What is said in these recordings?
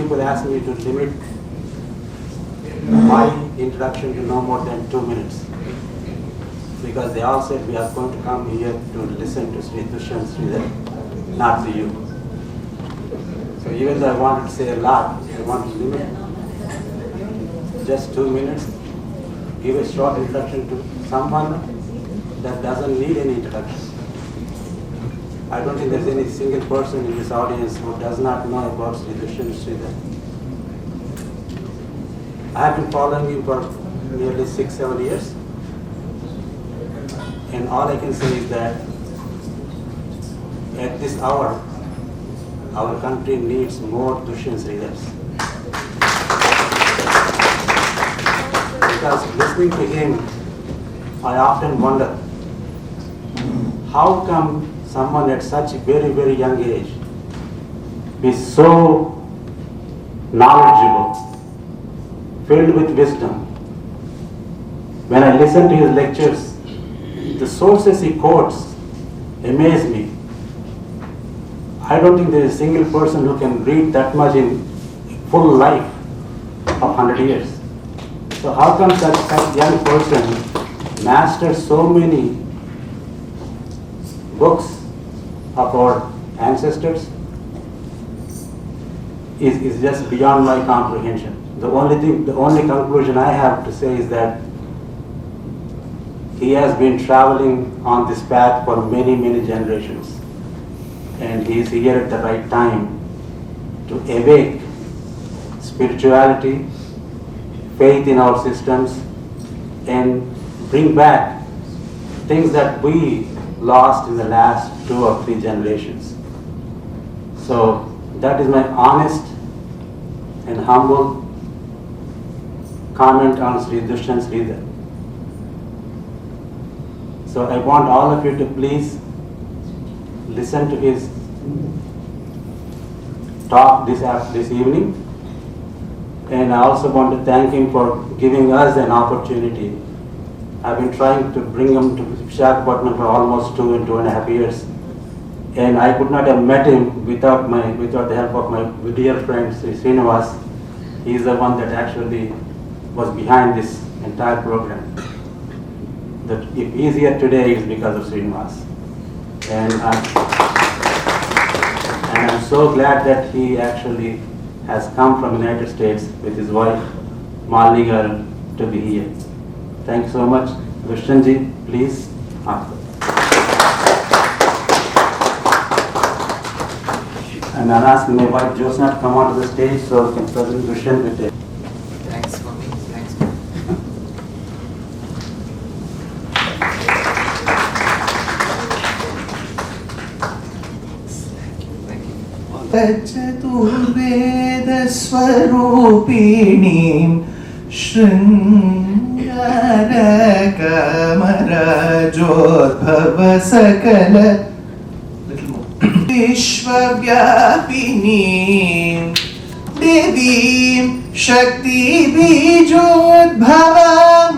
people ask me to limit my introduction to no more than 2 minutes, because they all said we are going to come here to listen to Shri Dushyant Sridhar, not to you. So even though I wanted to say a lot, I want to limit just 2 minutes, give a short introduction to someone that doesn't need any introduction. I don't think there's any single person in this audience who does not know about Shri Dushyant Sridhar. I have been following him for nearly 6-7 years, and all I can say is that at this hour, our country needs more Dushyant Sridhars. Because listening to him, I often wonder, how come someone at such a very, very young age be so knowledgeable, filled with wisdom? When I listen to his lectures, the sources he quotes amaze me. I don't think there is a single person who can read that much in full life of 100 years. So how come such young person masters so many books of our ancestors is just beyond my comprehension. The only conclusion I have to say is that he has been traveling on this path for many, many generations, and he is here at the right time to awake spirituality, faith in our systems, and bring back things that we lost in the last 2 or 3 generations. So that is my honest and humble comment on Shri Dushyant Sridhar. So I want all of you to please listen to his talk this evening, and I also want to thank him for giving us an opportunity. I've been trying to bring him to Visakhapatnam for almost 2.5 years, and I could not have met him without the help of my dear friend Sri Srinivas. He is the one that actually was behind this entire program. That if he is here today, it is because of Srinivas. And I'm so glad that he actually has come from the United States with his wife Malini garu to be here. Thank you so much. Dushyantji, please. And I'll ask my wife Jyotsna to come onto the stage so we can present Dushyant with it. Thanks for me. Thanks. चतुर्वेद स्वरूपिणीं शृंगार कमरजोद्भव सकल विश्वव्यापिनीं देवीं शक्ति बीजोद्भव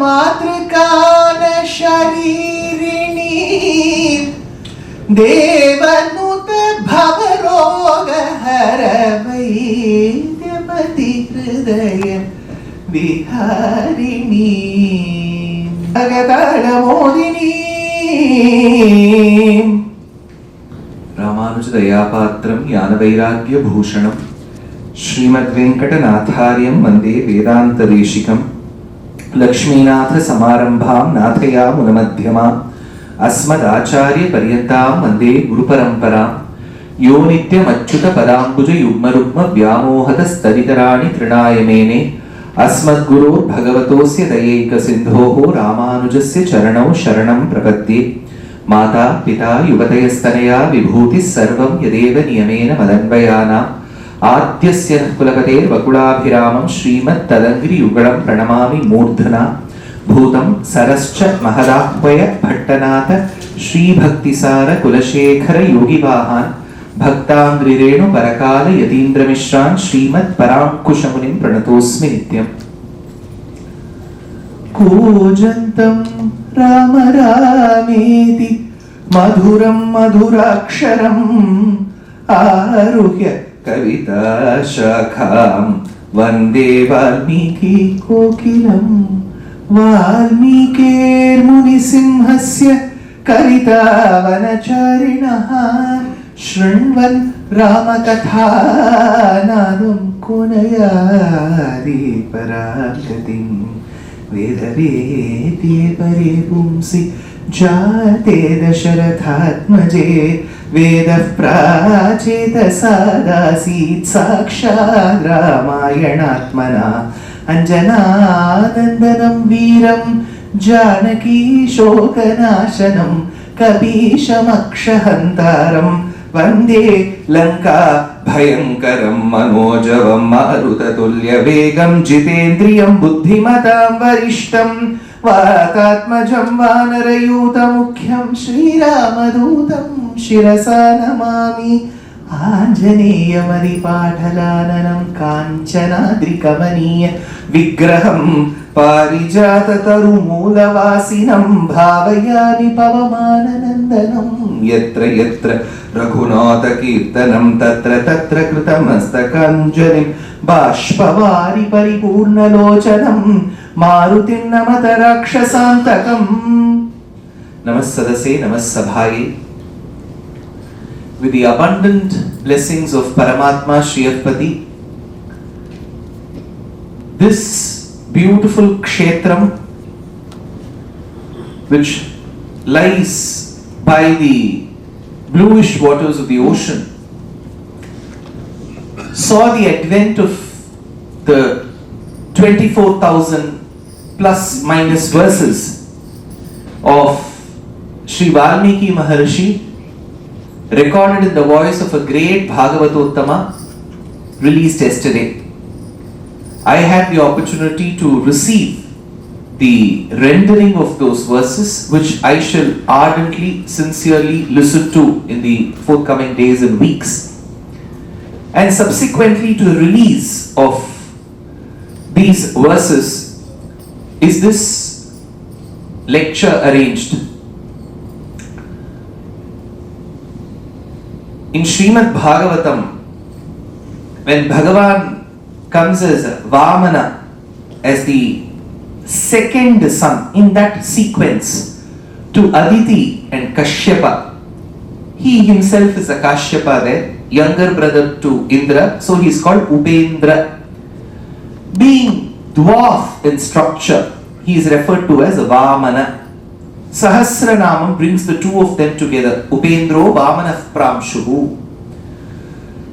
मातृकान शरीरिणीं देवनुत भवरोग हर वैद्यमति हृदय विहारिणी भगतमोदिनी रामानुज दयापात्रं ज्ञानवैराग्य भूषणं श्रीमद्वेंकटनाथार्यं वन्दे वेदान्तदेशिकं लक्ष्मीनाथ समारंभां नाथयामुनमध्यमाम् अस्मदाचार्यपर्यन्तां वन्दे गुरुपरम्परां यो नित्यमच्युत पदाम्बुज युग्मरुग्म व्यामोहतस्तदितराणि तृणाय मेने अस्मद्गुरोर्भगवतोऽस्य दयैकसिन्धोः रामानुजस्य चरणौ शरणं प्रपद्ये माता पिता युवतयस्तनया विभूतिः सर्वं यदेव नियमेन मदन्वयानाम् आद्यस्य कुलपतेर्वकुलाभिरामं श्रीमत्तदङ्घ्रियुगलं प्रणमामि मूर्धना भूतं सरश्च महदाह्वय भट्टनाथ श्रीभक्तिसार कुलशेखर योगिवाहान् भक्ताङ्घ्रिरेणु परकाल यतीन्द्रमिश्रान् श्रीमत्पराङ्कुशमुनिं प्रणतोऽस्मि नित्यम्। कूजन्तं राम रामेति मधुरं मधुराक्षरम् आरुह्य Kavita Shakham Vande Valmiki Kokilam Valmikir Munisimhasya Karita Vanacharinaha Shrinvan Ramakatha Nadam Kunayadi Paragatim Vedaveti Pare Pumsi Jate Dasharathatmaje Vedah Pracheta Sadasit Sakshad Ramayanatmana Anjananandanam Veeram Janaki Shokanashanam Kabishamakshahantaram Vande Lanka Bhayankaram Manojavam Marutatulya Vegam Jitendriyam Buddhimatam Varishtam Vatatmajam Vanarayuta Mukhyam Shri Ramadutam Shirasa Namami Anjaneya Maripathalananam Kanchanadrikamaniya Vigraham Parijata Tarumula Vasinam Bhavayami Pavamananandanam Yatra Yatra Raghunatha Kirtanam Tatra Tatra Kritamastakhanjalim Bashpavari Paripurna Lochanam Marutim Namata Rakshasantakam. Namasadase, Namasabhaye. With the abundant blessings of Paramatma Shriyapati, this beautiful kshetram, which lies by the bluish waters of the ocean, saw the advent of the 24,000 plus minus verses of Sri Valmiki Maharshi, recorded in the voice of a great Bhagavatottama, released yesterday. I had the opportunity to receive the rendering of those verses, which I shall ardently, sincerely listen to in the forthcoming days and weeks. And subsequently to the release of these verses is this lecture arranged. In Srimad Bhagavatam, when Bhagavan comes as Vamana, as the second son in that sequence to Aditi and Kashyapa, he himself is a Kashyapa there, younger brother to Indra, so he is called Upendra. Being dwarf in structure, he is referred to as Vamana. Sahasranamam brings the two of them together, Upendro Vamana Pramshuhu.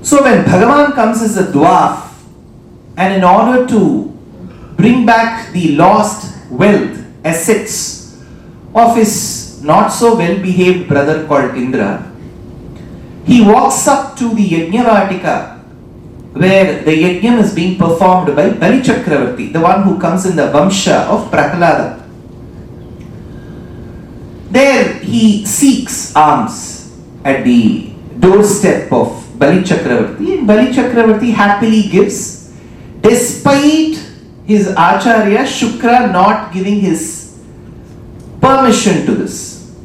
So when Bhagavan comes as a dwarf, and in order to bring back the lost wealth, assets of his not so well behaved brother called Indra, he walks up to the Yajnavatika, where the yajnam is being performed by Bali Chakravarti, the one who comes in the Vamsha of Prahlada. There he seeks alms at the doorstep of Bali Chakravarti, and Bali Chakravarti happily gives, despite his Acharya Shukra not giving his permission to this.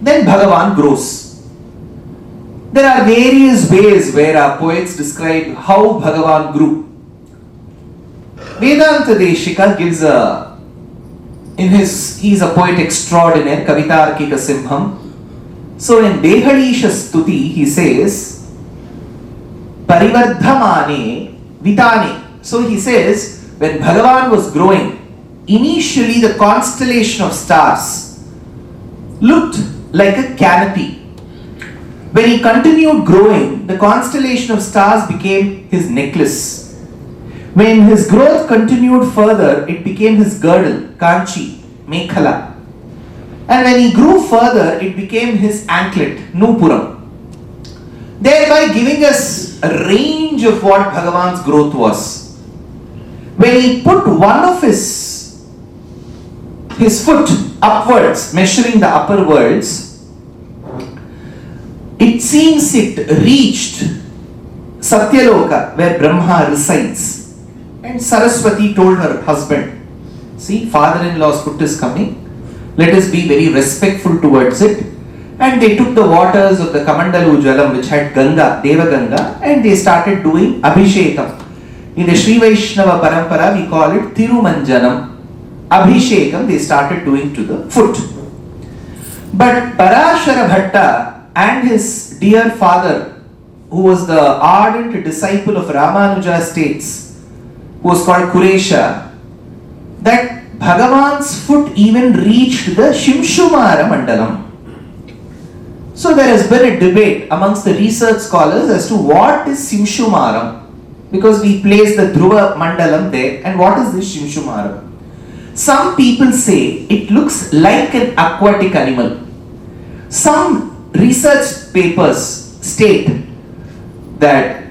Then Bhagavan grows. There are various ways where our poets describe how Bhagavan grew. Vedanta Deshika gives he is a poet extraordinaire, Kavitarkika Simham. So in Dehalisha Stuti he says, Parivardhamane Vitane. So he says, when Bhagavan was growing, initially the constellation of stars looked like a canopy. When he continued growing, the constellation of stars became his necklace. When his growth continued further, it became his girdle, Kanchi, Mekhala. And when he grew further, it became his anklet, Nupuram. Thereby giving us a range of what Bhagavan's growth was. When he put one of his foot upwards, measuring the upper worlds, it seems it reached Satyaloka, where Brahma resides. And Saraswati told her husband, see, father-in-law's foot is coming. Let us be very respectful towards it. And And they took the waters of the Kamandalu Jalam, which had Ganga, Deva Ganga, and they started doing Abhishekam. In the Sri Vaishnava Parampara, we call it Tirumanjanam. Abhishekam, they started doing to the foot. But Parashara Bhatta and his dear father, who was the ardent disciple of Ramanuja states, who was called Kuresha, that Bhagavan's foot even reached the Shimshumara Mandalam. So there has been a debate amongst the research scholars as to what is Shimshumaram, because we place the Dhruva Mandalam there, and what is this Shimshumaram? Some people say it looks like an aquatic animal. Some research papers state that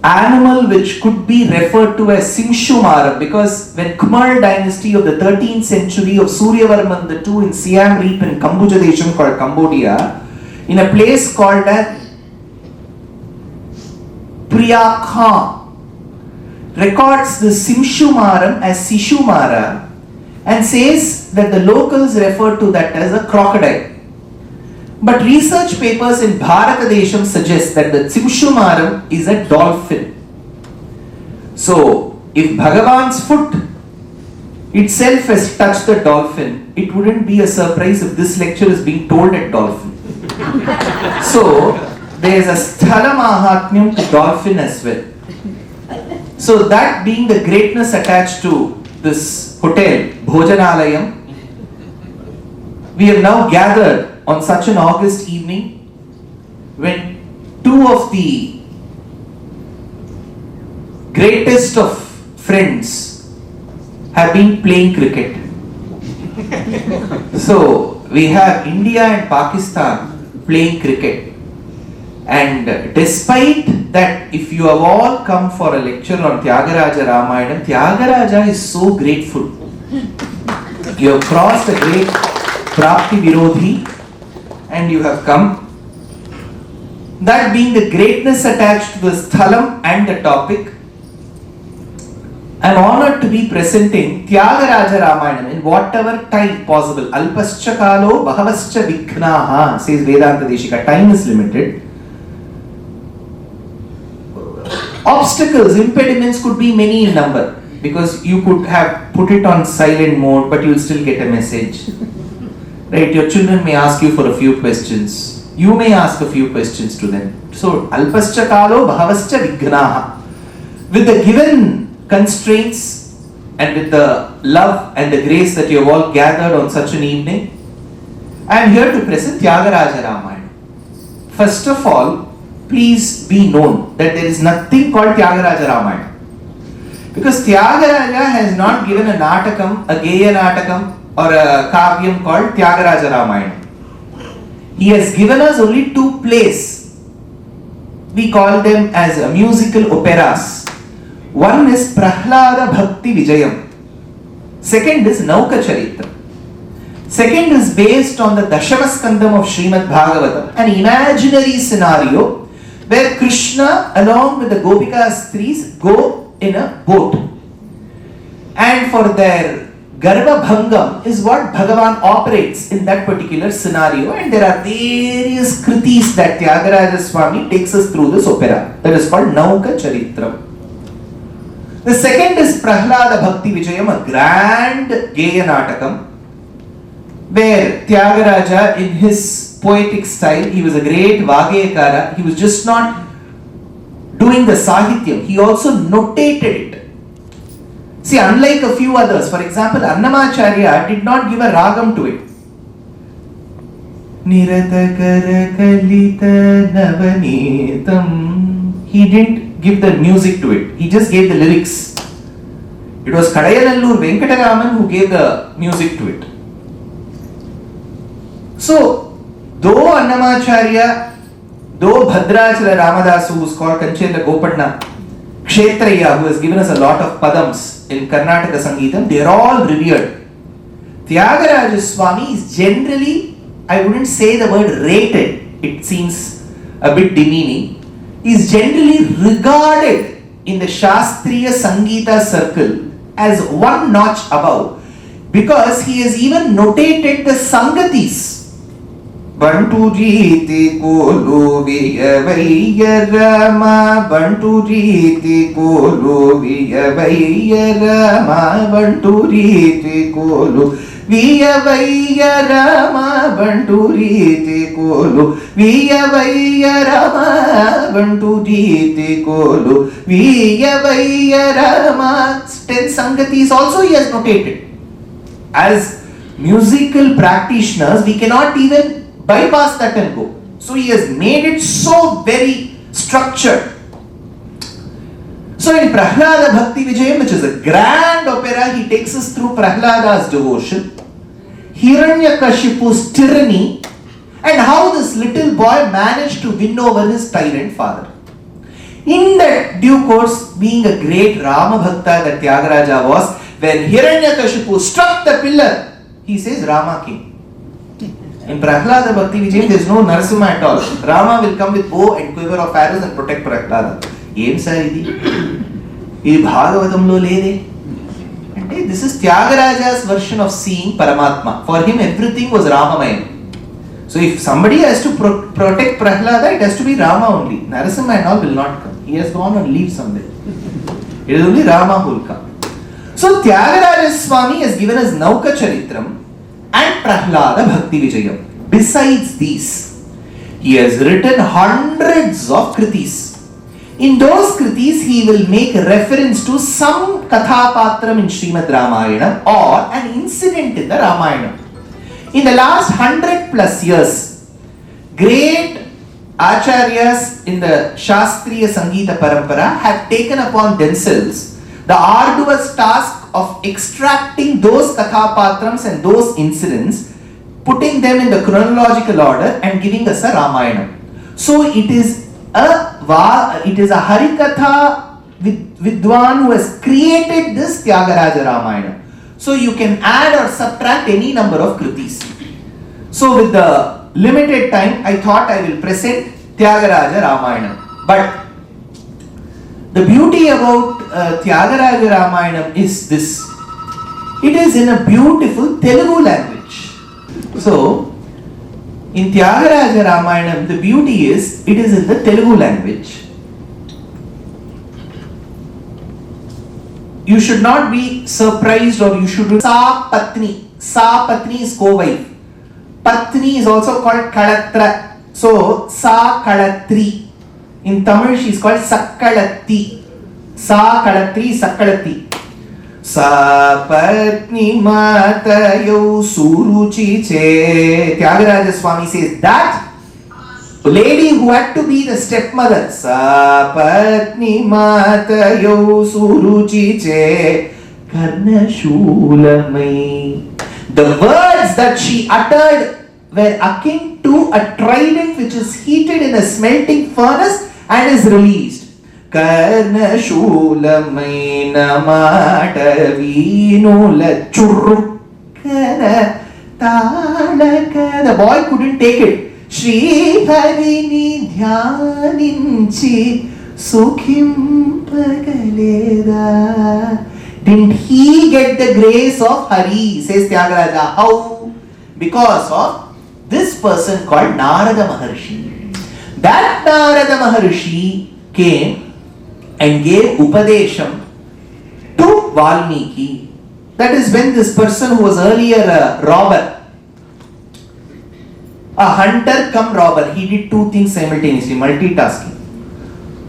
animal which could be referred to as Shimshumaram, because when Kumar dynasty of the 13th century of Suryavarman II in Siam Reap in Kambuja Desham called Cambodia, in a place called Priyakha, records the Shimshumaram as Sishumara and says that the locals refer to that as a crocodile. But research papers in Bharatadesham suggest that the Shimshumaram is a dolphin. So, if Bhagavan's foot itself has touched the dolphin, it wouldn't be a surprise if this lecture is being told at dolphin. So, there is a Sthala Mahatmyam to dolphin as well. So, that being the greatness attached to this hotel, Bhojanalayam, we have now gathered on such an August evening when two of the greatest of friends have been playing cricket. So we have India and Pakistan playing cricket, and despite that, if you have all come for a lecture on Tyagaraja Ramayana, Tyagaraja is so grateful. You have crossed a great Prapti Virodhi and you have come. That being the greatness attached to the sthalam and the topic, I am honored to be presenting Tyagaraja Ramayana in whatever time possible. Alpascha kalo bhavascha vighnaha, says Vedanta Deshika. Time is limited. Obstacles, impediments could be many in number, because you could have put it on silent mode, but you will still get a message. Right, your children may ask you for a few questions. You may ask a few questions to them. So, alpascha kalo bhavascha vighnaha. With the given constraints and with the love and the grace that you have all gathered on such an evening, I am here to present Tyagaraja Ramayana. First of all, please be known that there is nothing called Tyagaraja Ramayana. Because Tyagaraja has not given a natakam, a geya natakam, or a kavyam called Tyagaraja Ramayana. He has given us only two plays. We call them as musical operas. One is Prahlada Bhakti Vijayam. Second is Nauka Charitra. Second is based on the Dashamaskandam of Srimad Bhagavatam, an imaginary scenario where Krishna along with the Gopika Stris go in a boat. And for their Garva Bhangam is what Bhagavan operates in that particular scenario, and there are various kritis that Tyagaraja Swami takes us through this opera. That is called Nauka Charitra. The second is Prahlada Bhakti Vijayam, a grand Geya Natakam, where Tyagaraja in his poetic style, he was a great Vagayakara, he was just not doing the Sahityam, he also notated it. See, unlike a few others, for example, Annamacharya did not give a ragam to it. Niratakara kalita navanitam. He didn't give the music to it. He just gave the lyrics. It was Kadayanallur Venkataraman who gave the music to it. So, though Annamacharya, though Bhadrachala Ramadasu, who is called Kanchendra Gopanna, Kshetraya, who has given us a lot of padams in Karnataka Sangeetam, they are all revered. Tyagaraja Swami is generally, I wouldn't say the word rated, it seems a bit demeaning, is generally regarded in the Shastriya Sangeeta circle as one notch above, because he has even notated the Sangatis. Bantu Riti Kolu Viyavaya Rama, Bantu Riti Kolu Viyavaya Rama, Bantu Riti Kolu Viyavaya Rama, Bantu Riti Kolu Viyavaya Rama, Bantu Riti Kolu Viyavaya Rama. 10 Sangatis also he has notated. As musical practitioners, we cannot even bypass that and go. So he has made it so very structured. So in Prahlada Bhakti Vijayam, which is a grand opera, he takes us through Prahlada's devotion, Hiranyakashipu's tyranny, and how this little boy managed to win over his tyrant father. In that due course, being a great Rama Bhakta that Tyagaraja was, when Hiranyakashipu struck the pillar, he says Rama came. In Prahlada Bhakti Vijayam, there is no Narasimha at all. Rama will come with bow and quiver of arrows and protect Prahlada. Em sir idi? Ee Bhagavatamlo lede? This is Tyagaraja's version of seeing Paramatma. For him, everything was Ramamayam. So if somebody has to protect Prahlada, it has to be Rama only. Narasimha and all will not come. He has gone on leave somewhere. It is only Rama who will come. So Tyagaraja Swami has given us Nauka Charitram and Prahlada Bhakti Vijayam. Besides these, he has written hundreds of kritis. In those kritis, he will make reference to some kathapatram in Srimad Ramayana or an incident in the Ramayana. In the last 100 plus years, great acharyas in the Shastriya Sangeeta Parampara have taken upon themselves the arduous task of extracting those kathapatrams and those incidents, putting them in the chronological order and giving us a Ramayana. So it is a Harikatha Vidwan who has created this Tyagaraja Ramayana. So you can add or subtract any number of kritis. So with the limited time, I thought I will present Tyagaraja Ramayana. But the beauty about Tyagaraja Ramayana is this. It is in a beautiful Telugu language. So, in Tyagaraja Ramayana, the beauty is, it is in the Telugu language. You should not be surprised or you should... Sa Patni. Sa Patni is co-wife. Patni is also called Kalatra. So, Sa Kalatri. In Tamil, she is called Sakkalatti. Sa Kalatri, Sakkalatti. Sa Patni Matayo Suruchi Che. Tyagaraja Swami says that lady who had to be the stepmother. Sa Patni Matayo Suruchi Che Karna Shulamai. The words that she uttered were akin to a trident which is heated in a smelting furnace and is released. Karna Shulamai Namata Vinula Churukana Talaka. The boy couldn't take it. Shri Harini Dhyaninchi Sukhim Pagaleda. Didn't he get the grace of Hari? Says Tyagaraja. How? Because of this person called Narada Maharshi. That Narada Maharshi came and gave Upadesham to Valmiki. That is when this person who was earlier a robber, a hunter come robber, he did two things simultaneously, multitasking.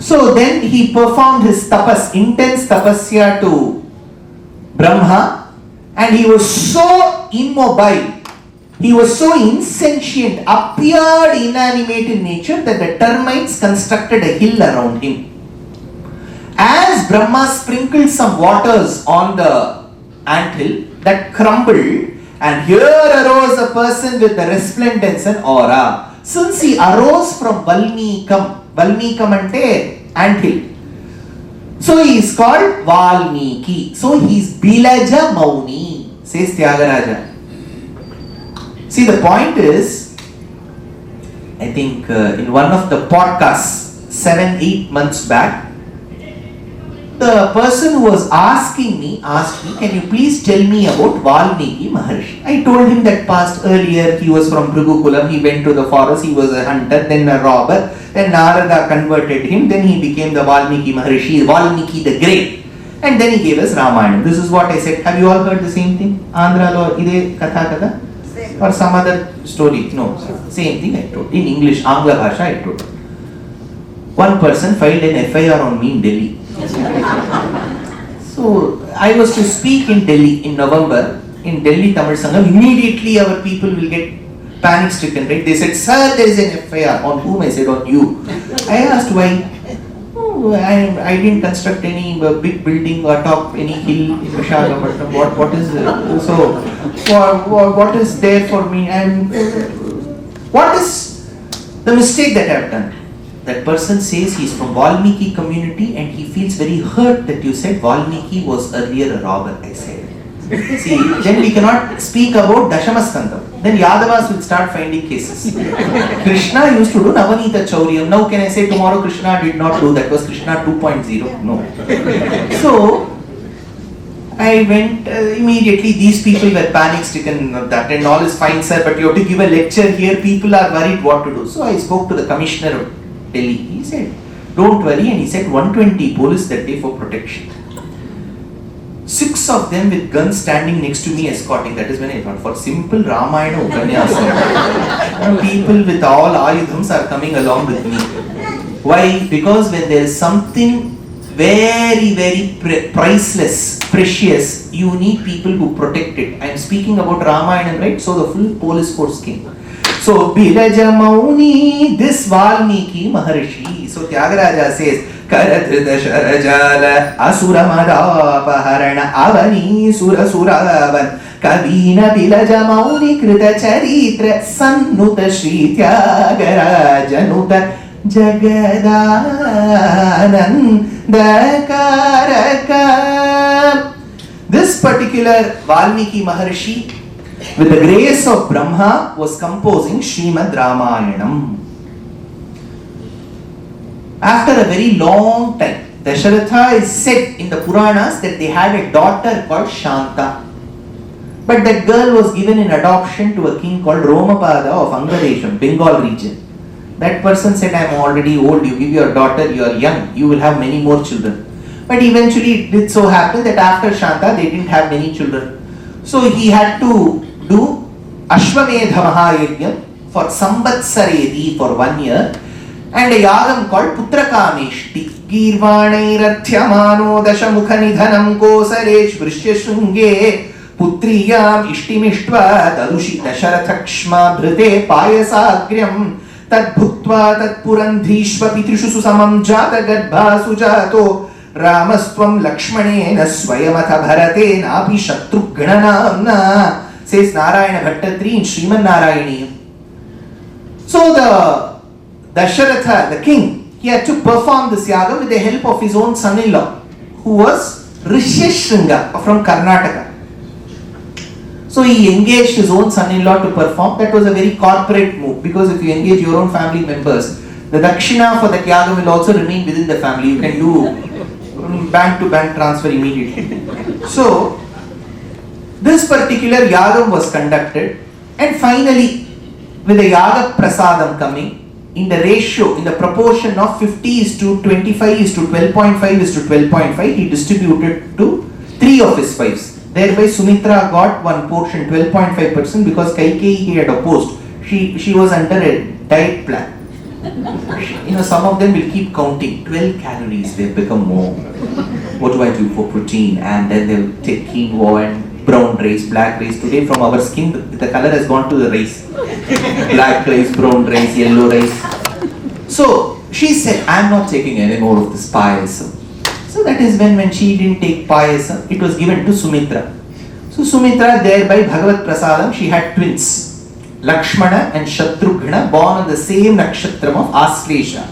So then he performed his tapas, intense tapasya to Brahma, and he was so immobile, he was so insentient, appeared inanimate in nature that the termites constructed a hill around him. As Brahma sprinkled some waters on the anthill, that crumbled, and here arose a person with the resplendence and aura. Since he arose from Valmikam ante anthill, so he is called Valmiki. So he is Bilaja Mauni, says Tyagaraja. See, the point is, I think in one of the podcasts 7-8 months back, the person who was asking me asked me, can you please tell me about Valmiki Maharshi? I told him that past earlier, he was from Bhrigu he went to the forest, he was a hunter, then a robber, then Narada converted him, then he became the Valmiki Maharshi, Valmiki the Great. And then he gave us Ramayana. This is what I said. Have you all heard the same thing? Andhra lo ide katha? Or some other story? No, same thing I told. In English, Angla Bhasha I told. One person filed an FIR on me in Delhi. So I was to speak in Delhi in November, in Delhi Tamil Sangam. Immediately our people will get panic stricken, right? They said, sir, there is an FIR. On whom? I said, on you. I asked why. Oh, I didn't construct any big building or top any hill in Visakhapatnam. What is so? What is there for me? And what is the mistake that I have done? That person says he's from Valmiki community and he feels very hurt that you said Valmiki was earlier a robber. I said, see, then we cannot speak about Dashamaskandam. Then Yadavas will start finding cases. Krishna used to do Navanita Chauryam. Now can I say tomorrow Krishna did not do? That was Krishna 2.0. No. So I went immediately. These people were panic stricken. That and all is fine, sir, but you have to give a lecture here. People are worried what to do. So I spoke to the commissioner of Delhi. He said, don't worry, and he said 120 police that day for protection. 6 of them with guns standing next to me escorting. That is when I thought, for simple Ramayana Upanyasam, people with all ayudhams are coming along with me. Why? Because when there is something very, very priceless, precious, you need people who protect it. I am speaking about Ramayana, right? So the full police force came. So, Bilaja Mauni, this Valmiki Maharshi. So, Tyagaraja says, Karadhrita Sharajala, Asura Madapaharana, Avani Sura Suravan, Kavina Bilaja Mauni Krita Charitra, Sannuta Shri Tyagaraja Nuta Jagadanandakaraka. This particular Valmiki Maharshi, with the grace of Brahma, was composing Srimad Ramayanam. After a very long time, Dasharatha is said in the Puranas that they had a daughter called Shanta. But that girl was given in adoption to a king called Romapada of Angadesham, Bengal region. That person said, I am already old, you give your daughter, you are young, you will have many more children. But eventually it did so happen that after Shanta, they didn't have many children. So he had to do Ashwamedha Mahayajna for Sambatsaredi for 1 year, and a yagam called Putrakameshti. Girvanairatyamano dashamukha nidhanam kosaresh vrishya putriyam ishtimishtva dadushi dasharathaksma bhrite payasagryam tad bhutva tad purandhishva pitrishu susamam jata garbha sujato Ramastvam Lakshmanena Swayamatha Bharatena Api Shatrughananamna, says Narayana Bhattatri in Srimad Narayani. So the Dasharatha, the king, he had to perform this yaga with the help of his own son-in-law, who was Rishyashringa from Karnataka. So he engaged his own son-in-law to perform. That was a very corporate move, because if you engage your own family members, the dakshina for that yaga will also remain within the family. You can do bank to bank transfer immediately. So this particular yagam was conducted, and finally with the yaga prasadam coming in the ratio, in the proportion of 50 is to 25 is to 12.5 is to 12.5, he distributed to 3 of his wives. Thereby Sumitra got one portion, 12.5%, because Kaikeyi he had opposed. She was under a diet plan. Some of them will keep counting 12 calories, they become more. What do I do for protein? And then they'll take quinoa and brown rice, black rice. Today from our skin, the color has gone to the rice. Black rice, brown rice, yellow rice. So she said, I'm not taking any more of this payasam. So that is when she didn't take payasam, it was given to Sumitra. So Sumitra, thereby Bhagavat Prasadam, she had twins. Lakshmana and Shatrughna, born on the same nakshatram of Aslesha.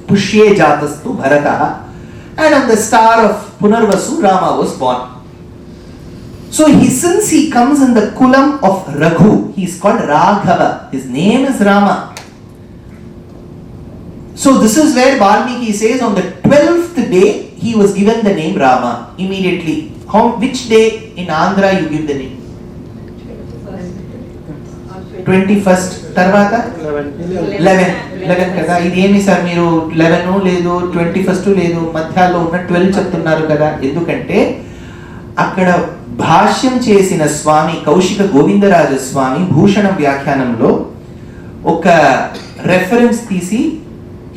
Pushye Jatastu Bharataha. And on the star of Punarvasu, Rama was born. So since he comes in the kulam of Raghu, he is called Raghava. His name is Rama. So this is where Valmiki says on the 12th day, he was given the name Rama immediately. Which day in Andhra you give the name? 21st తర్వాత 11 కదా. ఇది ఏమి sir మీరు 11 లేదు 21 లేదు మధ్యలో ఉన్న 12 చెప్తున్నారు కదా. ఎందుకంటే అక్కడ భాష్యం చేసిన స్వామి కౌశిక గోవిందరాజ స్వామి భూషణ వ్యాఖ్యానంలో ఒక రెఫరెన్స్ తీసి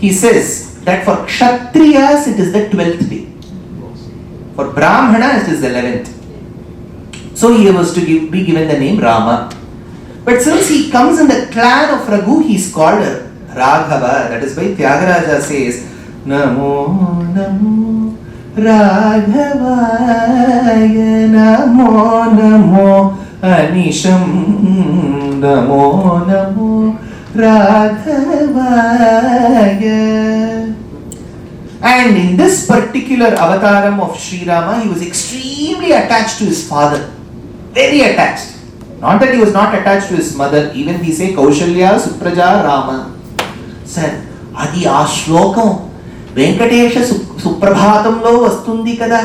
he says that for kshatriyas it is the 12th day, for brahmana it is the 11th. So he was to be given the name Rama. But since he comes in the clan of Raghu, he is called Raghava. That is why Tyagaraja says Namo Namo Raghavaya Namo Namo Anisham Namo Namo Raghavaya. And in this particular avataram of Sri Rama, he was extremely attached to his father. Very attached. Not that he was not attached to his mother. Even we say Kaushalya Supraja Rama. Sir, adi aa shlokam Venkatesha Suprabhatamlo vastundi kada.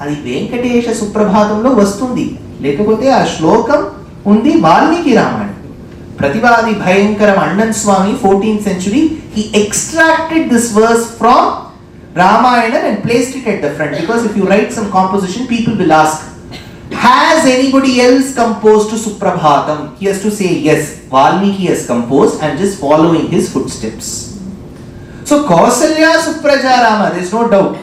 Adi Venkatesha Suprabhatamlo vastundi. Lekapothe aa shlokam undi Valmiki Ramayana. Prativadi Bhayankaram Annan Swami, 14th century, he extracted this verse from Ramayana and placed it at the front. Because if you write some composition, people will ask, has anybody else composed to Suprabhatam? He has to say yes, Valmiki has composed. I am just following his footsteps. So Kausalya Supraja Rama, there is no doubt.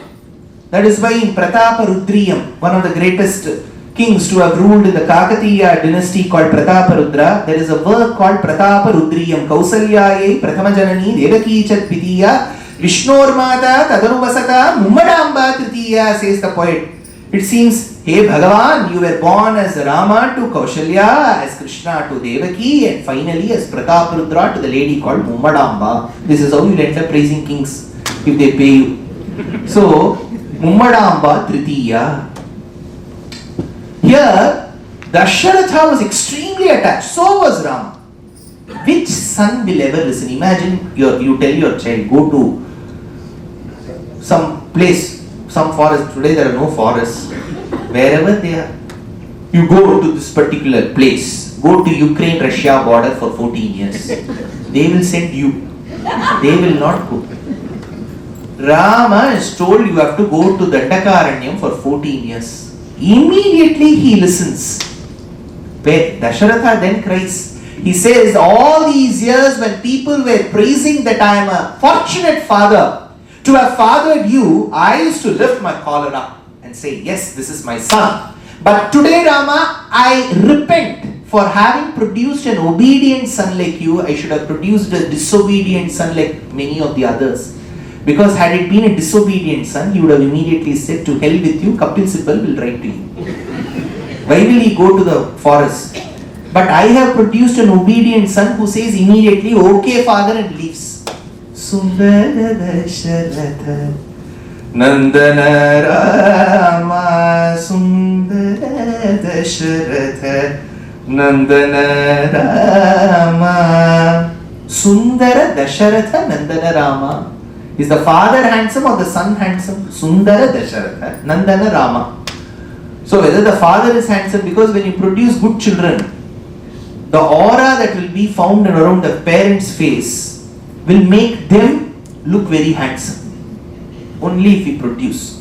That is why in Pratapa Rudriyam, one of the greatest kings to have ruled in the Kakatiya dynasty called Pratapa Rudra, there is a work called Pratapa Rudriyam. Kausalyaye Prathama Janani Devaki Chat Pidiya Vishnurmata Tadanuvasata Mummadamba Tritiya, says the poet. It seems, hey Bhagavan, you were born as Rama to Kaushalya, as Krishna to Devaki, and finally as Prataparudra to the lady called Mummadamba. This is how you end up praising kings if they pay you. So, Mummadamba Tritiya. Here, Dasharatha was extremely attached. So was Rama. Which son will ever listen? Imagine you tell your child, go to some place, some forest. Today there are no forests. Wherever they are, you go to this particular place. Go to Ukraine Russia border for 14 years. They will send you. They will not go. Rama is told you have to go to Dandakaranyam for 14 years. Immediately he listens. Dasharatha then cries. He says, all these years when people were praising that I am a fortunate father to have fathered you, I used to lift my collar up and say, yes, this is my son. But today, Rama, I repent for having produced an obedient son like you. I should have produced a disobedient son like many of the others. Because had it been a disobedient son, he would have immediately said, to hell with you, Kapil Sibal will write to you. Why will he go to the forest? But I have produced an obedient son who says immediately, okay father, and leaves. Sundara Dasharatha Nandana Rama, Sundara Dasharatha Nandana Rama. Sundara Dasharatha Nandana Rama. Is the father handsome or the son handsome? Sundara Dasharatha Nandana Rama. So whether the father is handsome, because when you produce good children, the aura that will be found around the parent's face will make them look very handsome. Only if we produce.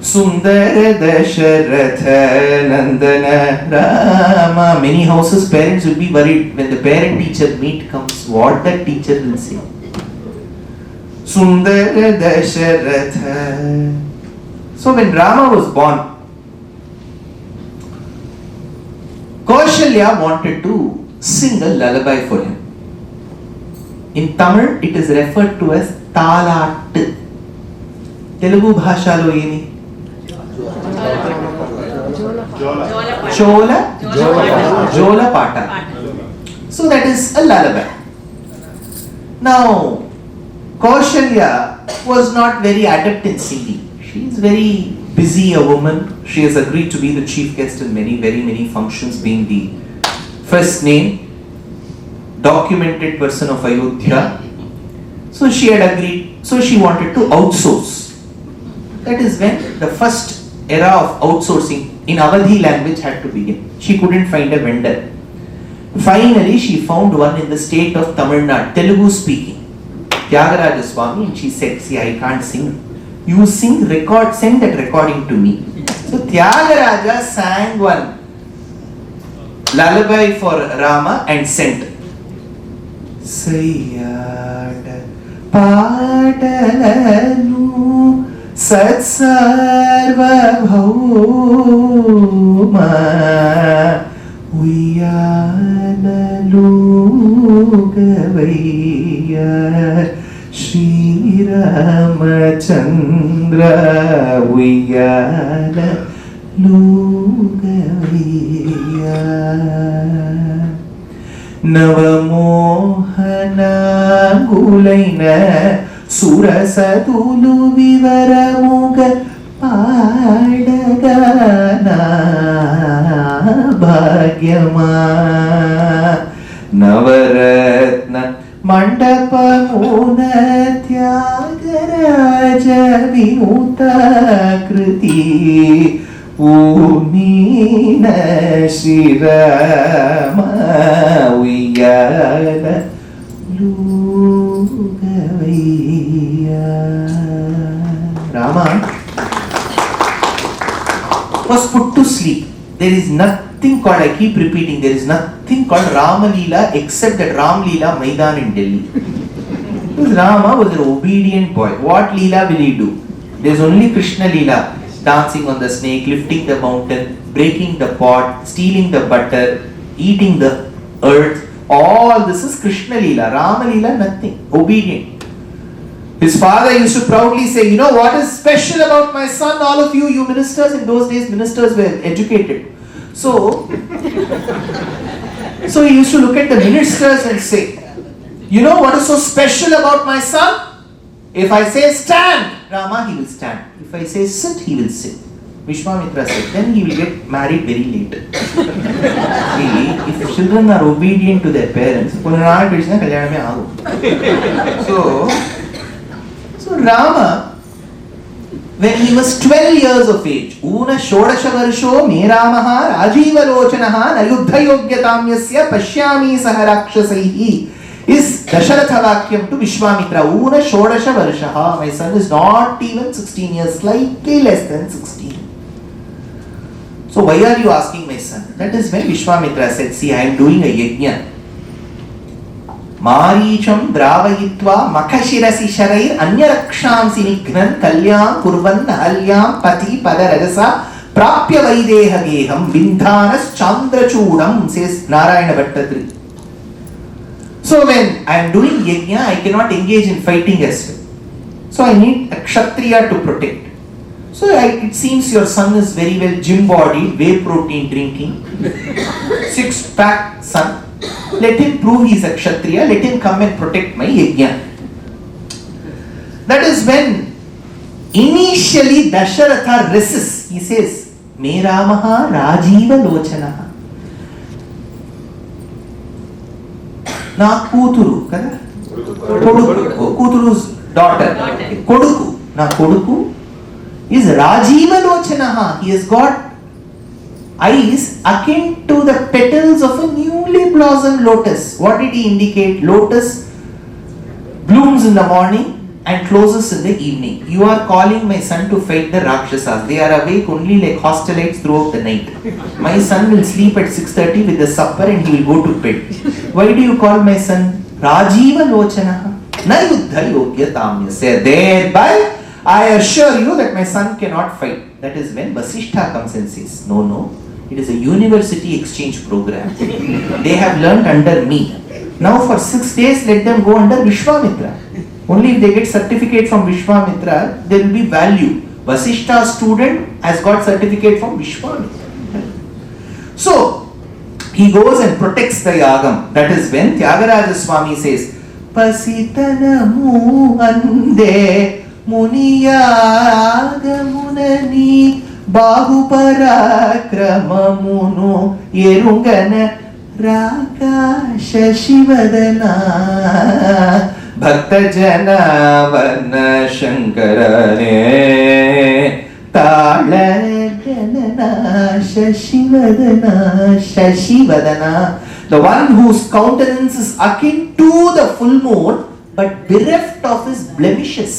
Sundara Dasharatha Nandana Rama. Many houses parents will be worried when the parent-teacher meet comes, what that teacher will say. Sundara Dasharatha. So when Rama was born, Kaushalya wanted to sing a lullaby for him. In Tamil, it is referred to as Talattu. Telugu bhashalo eni? Jola Pata. So that is a lullaby. Now, Kaushalya was not very adept in singing. She is very busy a woman. She has agreed to be the chief guest in very many functions, being the first name documented person of Ayodhya. So she had agreed. So she wanted to outsource. That is when the first era of outsourcing in Awadhi language had to begin. She couldn't find a vendor. Finally, she found one in the state of Tamil Nadu, Telugu speaking, Tyagaraja Swami, and she said, see, I can't sing. You sing, record, send that recording to me. So Tyagaraja sang one lullaby for Rama and sent. Sayyada Padalanu Satsarva Bhauma Uyanalu Shri Ramachandra Uyana Lugavaya Navamohana Gulaina Surasadulu Vivaramuga Padagana Bhagyama Navaratna Mandapamuna Tyagaraja Vimuta Kriti Unina Shri Rama Uyana Lugavaya. Rama was put to sleep. There is nothing called, I keep repeating, there is nothing called Rama Leela except that Ram Leela Maidan in Delhi. Because Rama was an obedient boy. What Leela will he do? There is only Krishna Leela. Dancing on the snake, lifting the mountain, breaking the pot, stealing the butter, eating the earth. All this is Krishna Leela. Rama Leela, nothing. Obedient. His father used to proudly say, you know what is special about my son? All of you ministers, in those days ministers were educated. So he used to look at the ministers and say, you know what is so special about my son? If I say stand, Rama, he will stand. If I say sit, he will sit. Vishwamitra said, then he will get married very late. See, if children are obedient to their parents, so Rama, when he was 12 years of age, Una Shodasha Varsho Meramaha Rajiva Lochanaha Nayuddha Yogyatamyasya Pashyami Saharakshasaihi is Dasharatha Vakyam to Vishwamitra. Una Shodasha Varshaha. My son is not even 16 years, slightly less than 16. So why are you asking my son? That is when Vishwamitra said, see, I am doing a yajna. Maricham dravayitva makashirasi sharair anyaraksham sinignan kalyam kurvan halyam pati padaragasa prapya vaideha geham bindhanas chandrachudam, says Narayana Bhattatri. So when I am doing yajna, I cannot engage in fighting as well. So I need a kshatriya to protect. So it seems your son is very well gym-bodied, whey protein drinking, six-pack son. Let him prove he is a kshatriya. Let him come and protect my yajna. That is when initially Dasharatha resists. He says, Me Ramaha Rajiva Lochanaha. Na Kuturu, kada? Koduku, Kuturu's daughter. Koduku. Na Koduku is Rajiva Lochanaha. He has got eyes akin to the petals of a newly blossomed lotus. What did he indicate? Lotus blooms in the morning and closes in the evening. You are calling my son to fight the Rakshasas. They are awake only like hostilites throughout the night. My son will sleep at 6:30 with the supper and he will go to bed. Why do you call my son Rajiva Lochanaha? Na yuddha yogyatamyasya. Thereby I assure you that my son cannot fight. That is when Vasishtha comes and says, no, it is a university exchange program. They have learnt under me. Now for 6 days let them go under Vishwamitra. Only if they get certificate from Vishwamitra, there will be value. Vasishtha student has got certificate from Vishwamitra. So, he goes and protects the yagam. That is when Tyagaraja Swami says, Pasitanamu ande Muniyagamunani Bahuparakramamuno Yerungana Rakasha Shivadana ಭಕ್ತ ಜನಾವನ ಶಂಕರನೇ ತಾಳ ಗಣನ ಶಶಿವದನ ಶಶಿವದನ. The one whose countenance is akin to the full moon but bereft of his blemishes.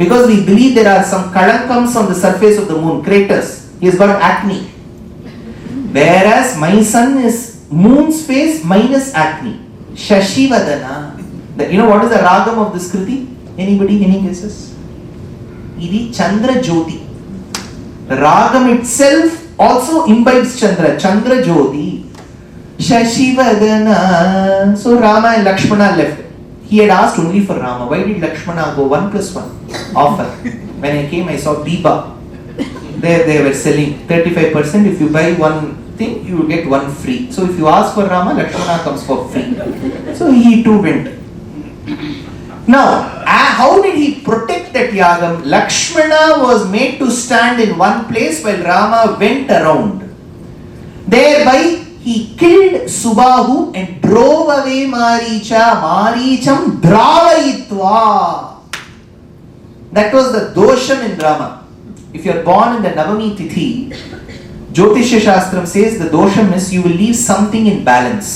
Because we believe there are some kalankams on the surface of the moon, craters. He has got acne. Whereas my sun is moon's face minus acne. Shashivadana. You know what is the ragam of this kriti? Anybody? Any guesses? Idi Chandra Jyoti. The ragam itself also imbibes Chandra. Chandra Jyoti. Shashivadana. So Rama and Lakshmana left. He had asked only for Rama. Why did Lakshmana go 1+1 offer? When I came, I saw Biba. There they were selling 35%. If you buy one thing, you will get one free. So if you ask for Rama, Lakshmana comes for free. So he too went. Now, how did he protect that yagam? Lakshmana was made to stand in one place while Rama went around. Thereby, he killed Subahu and drove away Maricha. Maricham dravayitva. That was the dosham in Rama. If you are born in the Navami Tithi, Jyotishya Shastram says the dosham is you will leave something in balance.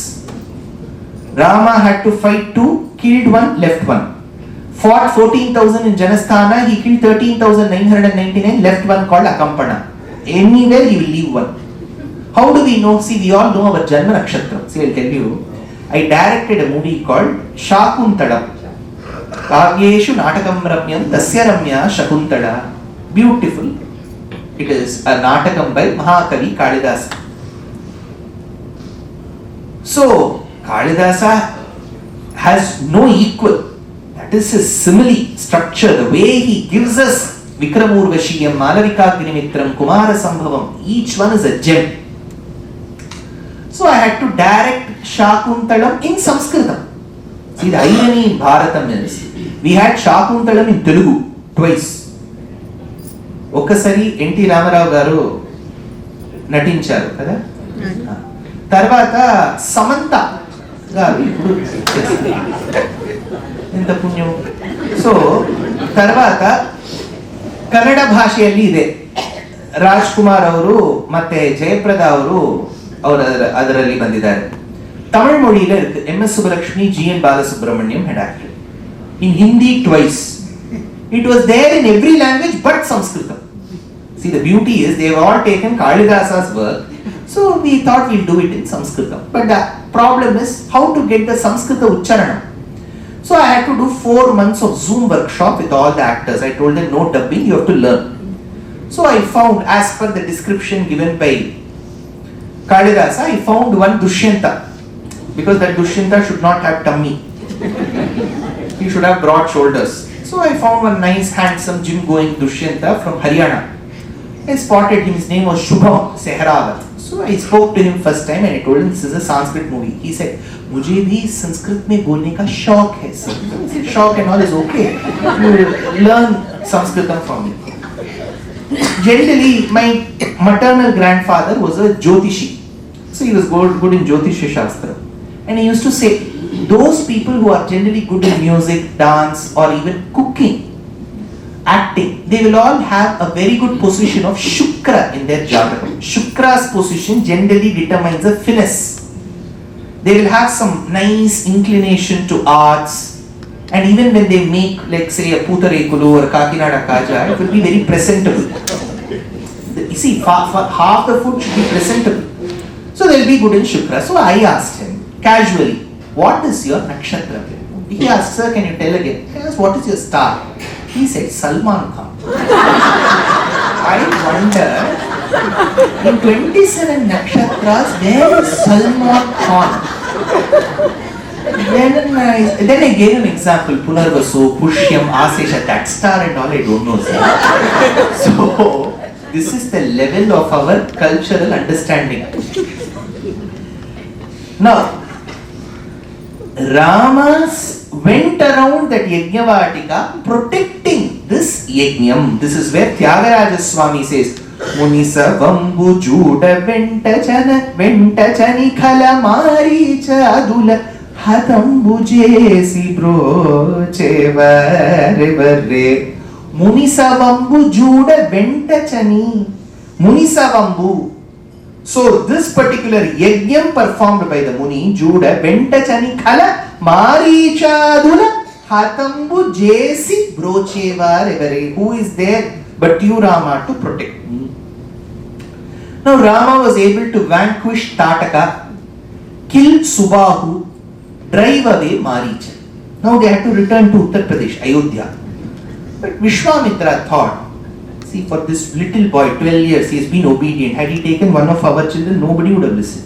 Rama had to fight two, killed one, left one. Fought 14,000 in Janasthana, he killed 13,999, left one called Akampana. Anywhere he will leave one. How do we know? See, we all know our Janma Nakshatram. See, I'll tell you. I directed a movie called Shakuntalam. Kavyeshu Natakam Ramyam Tasya Ramya Shakuntala. Beautiful. It is a Natakam by Mahakavi Kalidasa. So, Kalidasa has no equal. That is his simile structure. The way he gives us Vikramurvashiyam, Malavikagnimitram, Kumara Sambhavam. Each one is a gem. So I had to direct Shakuntalam in Sanskritam. See, the irony in Bharatam is, we had Shakuntalam in Telugu twice. Okasari N.T. Ramarao garu natincharu kada. Tarvata Samantha garu ippudu enta punyam. So tarvata kannada ಭಾಷೆಯಲ್ಲಿ ಇದೆ. ರಾಜ್ಕುಮಾರ್ ಅವರು ಮತ್ತೆ ಜಯಪ್ರದಾ ಅವರು ಅದರಲ್ಲಿ ಬಂದಿದ್ದಾರೆ. ತಮಿಳ್ ಮೊழியில இருக்கு. MS Subbulakshmi, GN Balasubramaniam had acted. In Hindi twice. It was there in every language but Sanskritam. See, the beauty is they have all taken Kalidasa's work, so we thought we'll do it in Sanskritam. But the problem is how to get the Sanskrita Uchcharanam. So I had to do 4 months of Zoom workshop with all the actors. I told them no dubbing, you have to learn. So I found, as per the description given by Kalidasa, I found one Dushyanta, because that Dushyanta should not have tummy. He should have broad shoulders. So I found one nice, handsome, gym-going Dushyanta from Haryana. I spotted him. His name was Shubham Sehravat. So I spoke to him first time and I told him this is a Sanskrit movie. He said, "मुझे भी संस्कृत में बोलने का शौक है sir." I said, "Shock and all is okay. You learn Sanskritam from me." Generally, my maternal grandfather was a Jyotishi. So he was good in Jyotishya Shastra. And he used to say, those people who are generally good in music, dance, or even cooking, acting, they will all have a very good position of Shukra in their Jatakam. Shukra's position generally determines the finesse. They will have some nice inclination to arts, and even when they make, like say, a Putarekulu or Kakinada Kaja, it will be very presentable. You see, half the food should be presentable. So they will be good in Shukra. So I asked him, casually, what is your nakshatra? He asked, sir, can you tell again? I asked, what is your star? He said, Salman Khan. I wonder, in 27 nakshatras, where is Salman Khan? Then I gave him example, Punarvaso, Pushyam, Asesha, that star and all, I don't know, sir. So, this is the level of our cultural understanding. Now, Ramas went around that Yajnavatika protecting this Yajnam. This is where Tyagaraja Swami says, Munisa Vambu Juda Ventachani Khala Maricha Adula హతంబు చేసి బ్రోచేవరెవరే మునిసవంబు జూడ వెంటచని మునిసవంబు. So this particular yajnam performed by the Muni, Juda, Ventachani Kala, Marichadula, Hatambu, Jesi, Brochevar, Evere. Who is there but you, Rama, to protect me? Now Rama was able to vanquish Tataka, kill Subahu, drive away Maricha. Now they had to return to Uttar Pradesh, Ayodhya. But Vishwamitra thought, see, for this little boy, 12 years, he has been obedient. Had he taken one of our children, nobody would have listened.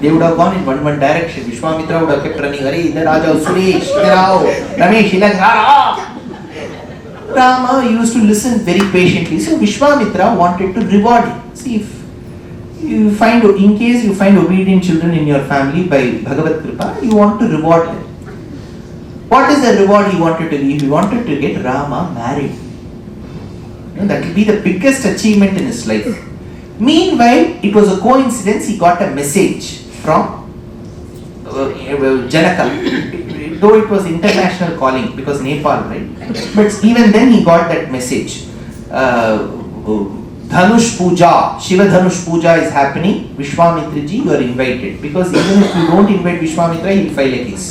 They would have gone in one direction. Vishwamitra would have kept running. Hare, idhar aa jao, Suresh, idhar aao, Ramesh, idhar aao. Rama used to listen very patiently. So Vishwamitra wanted to reward him. See, if you find, in case you find obedient children in your family by Bhagavad Kripa, you want to reward them. What is the reward he wanted to give? He wanted to get Rama married. That will be the biggest achievement in his life. Meanwhile, it was a coincidence, he got a message from Janaka. Though it was international calling because Nepal, right? But even then he got that message. Dhanush Puja, Shiva Dhanush Puja is happening. Vishwamitra ji, you are invited. Because even if you don't invite Vishwamitra, he will file a case.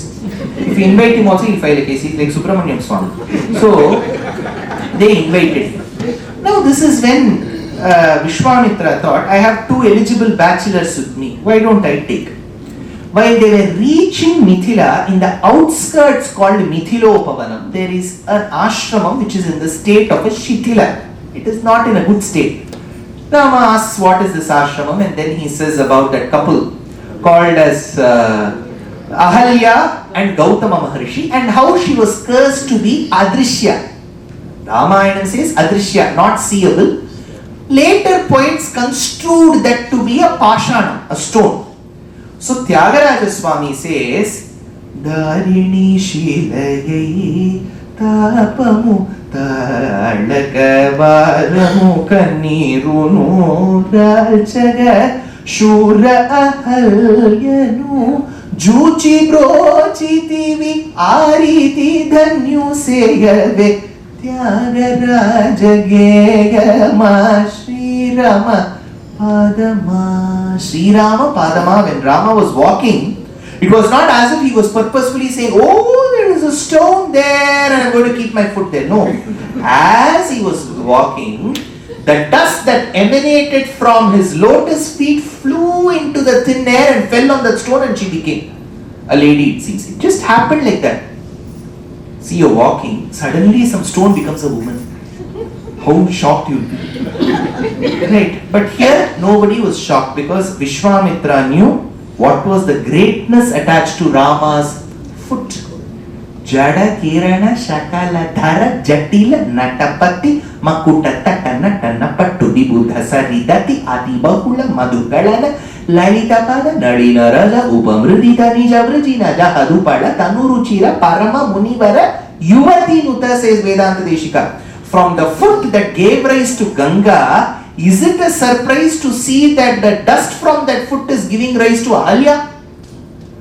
If you invite him also, he will file a case. He is like Subramanyam Swami. So, they invited him. Now this is when Vishwamitra thought, I have two eligible bachelors with me. Why don't I take? While they were reaching Mithila, in the outskirts called Mithilopavanam, there is an ashramam which is in the state of a Shithila. It is not in a good state. Rama asks, what is this ashramam? And then he says about that couple called as Ahalya and Gautama Maharshi, and how she was cursed to be Adrishya. Ramayana says Adrishya, not seeable. Later poets construed that to be a pashanam, a stone. So Tyagaraja Swami says, Darini Shilayai Tapamu Talakavaramu Kannirunu Ralchaga Shura Ahalyanu Juchi Brochitivi Ariti Dhanyu Seyave Tyagaraja Gegama Shri Rama Padama. Shri Rama Padama. When Rama was walking, it was not as if he was purposefully saying, oh, there is a stone there and I am going to keep my foot there. No. As he was walking, the dust that emanated from his lotus feet flew into the thin air and fell on that stone, and she became a lady, it seems. It just happened like that. See, you're walking, suddenly some stone becomes a woman. How shocked you'll be. Right. But here, nobody was shocked because Vishwamitra knew what was the greatness attached to Rama's foot. Jada Kirana Shakala Dhara Jatila Natapati Makuta Tatana Tanapattu Buddha Saridati Adibahula Madhukalana Lalitapada Nadina Raja Upamrudita Nija Vrajina Jahadupada Tanuruchira Parama Munivara Yuvati Nuta, says Vedanta Deshika. From the foot that gave rise to Ganga, is it a surprise to see that the dust from that foot is giving rise to Ahalya?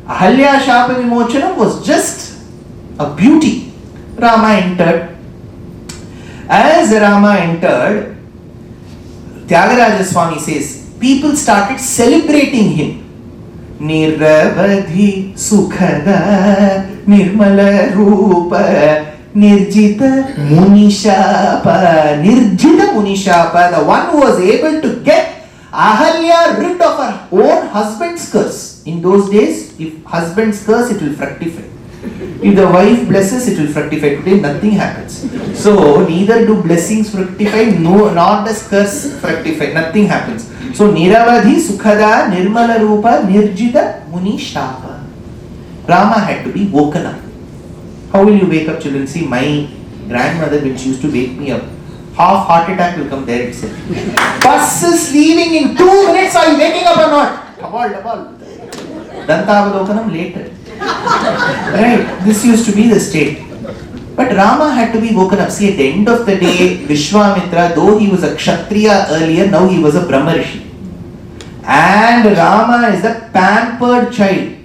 Ahalya Shapa Vimochanam was just a beauty. Rama entered. As Rama entered, Tyagaraja Swami says, people started celebrating him. Niravadhi Sukhada Nirmala Rupa Nirjita Munishapa. Nirjita Munishapa, the one who was able to get Ahalya rid of her own husband's curse. In those days, if husband's curse, it will fructify. If the wife blesses, it will fructify. Today, nothing happens. So, neither do blessings fructify, nor does curse fructify. Nothing happens. So, Niravadhi Sukhada Nirmala Rupa Nirjita Munishapa. Rama had to be woken up. How will you wake up, children? See, my grandmother, when she used to wake me up, half heart attack will come there itself. Bus is leaving in 2 minutes. Are you waking up or not? Double. Dantavalokanam later. Right? This used to be the state. But Rama had to be woken up. See, at the end of the day, Vishwamitra, though he was a Kshatriya earlier, now he was a Brahma Rishi. And Rama is a pampered child.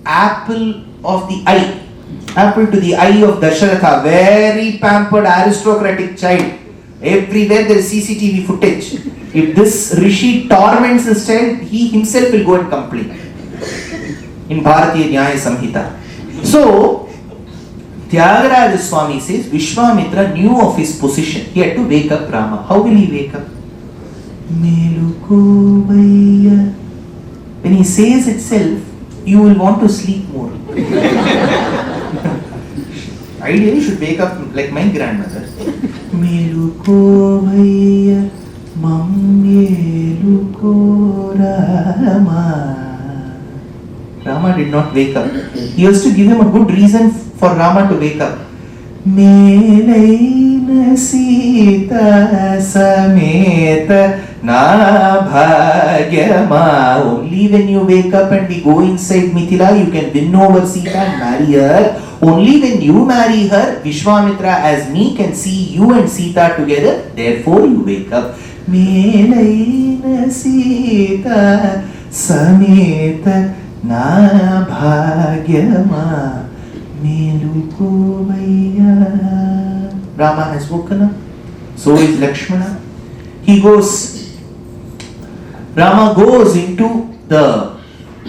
apple of the eye. Apple to the eye of Dasharatha. Very pampered aristocratic child. Everywhere there is CCTV footage. If this Rishi torments his child, he himself will go and complain. In Bharatiya Nyaya Samhita. So, Tyagaraja Swami says, Vishwamitra knew of his position. He had to wake up Rama. How will he wake up? Melukovaya. When he says itself, you will want to sleep more. Ideally, you should wake up like my grandmother. Melukovaya Mamyeluko Rama. Rama did not wake up. He has to give him a good reason for Rama to wake up. Melaina Sita Sameta Na Bhagyama. Only when you wake up and we go inside Mithila, you can win over Sita and marry her. Only when you marry her, Vishwamitra as me can see you and Sita together. Therefore you wake up. Melaina Sita Sameta Na Bhagyama Melukovaya. Rama has woken up. So is Lakshmana. Rama goes into the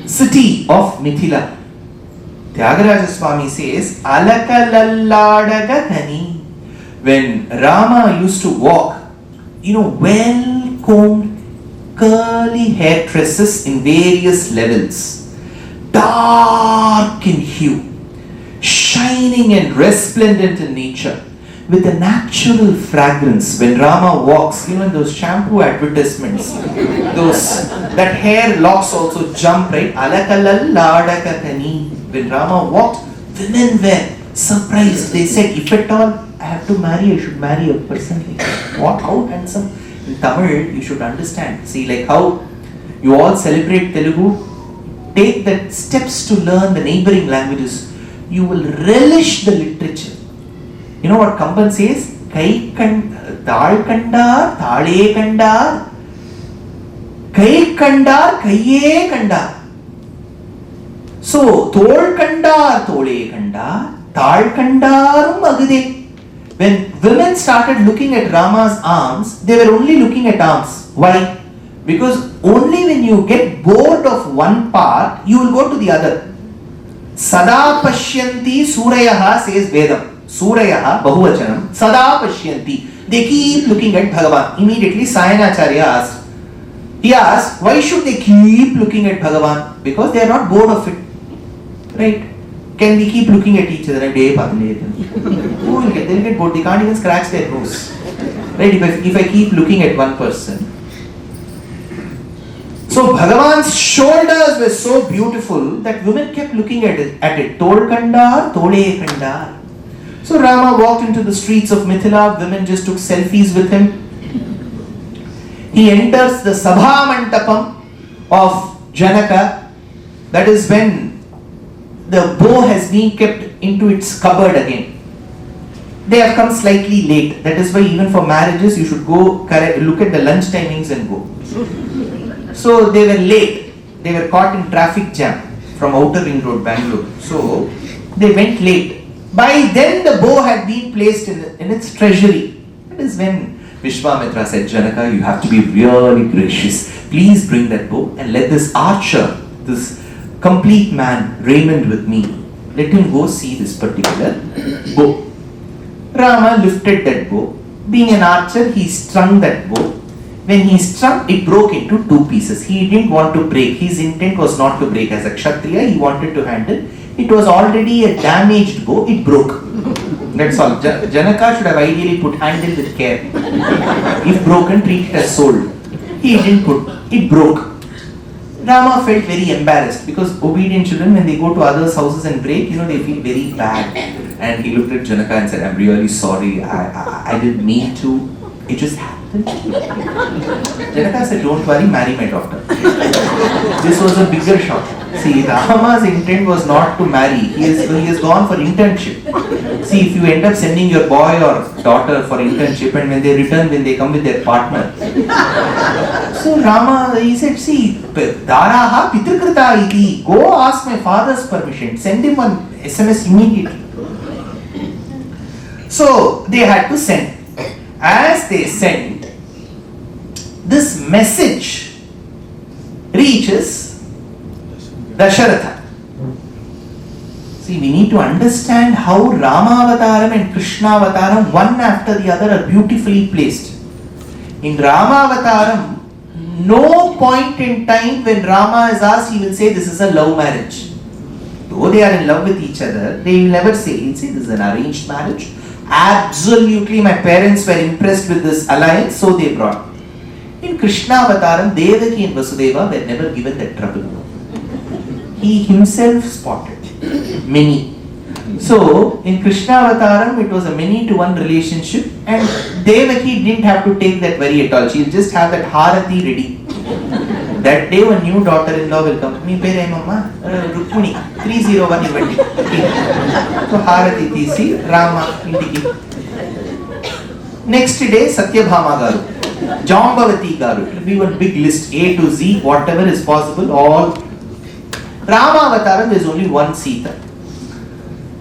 city of Mithila. Tyagaraja Swami says, Alakalalladagathani. When Rama used to walk, well combed, curly hair tresses in various levels, dark in hue, shining and resplendent in nature, with a natural fragrance. When Rama walks, those shampoo advertisements, that hair locks also jump, right? Alakalalladagathani. When Rama walked, women were surprised. They said, if at all I have to marry, I should marry a person like that. What? How handsome? In Tamil, you should understand. See, like how you all celebrate Telugu, take the steps to learn the neighboring languages. You will relish the literature. You know what Kamban says? Kai Tal Kandar, Tale Kandar, Kai Kandar, Kaye Kandar. So, Tol Kandar, Tole Kandar, Tal Kandarum Agade. When women started looking at Rama's arms, they were only looking at arms. Why? Because only when you get bored of one part, you will go to the other. Sada Pashyanti Surayaha says Vedam. Surayaha, Bahuvachanam, Sada Pashyanti. They keep looking at Bhagavan. Immediately Sayanacharya asked. He asked, why should they keep looking at Bhagavan? Because they are not bored of it. Right? Can we keep looking at each other and they'll get bored? They can't even scratch their nose. Right? If I keep looking at one person. So Bhagavan's shoulders were so beautiful that women kept looking at it. Tol Kandar, Tole Kandar. So Rama walked into the streets of Mithila. Women just took selfies with him. He enters the Sabha Mantapam of Janaka. That is when the bow has been kept into its cupboard again. They have come slightly late. That is why even for marriages you should go look at the lunch timings and go. So they were late. They were caught in traffic jam from Outer Ring Road, Bangalore. So they went late. By then the bow had been placed in its treasury. That is when Vishwamitra said, Janaka, you have to be really gracious. Please bring that bow and let this archer, this complete man, Raymond with me, let him go see this particular bow. Rama lifted that bow. Being an archer, he strung that bow. When he strung, it broke into two pieces. He didn't want to break. His intent was not to break. As a Kshatriya, he wanted to handle. It was already a damaged bow. It broke. That's all. Janaka should have ideally put handle with care. If broken, treat it as sold. He didn't put. It broke. Rama felt very embarrassed because obedient children, when they go to others' houses and break, they feel very bad. And he looked at Janaka and said, I'm really sorry. I didn't mean to. It just happened. Janaka said, don't worry, marry my daughter. This was a bigger shock. See, Rama's intent was not to marry. He has gone for internship. See, if you end up sending your boy or daughter for internship and when they return, then they come with their partner. So Rama, he said, see, Daraha Pitrikrita iti. Go ask my father's permission. Send him an SMS immediately. So they had to send. As they sent, this message reaches Dasharatha. See, we need to understand how Ramavataram and Krishnavataram, one after the other, are beautifully placed. In Ramavataram, no point in time when Rama is asked, he will say this is a love marriage. Though they are in love with each other, they will never say, he'll say this is an arranged marriage. Absolutely, my parents were impressed with this alliance, so they brought. In Krishnavataram, Devaki and Vasudeva were never given that trouble. He himself spotted many. So, in Krishnavataram, it was a many-to-one relationship, and Devaki didn't have to take that worry at all. She'll just have that Harati ready. That day, a new daughter-in-law will come. Me pere mama, Rukmini, 301 event. So Harati tisi, Rama indiki. Next day, Satyabhama garu, Jambavati garu. It will be one big list, A to Z, whatever is possible, all. Ramavataram, there is only one Sita.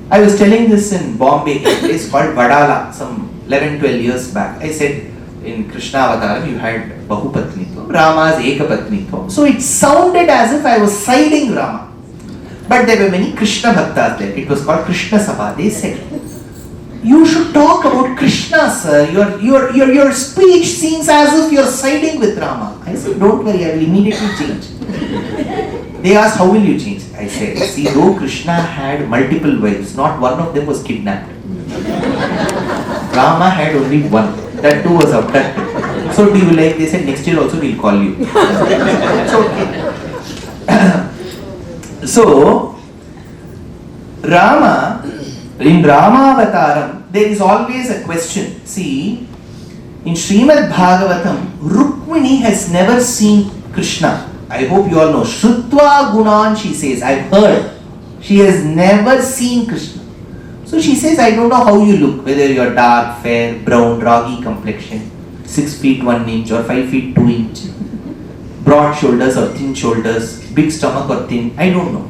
I was telling this in Bombay, a place called Vadala, some 11-12 years back. I said, in Krishnavataram, you had Bahupatnitvam, Rama's Ekapatnitvam. So it sounded as if I was siding Rama. But there were many Krishna Bhaktas there. It was called Krishna Sabha. They said, you should talk about Krishna, sir. Your speech seems as if you're siding with Rama. I said, don't worry, I will immediately change. They asked, how will you change? I said, see, though Krishna had multiple wives, not one of them was kidnapped. Rama had only one. That too was abducted. So do you like? They said next year also we'll call you. It's okay. So Rama, in Ramavataram, there is always a question. See, in Srimad Bhagavatam, Rukmini has never seen Krishna. I hope you all know. Shrutva Gunan, she says, I've heard. She has never seen Krishna. So she says, I don't know how you look, whether you're dark, fair, brown, roggy complexion, 6 feet 1 inch or 5 feet 2 inch, broad shoulders or thin shoulders, big stomach or thin, I don't know.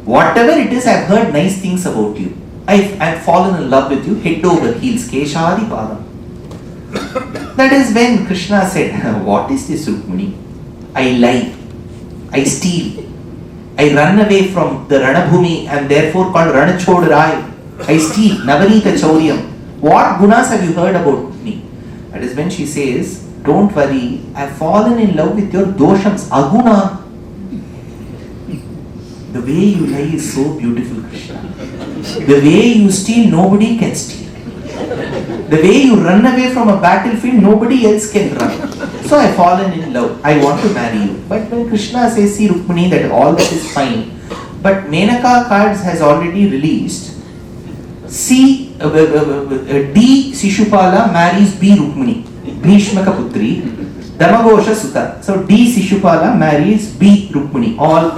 Whatever it is, I've heard nice things about you. I've fallen in love with you, head over heels, Keshadi Padam. That is when Krishna said, what is this Rukmini? I lie, I steal. I run away from the Ranabhumi and therefore called Ranachod Rai. I steal, Navanita Chauryam. What gunas have you heard about me? That is when she says, don't worry, I have fallen in love with your doshams, aguna. The way you lie is so beautiful, Krishna. The way you steal, nobody can steal. The way you run away from a battlefield, nobody else can run. So I have fallen in love. I want to marry you. But when Krishna says, see Rukmini, that all that is fine. But Menaka cards has already released. D. Sishupala marries B. Rukmini. Bhishmaka Putri. Damagosha Sutta. So D. Sishupala marries B. Rukmini. All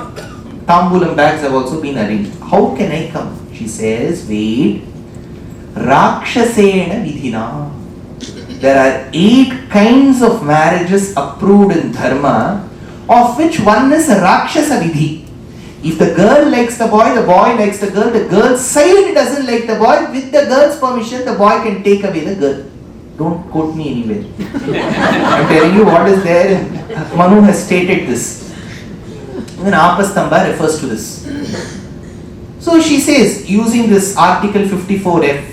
tambulam bags have also been arranged. How can I come? She says, wait. Rakshasena Vidhina. There are 8 kinds of marriages approved in Dharma, of which one is a Rakshasa Vidhi. If the girl likes the boy likes the girl's side doesn't like the boy, with the girl's permission, the boy can take away the girl. Don't quote me anywhere. I'm telling you what is there. Manu has stated this. Even Apastamba refers to this. So she says, using this article 54F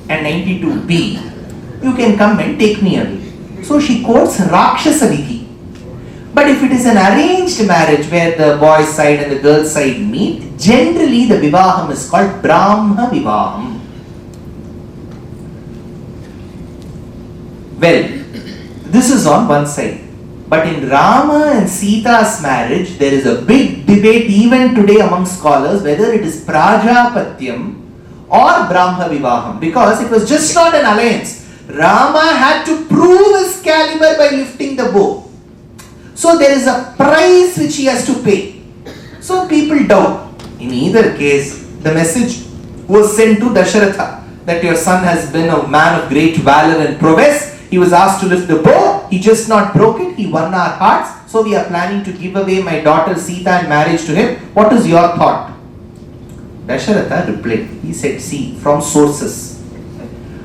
and 92B, you can come and take me away. So she quotes Rakshasa Vidhi. But if it is an arranged marriage where the boy's side and the girl's side meet, generally the Vivaham is called Brahma Vivaham. Well, this is on one side. But in Rama and Sita's marriage, there is a big debate even today among scholars whether it is Prajapatyam or Brahma Vivaham, because it was just not an alliance. Rama had to prove his caliber by lifting the bow. So there is a price which he has to pay. So people doubt. In either case, the message was sent to Dasharatha that your son has been a man of great valor and prowess. He was asked to lift the bow. He just not broke it. He won our hearts. So we are planning to give away my daughter Sita in marriage to him. What is your thought? Dasharatha replied. He said, see, from sources,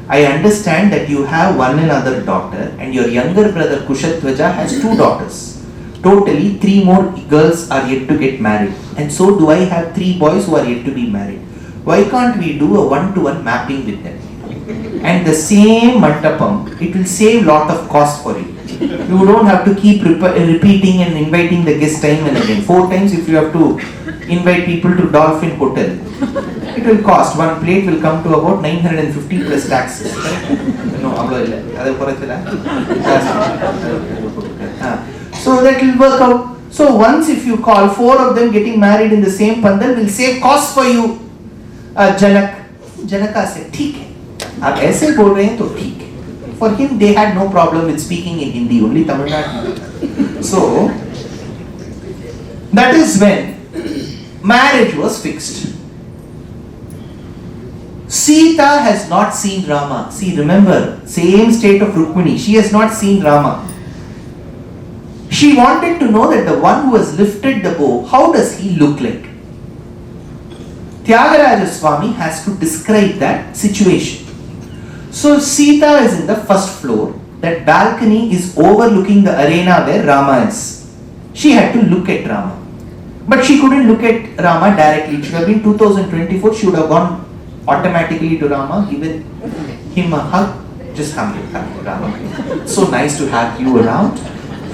I understand that you have one another daughter and your younger brother Kushatwaja has 2 daughters. Totally 3 more girls are yet to get married. And so do I have 3 boys who are yet to be married. Why can't we do a one-to-one mapping with them? And the same mandapam, it will save lot of cost for you. You don't have to keep repeating and inviting the guest time and again. 4 times if you have to invite people to Dolphin Hotel. It will cost, 1 plate will come to about 950 plus taxes. No, so that will work out. So once if you call 4 of them getting married in the same pandal, will save cost for you. Janaka said, ठीक है. आप ऐसे बोल रहे हैं तो ठीक है. For him, they had no problem with speaking in Hindi, only Tamil Nadu. So that is when marriage was fixed. Sita has not seen Rama. See, remember, same state of Rukmini. She has not seen Rama. She wanted to know that the one who has lifted the bow, how does he look like? Tyagaraja Swami has to describe that situation. So Sita is in the first floor. That balcony is overlooking the arena where Rama is. She had to look at Rama. But she couldn't look at Rama directly. It should have been 2024. She would have gone automatically to Rama, given him a hug. Just hug Rama. So nice to have you around.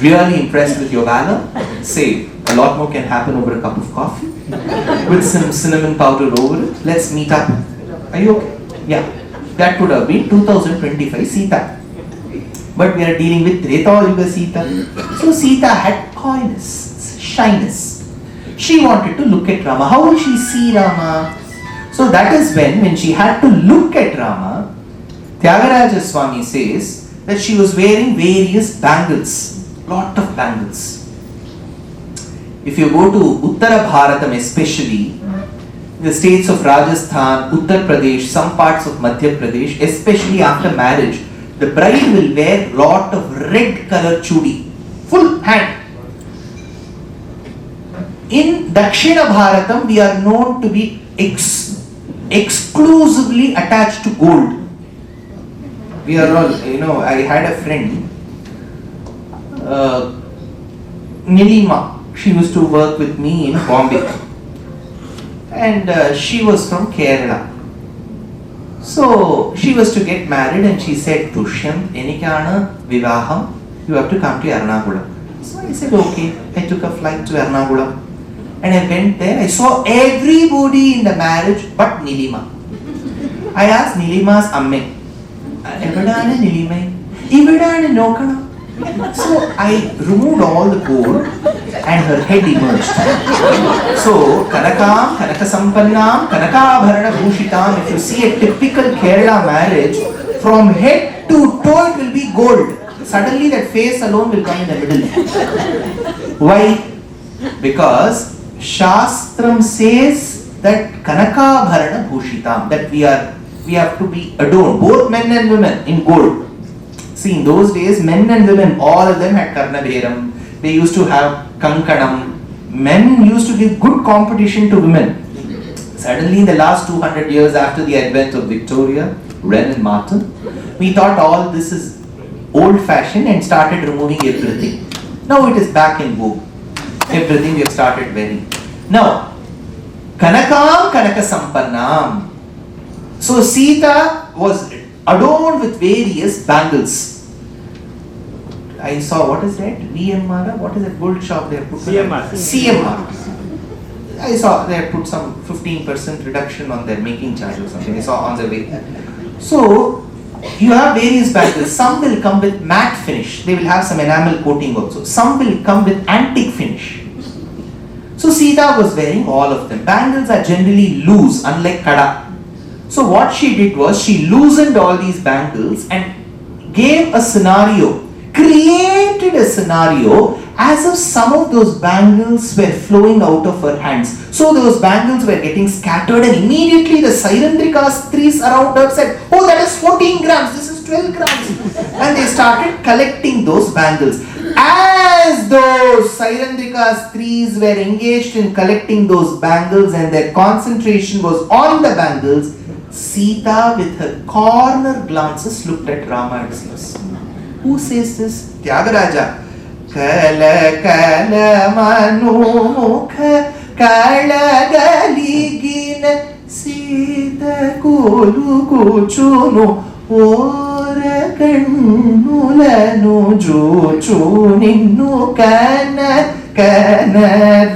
Really impressed with your valor. Say, a lot more can happen over a cup of coffee with some cinnamon powder over it. Let's meet up. Are you okay? Yeah. That would have been 2025 Sita. But we are dealing with Treta Yuga Sita. So Sita had coyness, shyness. She wanted to look at Rama. How will she see Rama? So that is when she had to look at Rama, Tyagaraja Swami says that she was wearing various bangles. Lot of bangles. If you go to Uttara Bharatam, especially the states of Rajasthan, Uttar Pradesh, some parts of Madhya Pradesh, especially after marriage, the bride will wear lot of red color chudi, full hand. In Dakshina Bharatam, we are known to be exclusively attached to gold. We are all, I had a friend, Nilima. She used to work with me in Bombay. And she was from Kerala. So she was to get married and she said, Dushyant, enikana vivaham, you have to come to Ernakulam. So I said, okay. I took a flight to Ernakulam. And I went there. I saw everybody in the marriage but Nilima. I asked Nilima's amme, Evadana Nilima? Evadana Nokana? So I removed all the gold and her head emerged. So Kanakam, Kanakasampannam, Kanakabharana Bhushitam, if you see a typical Kerala marriage, from head to toe it will be gold. Suddenly that face alone will come in the middle. Why? Because Shastram says that Kanakabharana Bhushitam, that we have to be adorned, both men and women, in gold. See, in those days, men and women, all of them had Karnabheram. They used to have Kankanam. Men used to give good competition to women. Suddenly, in the last 200 years after the advent of Victoria, Wren and Martin, we thought all this is old-fashioned and started removing everything. Now it is back in vogue. Everything we have started wearing. Now, Kanakam Kanakasampannam. So Sita was adorned with various bangles. I saw, what is that? VMR? What is that gold shop they have put? CMR. I saw they have put some 15% reduction on their making charge or something. I saw on the way. So, you have various bangles. Some will come with matte finish. They will have some enamel coating also. Some will come with antique finish. So, Sita was wearing all of them. Bangles are generally loose, unlike Kada. So, what she did was, she loosened all these bangles and gave a scenario, created a scenario as if some of those bangles were flowing out of her hands. So those bangles were getting scattered, and immediately the Sairandrika Stris around her said, "Oh, that is 14 grams, this is 12 grams." And they started collecting those bangles. As those Sairandrika Stris were engaged in collecting those bangles and their concentration was on the bangles, Sita with her corner glances looked at Rama and says, who says this? Tyagaraja. Kala kala manukha kala galigina Sita kolu kuchunu ora kannulanu juchu ninnu kana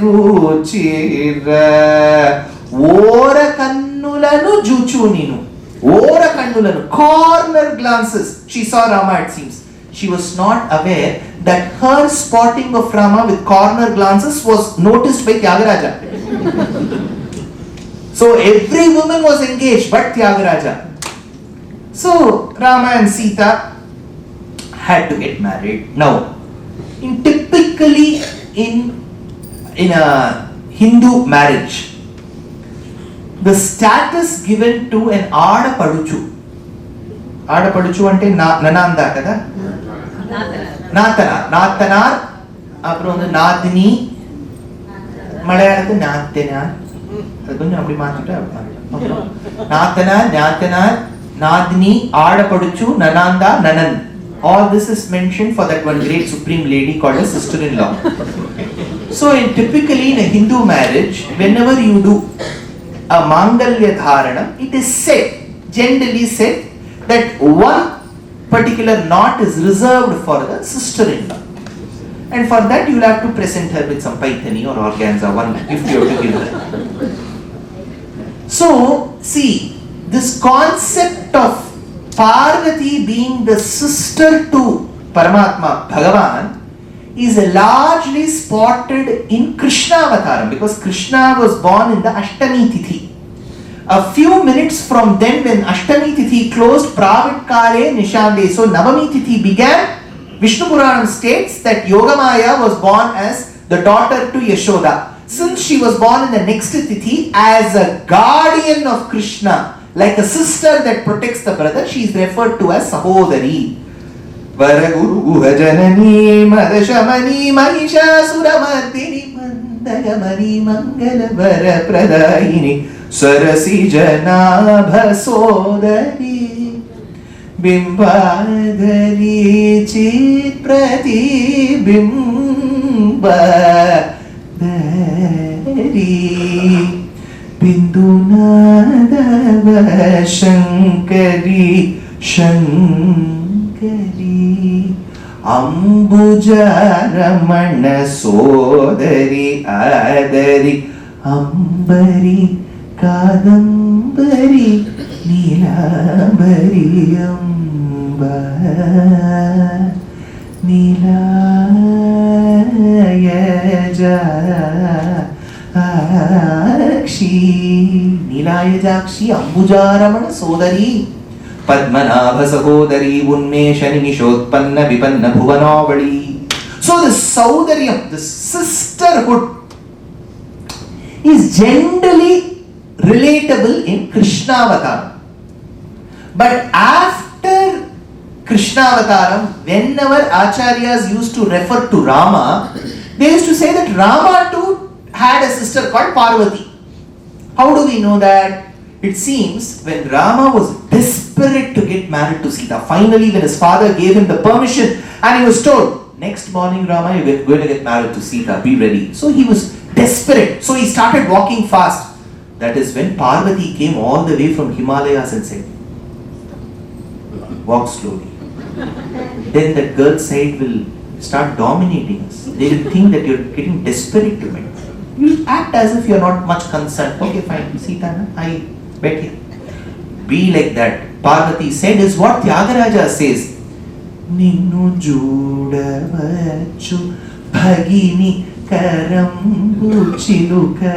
ruchira ora kannulanu juchu ninu ora kannulanu corner glances. She saw Rama, it seems. She was not aware that her spotting of Rama with corner glances was noticed by Tyagaraja. So every woman was engaged but Tyagaraja. So Rama and Sita had to get married. Now, typically in a Hindu marriage, the status given to an Adapaduchu ante nananda kada நாத்தனார் அப்புறம் வந்து நாதினி மலையாளத்துக்கு நாத்தனார் அது கொஞ்சம் அப்படி மாத்திட்டா நாத்தனார் நாதினி ஆடப்படுச்சு நனாந்தா நனன். All this is mentioned for that one great supreme lady called a sister-in-law. So typically in a Hindu marriage, whenever you do a Mangalya Dharanam, it is said, generally said, that one particular knot is reserved for the sister-in-law, and for that you will have to present her with some paithani or organza, one gift you have to give her. So see, this concept of Parvati being the sister to Paramatma Bhagavan is largely spotted in Krishna Avataram, because Krishna was born in the Ashtami Tithi. A few minutes from then, when Ashtami Tithi closed, Pravitkare Nishande, so Navami Tithi began. Vishnu Puranam states that Yogamaya was born as the daughter to Yashoda. Since she was born in the next Tithi as a guardian of Krishna, like a sister that protects the brother, she is referred to as Sahodari. Varaguru Guhajanani Madashamani Mahishasuramardini Mandagamani Mangala Varapradayini Sarasi Janabha Sodari Bimbadari Chit Pratibimba Dari Bindunadava Shankari Ambujaramana Sodari Adari Ambari Kadambari Nilambari Amba Nilayajakshi Ambujaramana Sodari Padmanabha Sahodari Unmeshani Nishotpanna Vipanna Bhuvanavali. So the Saudaryam, the sisterhood, is generally relatable in Krishna Avataram. But after Krishna Avataram, whenever Acharyas used to refer to Rama, they used to say that Rama too had a sister called Parvati. How do we know that? It seems when Rama was desperate to get married to Sita, finally when his father gave him the permission and he was told, next morning Rama, you're going to get married to Sita, be ready. So he was desperate. So he started walking fast. That is when Parvati came all the way from Himalayas and said, walk slowly. Then that girl's side will start dominating us. They will think that you're getting desperate to meet. You act as if you're not much concerned. Okay, fine, Sita, I bet here. Be like that. Parvati said is what Tyagaraja says. Ninnu judavachu bhagini karambu chiluka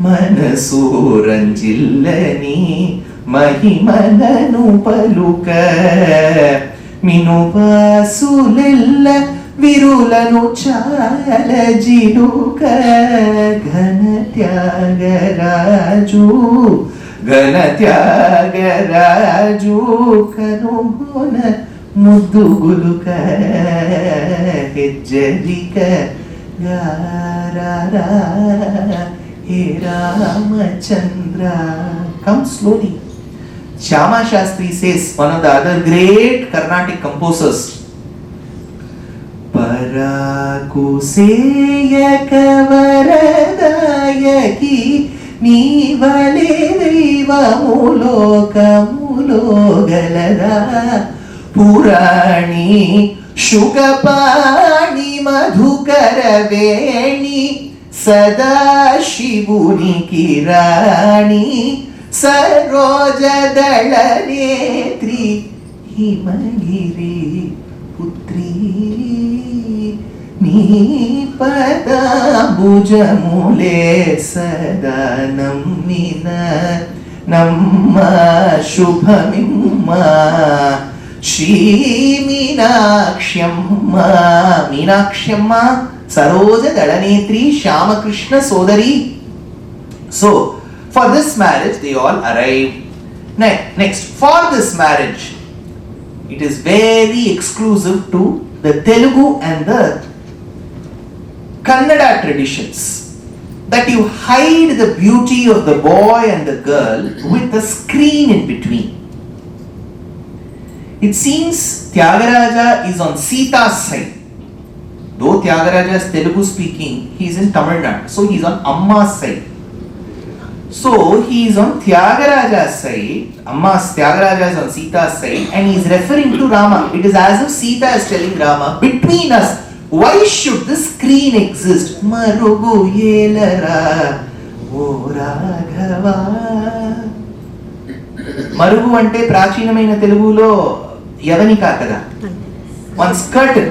Manasu ranjillani మహిమలను పలుక మినువాసులెల్ల విరులను చాలజిలుక ఘన త్యాగరాజు కనుగొన ముద్దుగులుక హెజ్జలిక గారారా హే Ramachandra. Come slowly. Shyama Shastri says, one of the other great Carnatic composers, Paraku seyaka varadayaki నీవలే దైవములో కములో గలదా పురాణి శుకపాణి మధుకర వేణి సదా శివునికి రాణి సరోజదళ నేత్రి హిమగిరి పుత్రి నీ పదాంబుజములే సదా నమ్మిన నమ్మ శుభమిమ్మ శ్రీ మీనాక్ష్యమ్మ మీనాక్ష్యమ్మ సరోజ దళనేత్రి శ్యామకృష్ణ సోదరి. So for this marriage they all arrived. Next, for this marriage it is very exclusive to the Telugu and the Kannada traditions that you hide the beauty of the boy and the girl with a screen in between. It seems Tyagaraja is on Sita's side. Though Tyagaraja is Telugu speaking, he is in Tamil Nadu, so he is on Amma's side. So he is on Tyagaraja's side, Tyagaraja is on Sita's side, and he is referring to Rama. It is as if Sita is telling Rama, between us, why should this screen exist? Marugu yelara o Raghava. Marugu ante prachinamaina Telugulo Yavanika kada. One curtain.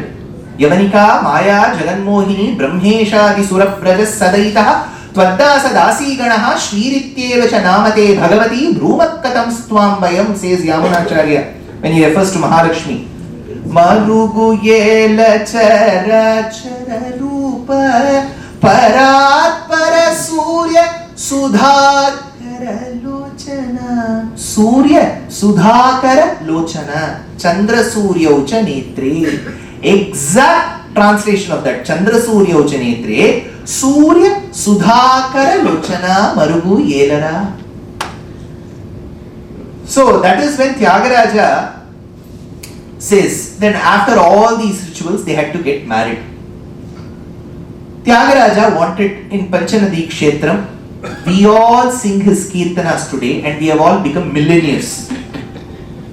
Yavanika Maya Jaganmohini Brahmeshadi Surabrajas Sadaitaha Tvaddasa Dasi Ganaha Shririttyeva cha Namate Bhagavati Bhrumakkatam Stvam Vayam, says Yamunacharya when he refers to Mahalakshmi. Marugu yela chara chara rupa paratpara surya sudhakara lochana. Surya sudhakara lochana chandra surya ucha netre. Exact translation of that, chandra surya ucha netre surya sudhakara lochana marugu yelara. So that is when Tyagaraja says, then after all these rituals they had to get married. Tyagaraja wanted in Panchanadi Kshetram, we all sing his kirtanas today and we have all become millionaires.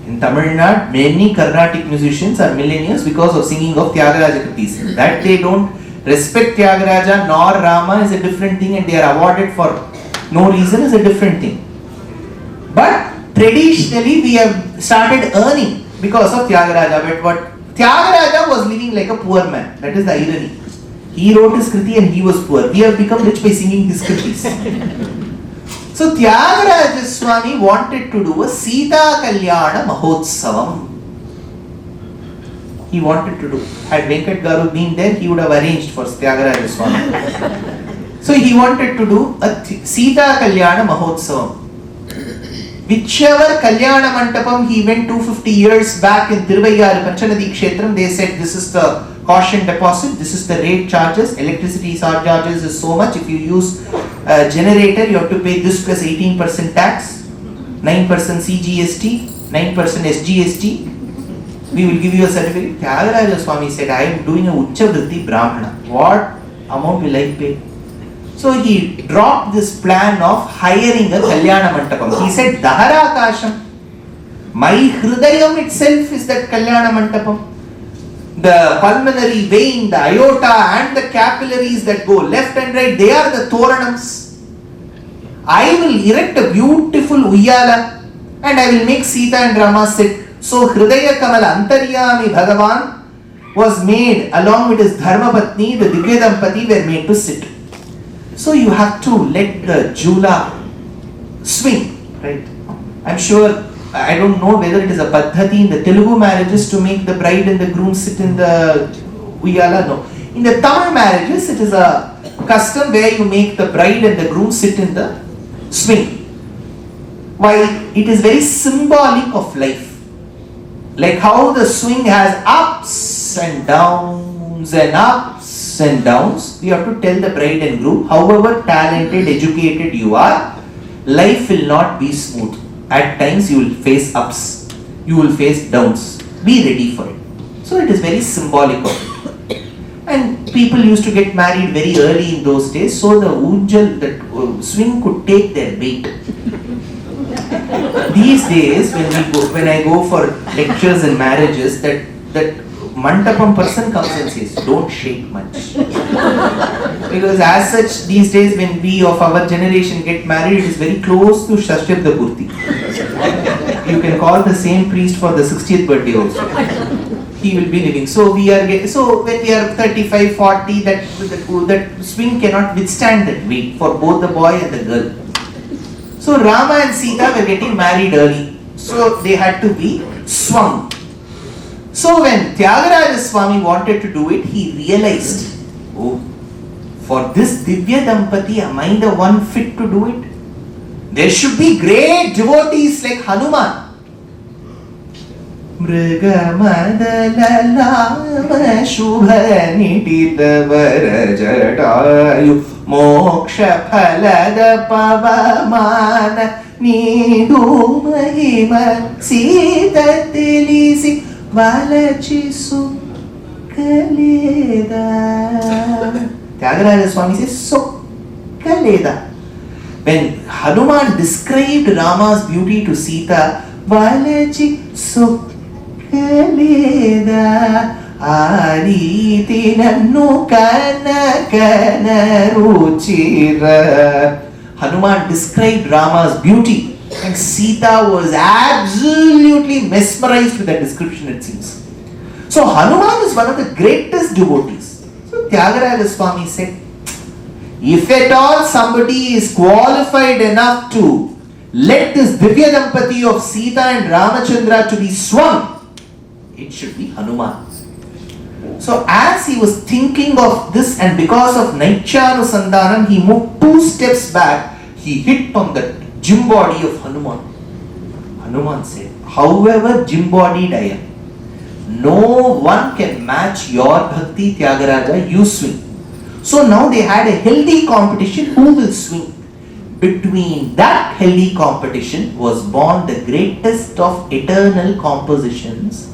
In Tamil Nadu, many Carnatic musicians are millionaires because of singing of Tyagaraja kritis. That they don't respect Tyagaraja nor Rama is a different thing, and they are awarded for no reason is a different thing. But traditionally we have started earning because of Tyagaraja. But Tyagaraja was living like a poor man. That is the irony. He wrote his kriti and he was poor. We have become rich by singing his kritis. So Tyagaraja Swami wanted to do a Sita Kalyana Mahotsavam. He wanted to do. Had Venkat Garu been there, he would have arranged for Tyagaraja Swami. So he wanted to do a Sita Kalyana Mahotsavam. Whichever Kalyana Mandapam he went 250 years back in Tiruvayyaru Panchanadi Kshetram, they said this is the caution deposit, this is the rate charges, electricity charges is so much, if you use a generator you have to pay this plus 18% tax, 9% CGST, 9% SGST, we will give you a certificate. Tyagaraja Swami said, I am doing a Uchavritti Brahmana, what amount will I pay? So he dropped this plan of hiring a Kalyana Mandapam. He said, Daharakasham, my Hridayam itself is that Kalyana Mandapam. The pulmonary vein, the aorta and the capillaries that go left and right, they are the Toranams. I will erect a beautiful Uyyala and I will make Sita and Rama sit. So Hridaya Kamala Antaryami Bhagavan was made along with his Dharmapatni, the Divya Dampati were made to sit. So you have to let the Jula swing, right? I'm sure, I don't know whether it is a paddhati in the Telugu marriages to make the bride and the groom sit in the uyala, no. In the Tamil marriages, it is a custom where you make the bride and the groom sit in the swing. While it is very symbolic of life. Like how the swing has ups and downs and ups and downs, we have to tell the bride and groom, however talented, educated you are, life will not be smooth. At times you will face ups, you will face downs. Be ready for it. So it is very symbolic of it. And people used to get married very early in those days, so the unjal, the swing could take their weight. These days, when I go for lectures and marriages, that mandapam person comes and says, don't shake much. Because as such, these days when we of our generation get married, it is very close to Shashtibda Purti. You can call the same priest for the 60th birthday also. He will be living. So when we are 35, 40, that swing cannot withstand that weight for both the boy and the girl. So Rama and Sita were getting married early. So they had to be swung. So when Tyagaraja Swami wanted to do it, he realized, oh, for this Divya Dampati, am I the one fit to do it? There should be great devotees like Hanuman. Mrigamadalama Shubha Nitita Varajatayu Moksha Phalada Pavamana Nidu Mahima Sita Tilisi Valachi Sukkaleda. Tyagaraja Swami says Sukkaleda. When Hanuman described Rama's beauty to Sita, Valachi Sukkaleda Ariti Nannu Kana Kana Ruchira. Hanuman described Rama's beauty. And Sita was absolutely mesmerized with that description, it seems. So Hanuman is one of the greatest devotees. So Tyagaraja Swami said, if at all somebody is qualified enough to let this Divya Dampati of Sita and Ramachandra to be swung, it should be Hanuman. So as he was thinking of this, and because of Naityanusandanam, he moved 2 steps back, he hit on the gym body of Hanuman. Hanuman said, however gym bodied I am, no one can match your Bhakti Tyagaraja, you swing. So now they had a healthy competition, who will swing. Between that healthy competition was born the greatest of eternal compositions.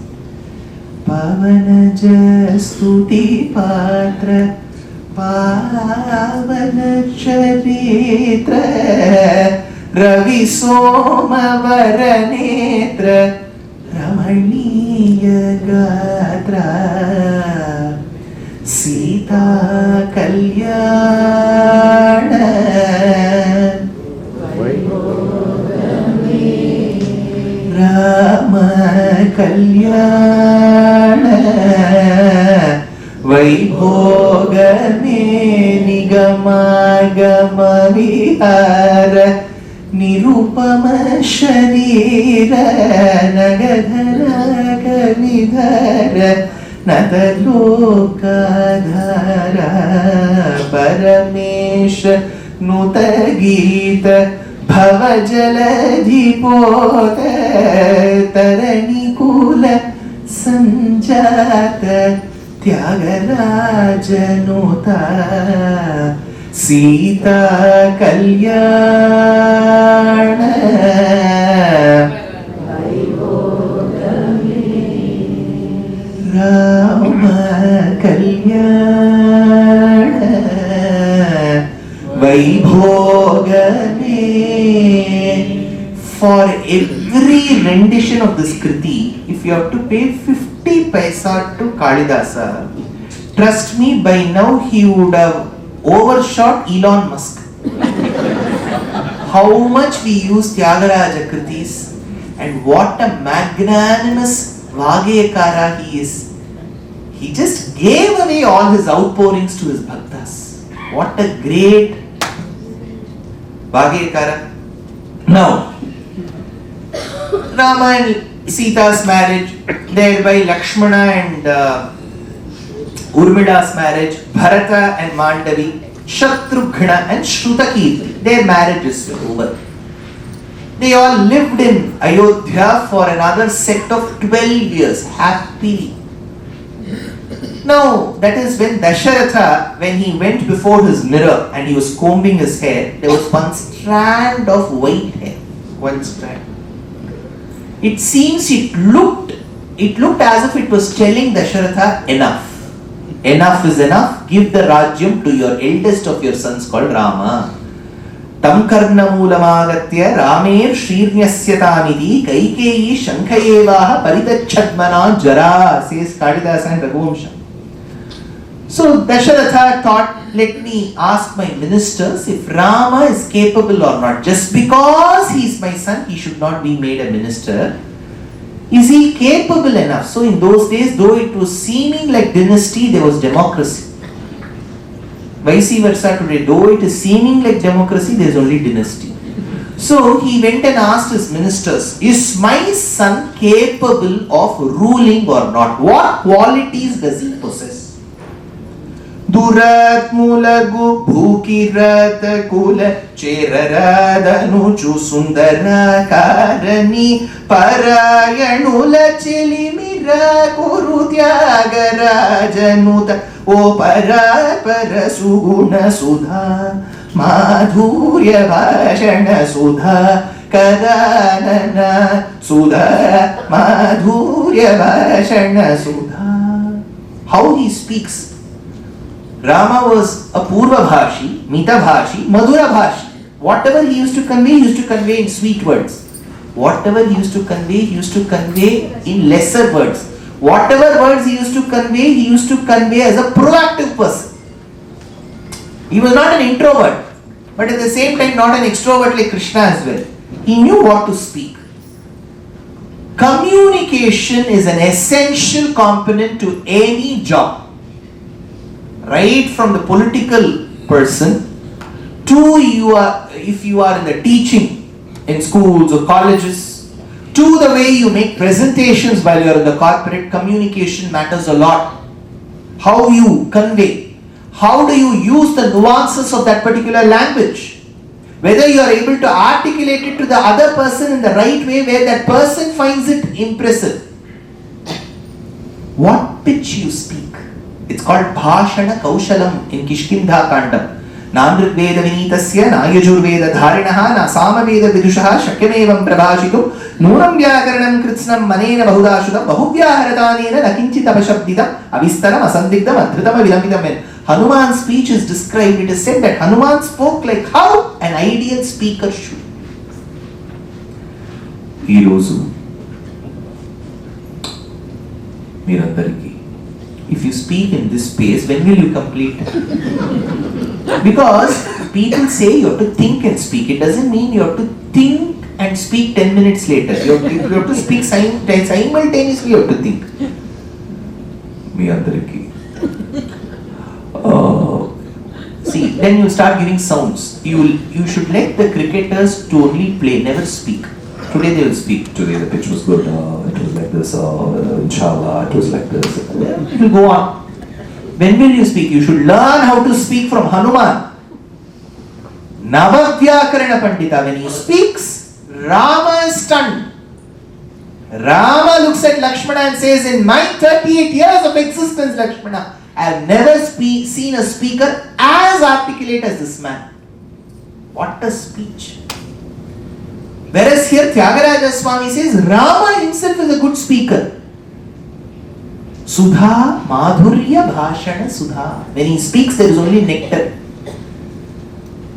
Pavanaja Stuti Patra Pavana Charitra Ravi Soma Varanetra Ramaniya Gatra Sita Kalyana Rama Kalyana Vaibhogame Nigama Gama Vihara Nirupama Sharira Nagadhara Kavidhara Natalokadhara Paramesha Nutagita Bhavajaladhipota Taranikula Sanjata Tyagarajanuta Sita Kalyana Rama Kalyana Vaibhogame. For every rendition of this Kriti, if you have to pay 50 paisa to Kalidasa, trust me, by now he would have overshot Elon Musk. How much we use Tyagaraja Kritis, and what a magnanimous Vagayakara he is. He just gave away all his outpourings to his bhaktas. What a great Vagayakara. Now, Rama and Sita's marriage, thereby Lakshmana and Urmila's marriage, Bharata and Mandavi, Shatrughna and Shrutakirti, their marriage is over. They all lived in Ayodhya for another set of 12 years, happily. Now, that is when Dasharatha, when he went before his mirror and he was combing his hair, there was one strand of white hair. One strand. It seems it looked as if it was telling Dasharatha, enough. Enough is enough. Give the Rajyam to your eldest of your sons called Rama. Tam karna moolamāgatya Ramer Shrirnyasyatāmiti Kaikeyi Shankhayevaha Paritachadmana Jara, says Kalidasa and Raghuvamsha. So Dasharatha thought, let me ask my ministers if Rama is capable or not. Just because he is my son, he should not be made a minister. Is he capable enough? So in those days, though it was seeming like dynasty, there was democracy. Vice versa today, though it is seeming like democracy, there is only dynasty. So he went and asked his ministers, is my son capable of ruling or not? What qualities does he possess? Durat mulagu bhukirat kula cherarada nuchu sundara karani parayanula chelimira kuru tyagarajanuta o para suguna sudha madhurya bhashana sudha karanana sudha madhurya bhashana sudha. How he speaks. Rama was a Purva Bhashi, Mita Bhashi, Madhura Bhashi. Whatever he used to convey in sweet words. Whatever he used to convey in lesser words. Whatever words he used to convey as a proactive person. He was not an introvert, but at the same time not an extrovert like Krishna as well. He knew what to speak. Communication is an essential component to any job. Right from the political person to if you are in the teaching in schools or colleges, to the way you make presentations while you are in the corporate, communication matters a lot. How you convey, how do you use the nuances of that particular language, whether you are able to articulate it to the other person in the right way where that person finds it impressive. What pitch you speak. It's called Bhashana Kaushalam in Kishkindha Kandam. Nandriveda Vinitasya Nayajurveda Dharinaha Nasamaveda Vidushaha Shakyamevam Prabhashitu Nunam Vyakaranam Kritsnam Manena Bahudashudam Bahuvyaharathanena Nakinchitabashabdidam Avistaram Asandigdam Adhritam Vilamidam. When Hanuman's speech is described, it is said that Hanuman spoke like how an ideal speaker should. Irozu Mirandariki. If you speak in this space, when will you complete? Because people say you have to think and speak. It doesn't mean you have to think and speak 10 minutes later. You have to speak simultaneously, you have to think. See, then you start giving sounds. You should let the cricketers to only play, never speak. Today they will speak. Today the pitch was good. It was like this. Inshallah, it was like this. It will go on. When will you speak? You should learn how to speak from Hanuman. Navavyakarana Pandita. When he speaks, Rama is stunned. Rama looks at Lakshmana and says, in my 38 years of existence, Lakshmana, I have never seen a speaker as articulate as this man. What a speech. Whereas here Tyagaraja Swami says Rama himself is a good speaker. Sudha, Madhurya, Bhashana, Sudha. When he speaks, there is only nectar.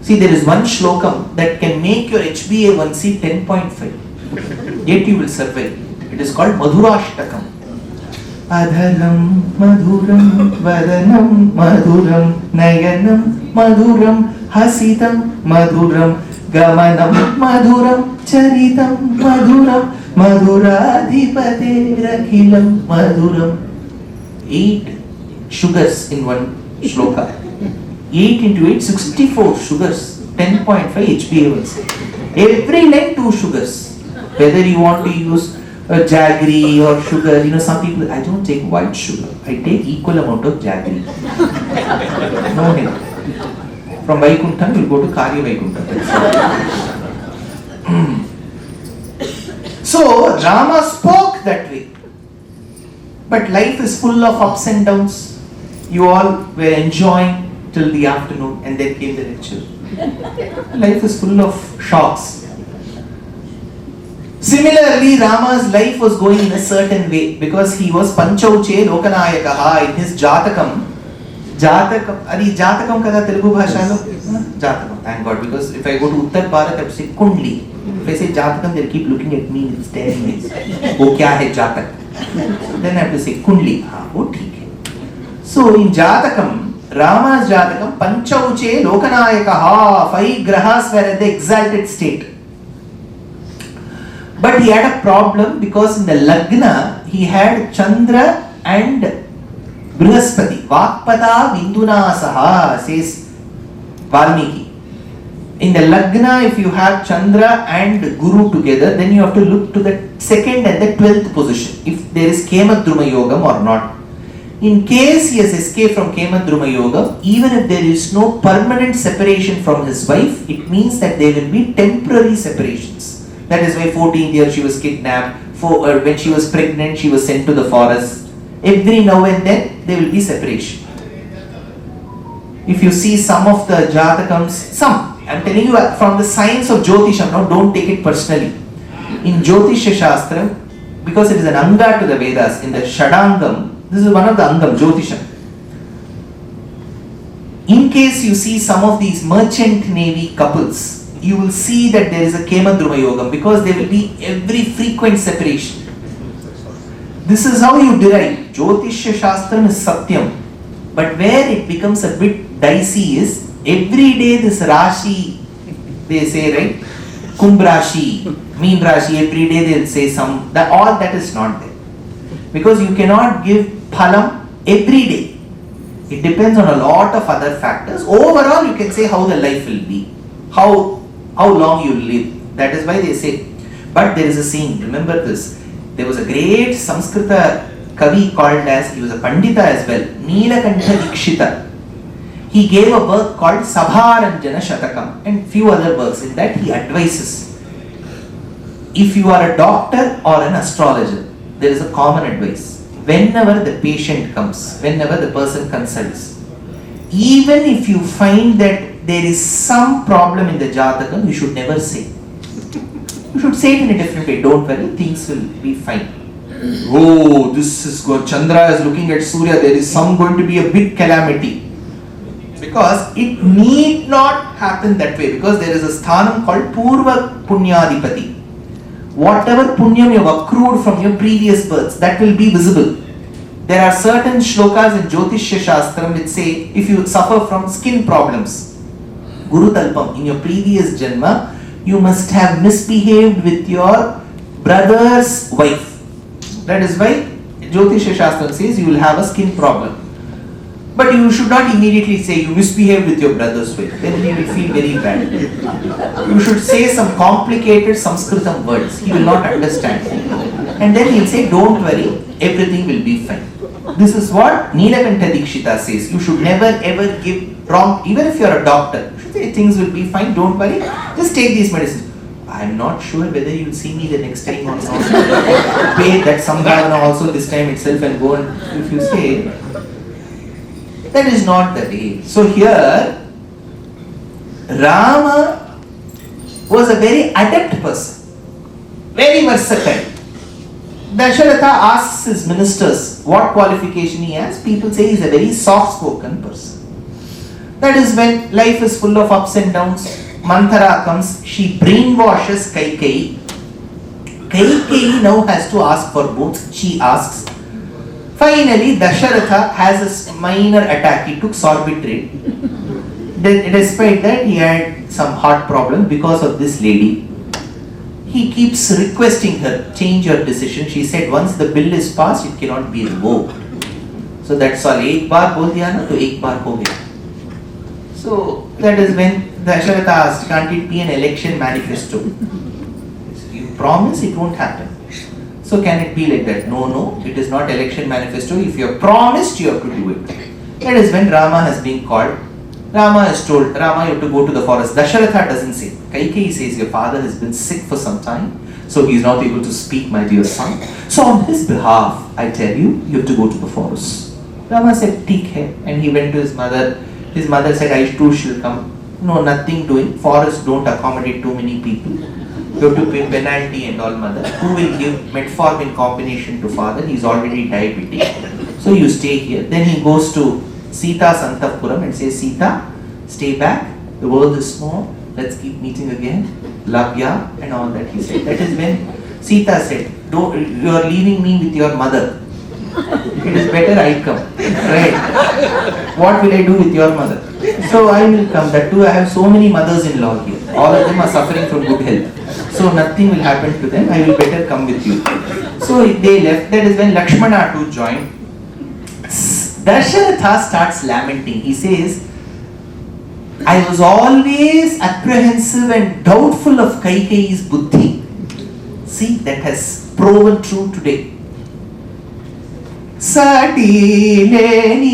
See, there is one shlokam that can make your HbA1c 10.5. Yet you will survive. It is called Madhurashtakam. Adharam, Madhuram, Vadanam, Madhuram, Nayanam, Madhuram, Hasitam, Madhuram, Gamanam, Madhuram, Charitam, Madhuram, Madhuradhipate, Rakhilam, Madhuram. 8 sugars in one shloka. 8 into 8, 64 sugars. 10.5 HbA1c. Every line 2 sugars. Whether you want to use jaggery or sugar, some people, I don't take white sugar. I take equal amount of jaggery. No help. From Vaikuntham, you go to Karya Vaikuntham. So, Rama spoke that way. But life is full of ups and downs. You all were enjoying till the afternoon and then came the lecture. Life is full of shocks. Similarly, Rama's life was going in a certain way because he was Panchauche Lokanayakaha in his Jatakam. Jatakam kada Telugu bhashalo? Jatakam, thank God, because if I go to Uttar Bharat, I have to say Kundli. If I say Jatakam, they'll keep looking at me and staring at me. Oh, kya hai Jatak? Then I have to say Kundli. Oh, theek hai. So in Jatakam, Rama's Jatakam, Panchauche Lokanayakaha, 5 grahas were at the exalted state. But he had a problem because in the Lagna, he had Chandra and Brihaspati. Vakpada Vinduna Saha, says Valmiki. In the Lagna, if you have Chandra and Guru together, then you have to look to the 2nd and the 12th position, if there is Kemadruma Yogam or not. In case he has escaped from Kemadruma Yogam, even if there is no permanent separation from his wife, it means that there will be temporary separations. That is why 14th year she was kidnapped. When she was pregnant, she was sent to the forest. Every now and then, there will be separation. If you see some of the Jatakams, I'm telling you from the science of Jyotisham, now don't take it personally. In Jyotisha Shastra, because it is an Anga to the Vedas, in the Shadangam, this is one of the Angam, Jyotisham. In case you see some of these merchant navy couples, you will see that there is a Kemadruma Yogam because there will be every frequent separation. This is how you derive. Jyotisha Shastram is Satyam. But where it becomes a bit dicey is, every day this Rashi, they say, right? Kumbh Rashi, Meen Rashi, every day they will say all that is not there. Because you cannot give phalam every day. It depends on a lot of other factors. Overall, you can say how the life will be. How long you will live. That is why they say. But there is a saying, remember this. There was a great Sanskrita Kavi called as, he was a Pandita as well, Neelakantha Dikshita. He gave a work called Sabharanjana Shatakam and few other works. In that he advises. If you are a doctor or an astrologer, there is a common advice. Whenever the patient comes, whenever the person consults, even if you find that there is some problem in the Jatakam, you should never say. You should say it in a different way. Don't worry, things will be fine. Oh, this is good. Chandra is looking at Surya. There is going to be a big calamity. Because it need not happen that way. Because there is a sthanam called Purva Punyadipati. Whatever punyam you have accrued from your previous births, that will be visible. There are certain shlokas in Jyotisha Shastram which say, if you suffer from skin problems, Guru Talpam, in your previous janma, you must have misbehaved with your brother's wife. That is why Jyotisha Shastra says you will have a skin problem. But you should not immediately say you misbehaved with your brother's wife. Then he will feel very bad. You should say some complicated Sanskritam words. He will not understand. And then he will say, don't worry, everything will be fine. This is what Neelakantha Dikshita says. You should never ever give wrong, even if you are a doctor. You should say things will be fine, don't worry. Just take these medicines. I am not sure whether you will see me the next time or not. Pay that Sambhavana also this time itself and go and if you say, that is not the way. So here, Rama was a very adept person, very versatile. Dasharatha asks his ministers what qualification he has. People say he is a very soft-spoken person. That is when life is full of ups and downs. Manthara comes, she brainwashes Kaikeyi. Kaikeyi now has to ask for both. She asks. Finally, Dasharatha has a minor attack. He took sorbitrate. Then, despite that, he had some heart problem because of this lady. He keeps requesting her, change your decision. She said, once the bill is passed, it cannot be revoked. So that's all. Ek baar bol diya na, to ek baar ho gaya. So that is when Dasharatha asked, can't it be an election manifesto? You promise, it won't happen. So can it be like that? No, it is not election manifesto. If you have promised, you have to do it. That is when Rama has been called. Rama is told, Rama, you have to go to the forest. Dasharatha doesn't say. Kaikeyi says, your father has been sick for some time, so he is not able to speak, my dear son. So on his behalf, I tell you, you have to go to the forest. Rama said, "Theek hai," and he went to his mother. His mother said, I too shall come. No, nothing doing. Forests don't accommodate too many people. You have to pay penalty and all, mother. Who will give metformin combination to father? He is already diabetic. So you stay here. Then he goes to Sita's Anthapuram and says, Sita, stay back. The world is small. Let's keep meeting again. Love ya and all that he said. That is when Sita said, you are leaving me with your mother. It is better I come. Right? What will I do with your mother? So I will come. That too, I have so many mothers-in-law here. All of them are suffering from good health. So nothing will happen to them. I will better come with you. So they left. That is when Lakshmana too joined. Dasharatha starts lamenting. He says, I was always apprehensive and doubtful of Kaikeyi's buddhi. See, that has proven true today. Satileni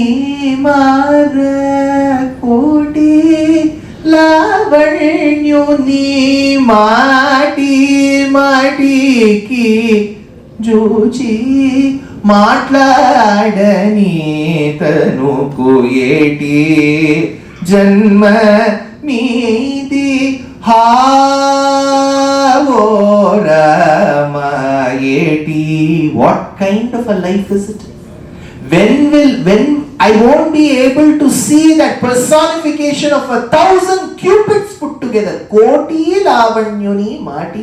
mara koti lavanyuni mati ki juchi matladani tanuku yeti janma midi Rama yeti. What kind of a life is it? When I won't be able to see that personification of 1,000 cupids put together. Koti lavanyuni mati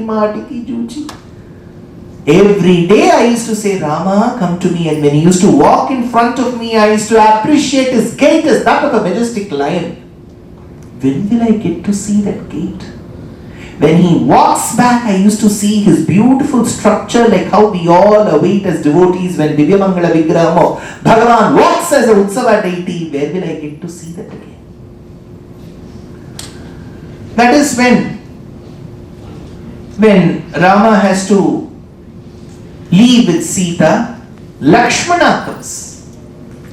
ki juchi. Every day I used to say, Rama, come to me. And when he used to walk in front of me, I used to appreciate his gait as that of a majestic lion. When will I get to see that gait? When he walks back, I used to see his beautiful structure, like how we all await as devotees when Divya Mangala Vigraham or Bhagavan walks as a Utsava deity. Where will I get to see that again? That is when Rama has to leave with Sita, Lakshmana comes.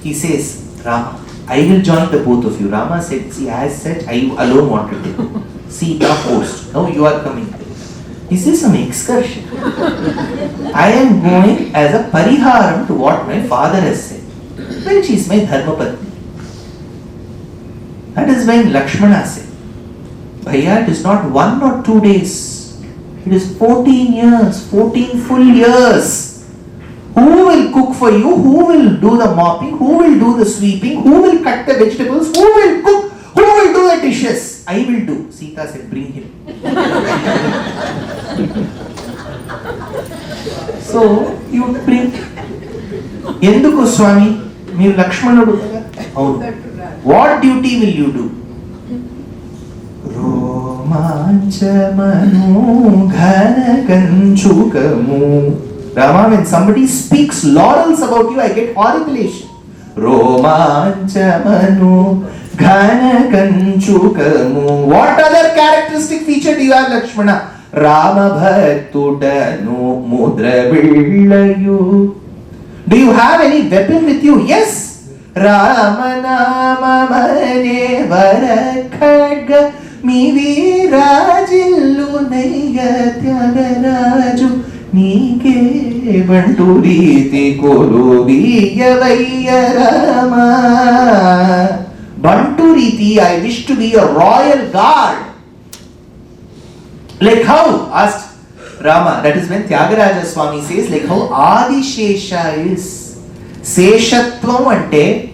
He says, Rama, I will join the both of you. Rama said, see, as said, I alone wanted to. Sita forced. Now you are coming. Is this some excursion? I am going as a pariharam to what my father has said. Well, she is my dharmapatni. That is when Lakshmana said, Bhaiya, it is not 1 or 2 days. It is 14 years, 14 full years. Who will cook for you? Who will do the mopping? Who will do the sweeping? Who will cut the vegetables? Who will cook? Who will do the dishes? I will do. Sita said, bring him. So, you bring. Enduko Swami, meer Lakshmanudu. What duty will you do? Romanchamanu ghana kanchukamu. Rama, when somebody speaks laurels about you, I get horripilation. Romanchamanu ghana kanchukamu. What other characteristic feature do you have, Lakshmana? Rama bhaktudanu mudra villayu. Do you have any weapon with you? Yes. Rama nama mane varakhaga mi virajillu nayya tyagaraju. Nike banturiti korudiyya vayya Rama. Banturiti, I wish to be a royal guard. Like how? Asked Rama. That is when Tyagaraja Swami says, like how Adishesha is. Seshatvam ante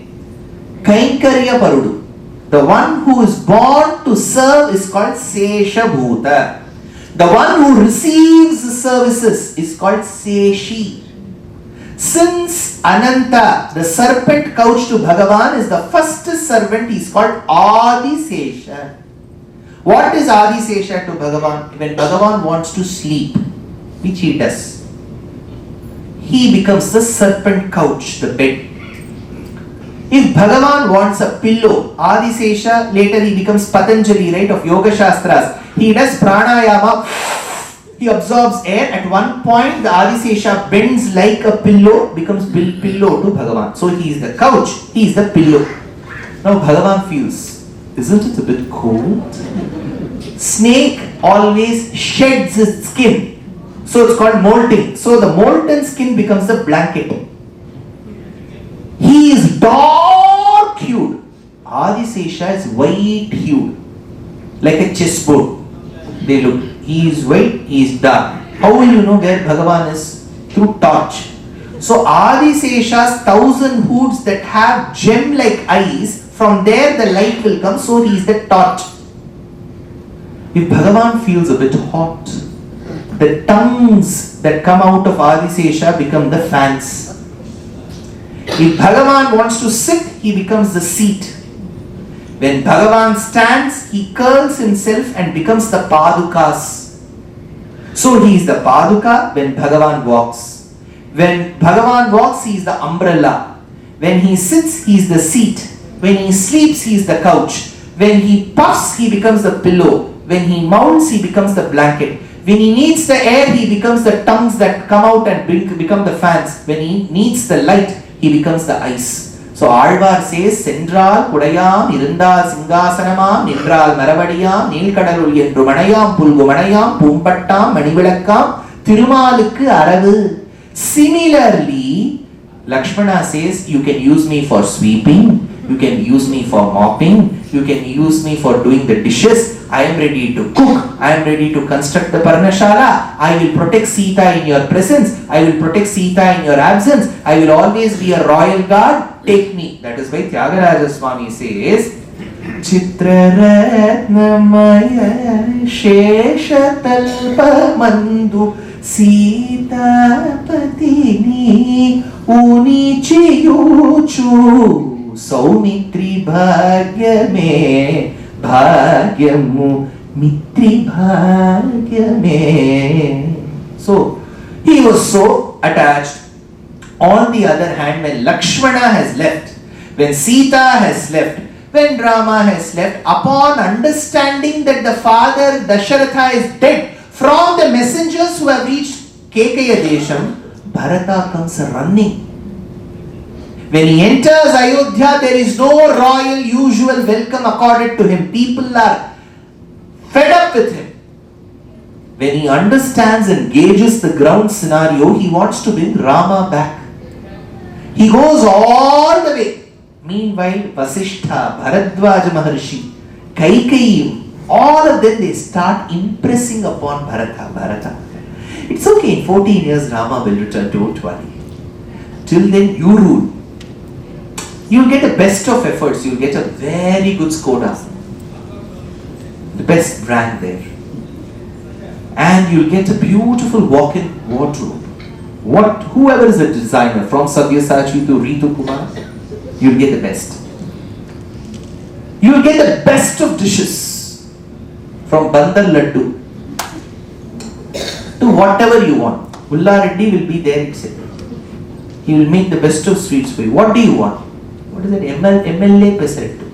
Kaikarya Parudu. The one who is born to serve is called Seshabhuta. The one who receives the services is called Seshi. Since Ananta, the serpent couched to Bhagavan, is the first servant, he is called Adisesha. What is Adisesha to Bhagavan? When Bhagavan wants to sleep, which he does, he becomes the serpent couch, the bed. If Bhagavan wants a pillow, Adisesha, later he becomes Patanjali, right, of Yoga Shastras. He does pranayama, He absorbs air. At one point, the Adisesha bends like a pillow, becomes pillow to Bhagavan. So he is the couch, he is the pillow. Now Bhagavan feels, isn't it a bit cold? Snake always sheds its skin. So it's called molting. So the molten skin becomes the blanket. He is dark hued. Adisesha is white hued. Like a chessboard. They look. He is white, he is dark. How will you know where Bhagavan is? Through torch. So Adisesha's 1,000 hoods that have gem-like eyes, from there the light will come, so he is the torch. If Bhagavan feels a bit hot, the tongues that come out of Adisesha become the fans. If Bhagavan wants to sit, he becomes the seat. When Bhagavan stands, he curls himself and becomes the Padukas. So he is the Paduka when Bhagavan walks. When Bhagavan walks, he is the umbrella. When he sits, he is the seat. When he sleeps, he is the couch. When he puffs, he becomes the pillow. When he mounts, he becomes the blanket. When he needs the air, he becomes the tongues that come out and become the fans. When he needs the light, he becomes the ice. So Alvar says, Sendral Kudayam, Irundal Singhasanamam, Nindral Maravadiyam, Nilkadalul Yendru Manayam, Pulgu Manayam, Pumpattam, Manivilakam, Thirumalukku Aravu. Similarly, Lakshmana says, you can use me for sweeping, you can use me for mopping, you can use me for doing the dishes. I am ready to cook, I am ready to construct the Parnashala. I will protect Sita in your presence, I will protect Sita in your absence, I will always be a royal guard. Take me. That is why Tyagaraja Swami says, Chitraratnamaya Sheshatalpa Mandu Sita Patini Unichiyuchu Saumitri Bhagyame Bhagyamu Mitri Bhagyame. So, he was so attached. On the other hand, when Lakshmana has left, when Sita has left, when Rama has left, upon understanding that the father Dasharatha is dead, from the messengers who have reached Kekaya Desham, Bharata comes running. When he enters Ayodhya, there is no royal usual welcome accorded to him. People are fed up with him. When he understands and gauges the ground scenario, he wants to bring Rama back. He goes all the way. Meanwhile, Vasishtha, Bharadwaja Maharshi, Kaikeyi, all of them, they start impressing upon Bharata. It's okay, in 14 years Rama will return, don't worry. Till then, you rule. You'll get the best of efforts, you'll get a very good Skoda. The best brand there. And you'll get a beautiful walk-in wardrobe. Whoever is a designer, from Sabyasachi to Ritu Kumar, you'll get the best. You'll get the best of dishes, from Bandar Laddu to whatever you want. Ulla Reddy will be there itself. He will make the best of sweets for you. What do you want? What is that? MLA Pesarettu.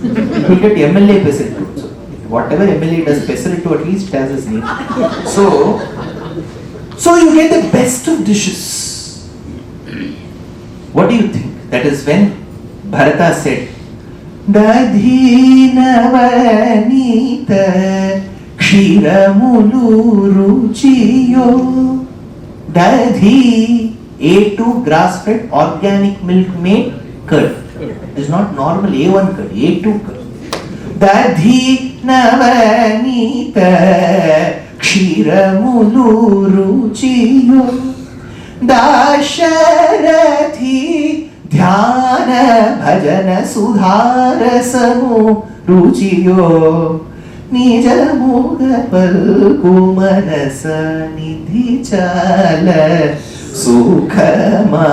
You will get MLA Pesarettu. So, whatever MLA does Pesarettu, at least it has his name. So you get the best of dishes. What do you think? That is when Bharata said, Dadhinavanita Kshiramulu Ruchiyo. Dadhi, A2 grass-fed organic milk made curd. It is not normal A1 curd, A2 curd. Dadhinavanita Kshiramulu Ruchiyo Dasharathi Dhyana Bhajana Sudharasamu Ruchiyo Nijamuga Palkumanasa Nidhi Chala Sukhama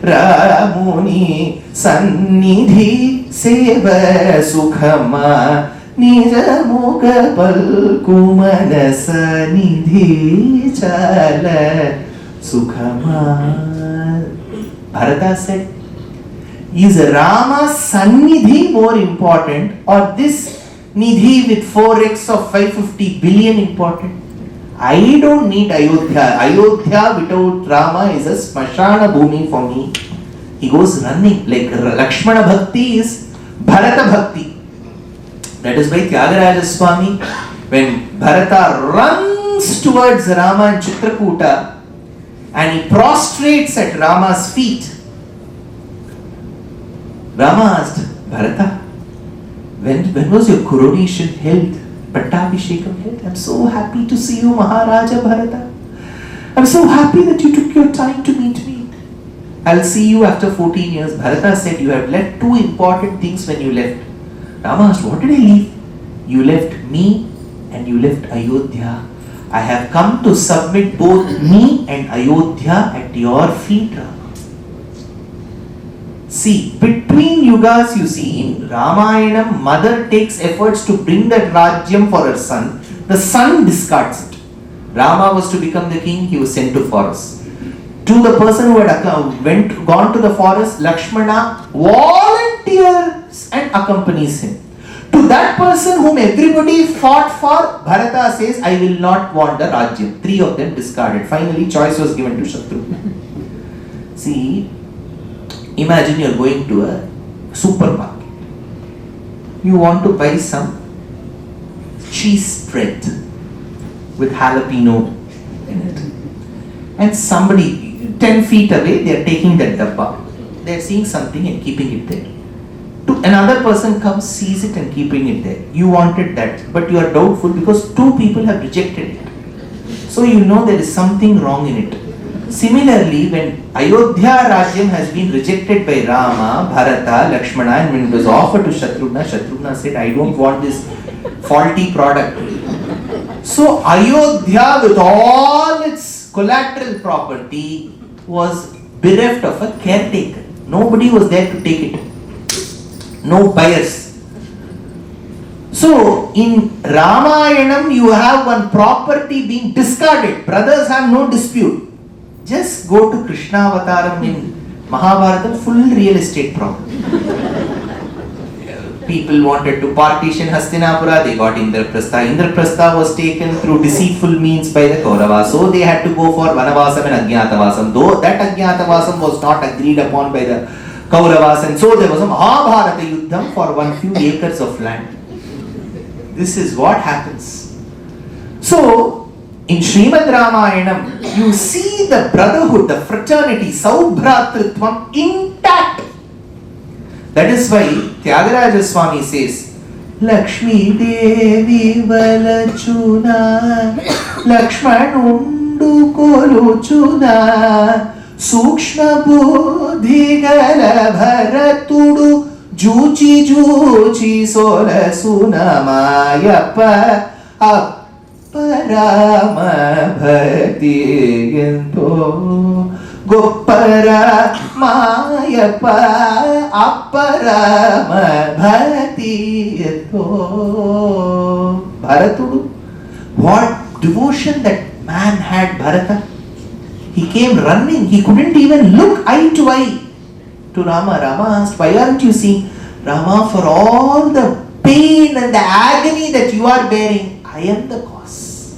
Ramuni Sannidhi Seva Sukhama Nijamuga Palkumanasa Nidhi Chala Sukhama. Bharata said, is Rama's Sannidhi more important, or this Nidhi with 4x of 550 billion important? I don't need Ayodhya. Ayodhya without Rama is a smashana bhumi for me. He goes running. Like Lakshmana Bhakti is Bharata Bhakti. That is why Tyagaraja Swami, when Bharata runs towards Rama and Chitrakuta and he prostrates at Rama's feet, Rama asked, Bharata, when was your coronation held? Pattabhishekam held? I'm so happy to see you, Maharaja Bharata. I'm so happy that you took your time to meet me. I'll see you after 14 years. Bharata said, you have left two important things when you left. Rama asked, what did I leave? You left me and you left Ayodhya. I have come to submit both me and Ayodhya at your feet, Rama. See, between yugas you see, in Ramayana, mother takes efforts to bring that Rajyam for her son. The son discards it. Rama was to become the king, he was sent to forest. To the person who had gone to the forest, Lakshmana volunteers and accompanies him. To that person whom everybody fought for, Bharata says, I will not want the Rajyam. Three of them discarded. Finally, choice was given to Shatrugna. See, imagine you are going to a supermarket. You want to buy some cheese spread with jalapeno in it. And somebody 10 feet away, they are taking that dabba. They are seeing something and keeping it there. Another person comes, sees it and keeping it there. You wanted that, but you are doubtful because two people have rejected it. So you know there is something wrong in it. Similarly, when Ayodhya Rajyam has been rejected by Rama, Bharata, Lakshmana, and when it was offered to Shatrugna, Shatrugna said, I don't want this faulty product. So Ayodhya with all its collateral property was bereft of a caretaker. Nobody was there to take it. No buyers. So in Ramayanam you have one property being discarded. Brothers have no dispute. Just go to Krishna Avataram in Mahabharata, full real estate property. People wanted to partition Hastinapura, they got Indraprastha. Indraprastha was taken through deceitful means by the Kauravas. So they had to go for Vanavasam and Ajñatavasam. Though that Ajñatavasam was not agreed upon by the Kauravas, and so there was a Mahabharata Yuddham for one few acres of land. This is what happens. So, in Srimad Ramayanam, you see the brotherhood, the fraternity, Saubhratritvam intact. That is why Tyagaraja Swami says, Lakshmi Devi Valachuna, Lakshmanundu Koluchuna, Sukshma Buddhi Gala Bharatudu Juchi Juchi Sola Sunamayapa Apparama Bhakti Yanto Goppara Mayapa Apparama Bhakti Yanto. Bharatudu, what devotion that man had, Bharata. He came running. He couldn't even look eye to eye to Rama. Rama asked, why aren't you seeing? Rama, for all the pain and the agony that you are bearing, I am the cause.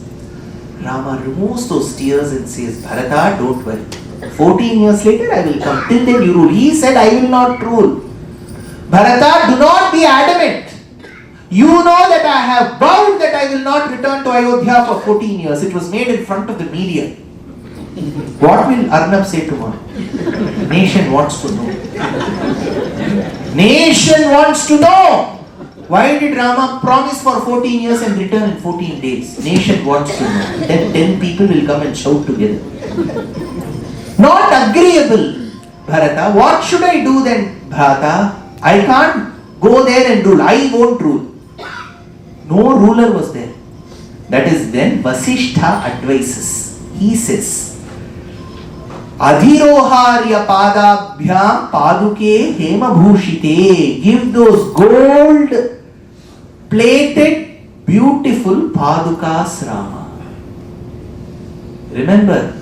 Rama removes those tears and says, Bharata, don't worry. 14 years later, I will come. Till then you rule. He said, I will not rule. Bharata, do not be adamant. You know that I have vowed that I will not return to Ayodhya for 14 years. It was made in front of the media. What will Arnab say tomorrow? Nation wants to know. Nation wants to know. Why did Rama promise for 14 years and return in 14 days? Nation wants to know. Then 10 people will come and shout together. Not agreeable. Bharata, what should I do then? Bharata, I can't go there and rule. I won't rule. No ruler was there. That is then Vasishtha advises. He says, Adhiroharya padabhyam paduke hema bhushite. Give those gold plated beautiful padukas Rama. Remember,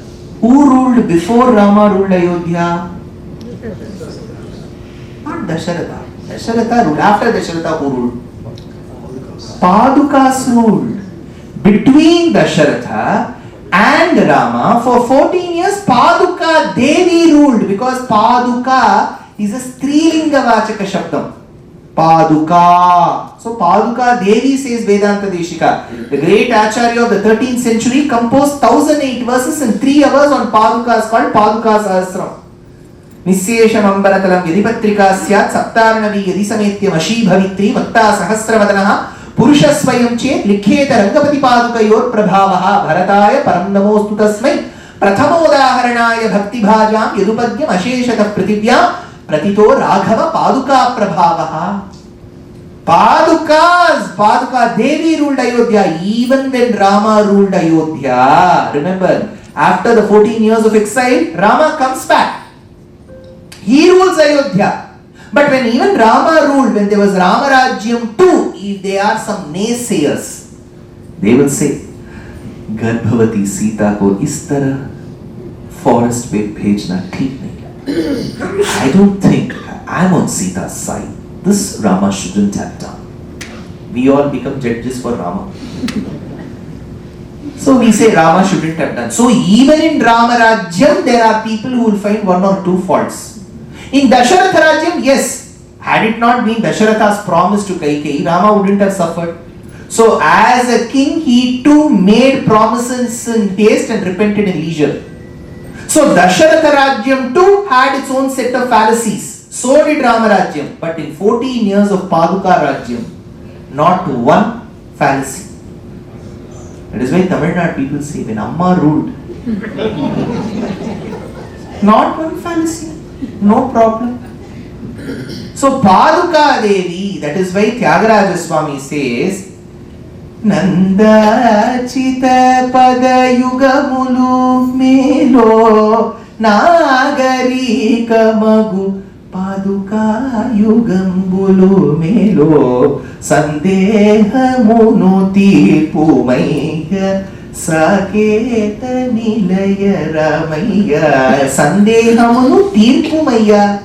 who ruled before Rama ruled Ayodhya? Not Dasharatha. Dasharatha ruled. After Dasharatha, who ruled? Padukas ruled. between Dasharatha and Rama for 14 years. Paduka Devi ruled, because Paduka is a Strilinga Vachaka Shabdam. Paduka. So Paduka Devi, says Vedanta Deshika. The great Acharya of the 13th century composed 1008 verses in 3 hours on Padukas, called Paduka Sahasram. Nisyesham Ambaratalam Yadipatrika Syat Saptarnavi Yadisametya Mashi Bhavitri Vakta Sahasravadanaha Purusha Swayam Chet Likheta Rangapati Padukayor Prabhavaha Bharataya Param Namostu Tasmai Prathamodaharanaya Bhakti Bhajam Yadupadyam Asheshata Prativyam Pratito Raghava Paduka Prabhavaha. Paduka Devi ruled Ayodhya even when Rama ruled Ayodhya. Remember, after the 14 years of exile, Rama comes back. He rules Ayodhya. But when even Rama ruled, when there was Ramarajyam too, if there are some naysayers, they will say, Garbhavati Sita ko is tarah forest pe bhejna theek nahi. I don't think I'm on Sita's side. This Rama shouldn't have done. We all become judges for Rama. So we say Rama shouldn't have done. So even in Ramarajyam, there are people who will find 1 or 2 faults. In Dasharatha Rajyam, yes, had it not been Dasharatha's promise to Kaikeyi, Rama wouldn't have suffered. So as a king, he too made promises in haste and repented in leisure. So Dasharatha Rajyam too had its own set of fallacies. So did Ramarajyam. But in 14 years of Paduka Rajyam, not one fallacy. That is why Tamil Nadu people say, when Amma ruled, not one fallacy. No problem. So Paduka Devi, that is why Tyagaraja Swami says, Nanda Chita Pada Yugamulu Melo Nagarika Magu Paduka Yugambulu Melo Sandeha Munuti Pumaiha Saketa Nilaya Ramaya Sandehamunu Tirpumaya.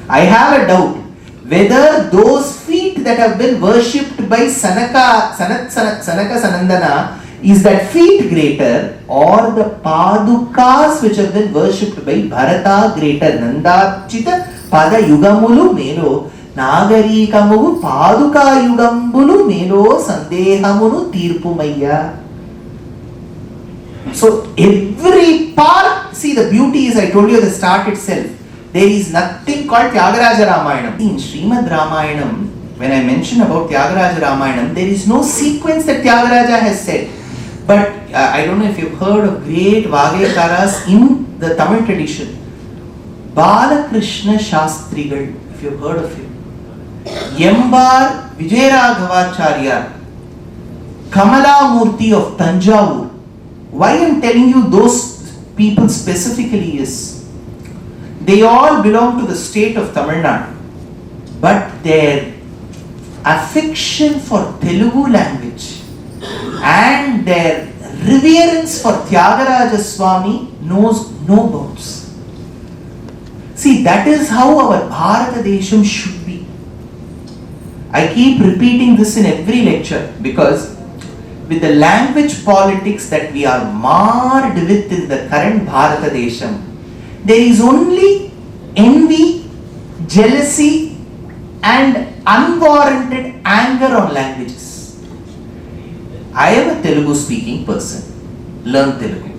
I have a doubt whether those feet that have been worshipped by Sanaka Sanandana, is that feet greater or the Padukas which have been worshipped by Bharata greater? Nanda Chita Pada Yugamulu Melo Nagari Kamu Paduka Yugambulu Melo Sandehamunu Tirpumaya. So every part, see the beauty is, I told you at the start itself, there is nothing called Tyagaraja Ramayanam. In Srimad Ramayanam, when I mention about Tyagaraja Ramayanam, there is no sequence that Tyagaraja has said. But I don't know if you've heard of great Vagayakaras in the Tamil tradition. Balakrishna Shastrigal, if you've heard of him. Yambar Vijayaraghavacharya, Kamala Murthy of Tanjavur. Why I am telling you those people specifically is, they all belong to the state of Tamil Nadu, but their affection for Telugu language and their reverence for Tyagaraja Swami knows no bounds. See, that is how our Bharata Desham should be. I keep repeating this in every lecture because with the language politics that we are marred with in the current Bharata Desham, there is only envy, jealousy and unwarranted anger on languages. I am a Telugu speaking person. Learn Telugu.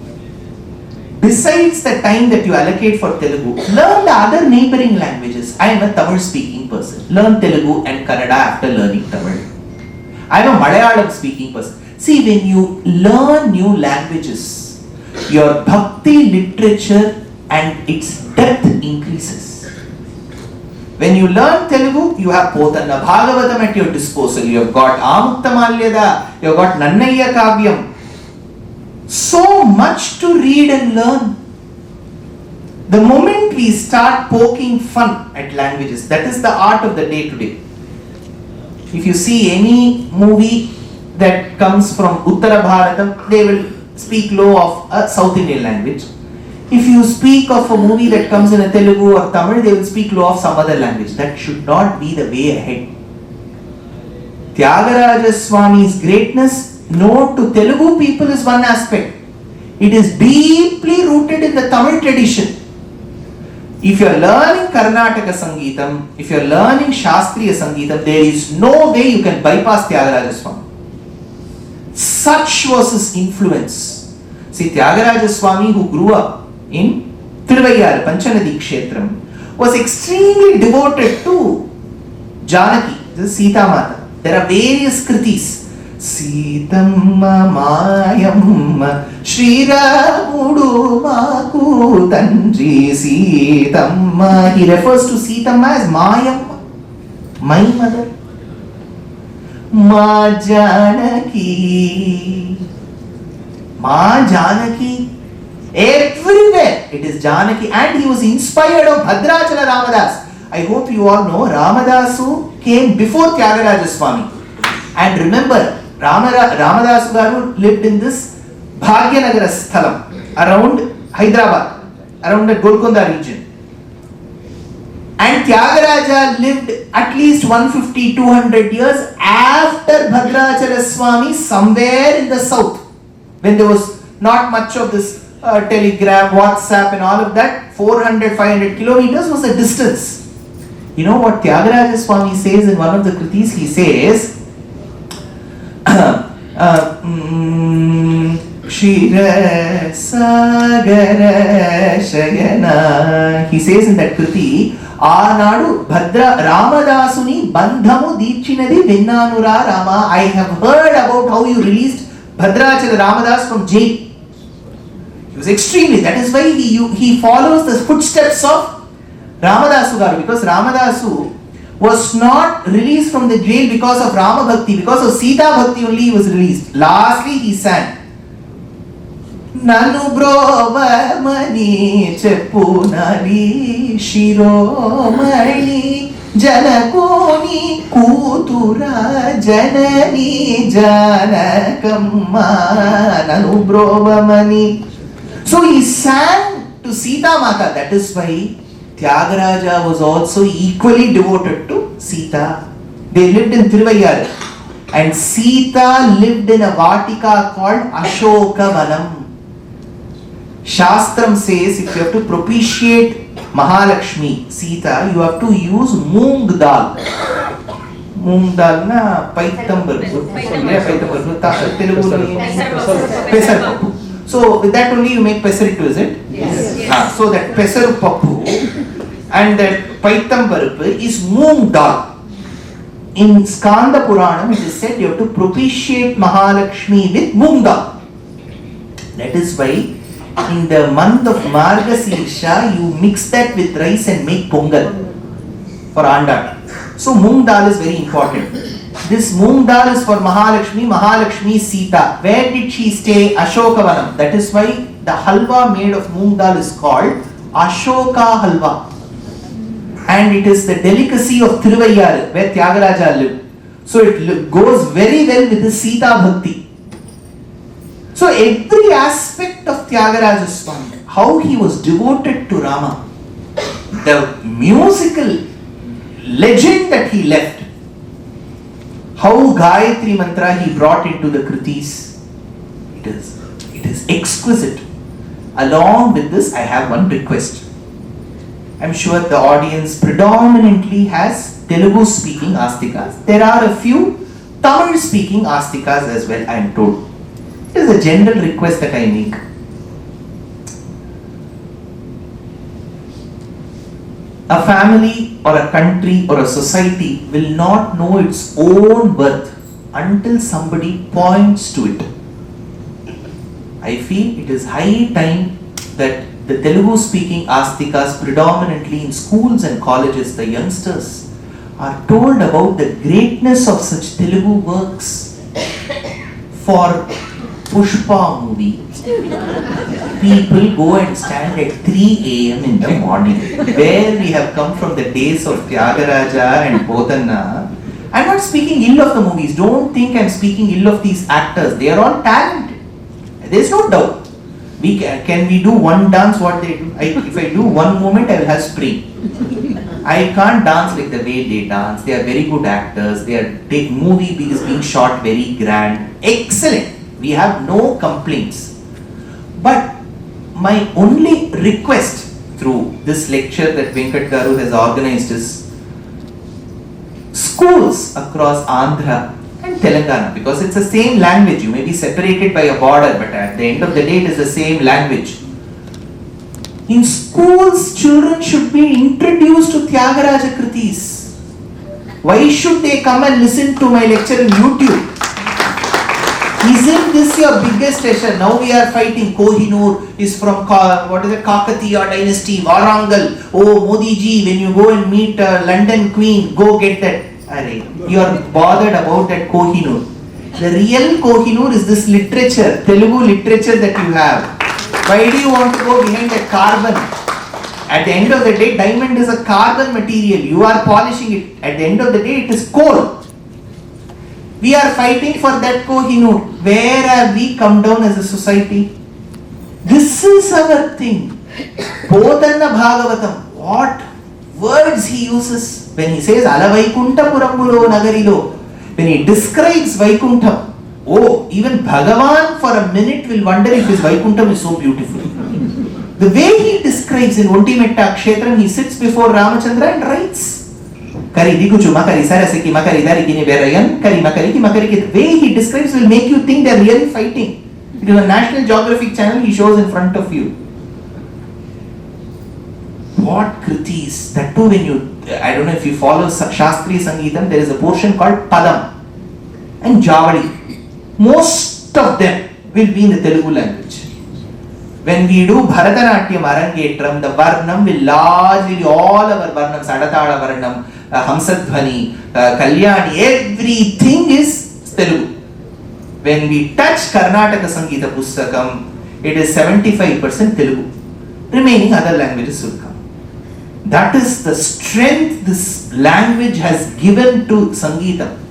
Besides the time that you allocate for Telugu, learn the other neighboring languages. I am a Tamil speaking person. Learn Telugu and Kannada after learning Tamil. I am a Malayalam speaking person. See, when you learn new languages, your bhakti literature and its depth increases. When you learn Telugu, you have Potanna Bhagavatam at your disposal. You have got Amukta you have got Nannaya Kavyam. So much to read and learn. The moment we start poking fun at languages, that is the art of the day today. If you see any movie that comes from Uttara Bharatam, they will speak low of a South Indian language. If you speak of a movie that comes in a Telugu or Tamil, they will speak low of some other language. That should not be the way ahead. Tyagaraja Swami's greatness known to Telugu people is one aspect. It is deeply rooted in the Tamil tradition. If you are learning Karnataka Sangeetam, if you are learning Shastriya Sangeetam, there is no way you can bypass Tyagaraja Swami. Such was his influence. See, Tyagaraja Swami, who grew up in Tiruvayar, Panchanadi Kshetram, was extremely devoted to Janaki, this is Sita Mata. There are various kritis. Sitamma Mayamma Shri Ramudu Maku Tandri Sitamma. He refers to Sitamma as Mayamma, my mother. Ma Janaki. Ma Janaki. Everywhere it is Janaki, and he was inspired of Bhadrachala Ramadas. I hope you all know Ramadasu came before Tyagaraja Swami. And remember, Ramadasu Garu lived in this Bhagyanagara Sthalam around Hyderabad, around the Golconda region. And Tyagaraja lived at least 150-200 years after Bhadrachala Swami, somewhere in the south, when there was not much of this telegram, WhatsApp and all of that. 400-500 kilometers was the distance. You know what Tyagaraja Swami says in one of the kritis? He says, Shira Sagara Shayana. He says in that kriti, Aanadu Bhadra Ramadasuni Bandhamu Deechinadi Vinnanura Rama. I have heard about how you released Bhadrachala Ramadas from jail. He was extremely, that is why he follows the footsteps of Ramadasu Garu, because Ramadasu was not released from the jail because of Rama Bhakti, because of Sita Bhakti only he was released. Lastly he sang Nanu Brova Mani Chepunali Shiromani Janakoni Kutura Janani Janakamma Nanu Brova Mani. So he sang to Sita Mata. That is why Tyagaraja was also equally devoted to Sita. They lived in Tiruvayar, and Sita lived in a Vatika called Ashokavanam. Shastram says if you have to propitiate Mahalakshmi, Sita, you have to use moong dal. Moong dal na paitambar. Pesar. So with that only you make pesarittu, is it? Yes. So that pesaru pappu and that paitam parupu is moong dal. In Skanda Puranam it is said you have to propitiate Mahalakshmi with moong dal. That is why in the month of Margasirsha you mix that with rice and make pongal for Andal. So moong dal is very important. This moong dal is for Mahalakshmi. Mahalakshmi is Sita. Where did she stay? Ashokavanam. That is why the halwa made of moong dal is called Ashoka halwa. And it is the delicacy of Tiruvayar where Tyagaraja lived. So it goes very well with the Sita Bhakti. So every aspect of Tyagaraja Swami, how he was devoted to Rama, the musical legend that he left, how Gayatri Mantra he brought into the kritis, it is exquisite. Along with this, I have one request. I'm sure the audience predominantly has Telugu speaking astikas. There are a few Tamil speaking astikas as well, I am told. It is a general request that I make. A family or a country or a society will not know its own worth until somebody points to it. I feel it is high time that the Telugu speaking astikas, predominantly in schools and colleges, the youngsters are told about the greatness of such Telugu works. For Pushpa movie, people go and stand at 3 a.m. in the morning. Where we have come from the days of Tyagaraja and Podanna. I'm not speaking ill of the movies. Don't think I'm speaking ill of these actors. They are all talented. There's no doubt. Can we do one dance what they do? If I do one moment, I will have spring. I can't dance like the way they dance. They are very good actors. Their movie is being shot very grand. Excellent. We have no complaints. But my only request through this lecture that Venkat Garu has organized is schools across Andhra and Telangana, because it's the same language. You may be separated by a border, but at the end of the day it is the same language. In schools, children should be introduced to Tyagaraja Kritis. Why should they come and listen to my lecture on YouTube? Isn't this your biggest treasure? Now we are fighting. Kohinoor is from Kakatiya dynasty, Varangal. Oh, Modi ji, when you go and meet London Queen, go get that. You are bothered about that Kohinoor. The real Kohinoor is this literature, Telugu literature that you have. Why do you want to go behind that carbon? At the end of the day, diamond is a carbon material. You are polishing it. At the end of the day, it is coal. We are fighting for that Kohinoor. Where have we come down as a society? This is our thing. Potanna Bhagavatam. What words he uses when he says Alavaikunta Purambulo Nagarilo. When he describes Vaikuntham. Oh, even Bhagavan for a minute will wonder if his Vaikuntham is so beautiful. The way he describes in Ontimetta Kshetram, he sits before Ramachandra and writes. Kari diguchu makari sarasiki makari darigini verayan kari makari ki makari ki. The way he describes will make you think they are really fighting. It is a National Geographic channel he shows in front of you. What kritis? That too when you, I don't know if you follow Shastri Sangeetam, there is a portion called Padam and Javadi. Most of them will be in the Telugu language. When we do Bharatanatyam Arangetram, the Varnam will largely be all our Varnam, Sadatala Varnam, Hamsadhvani, Kalyani, everything is Telugu. When we touch Karnataka Sangeeta Pustakam, it is 75% Telugu. Remaining other languages will come. That is the strength this language has given to Sangeetam.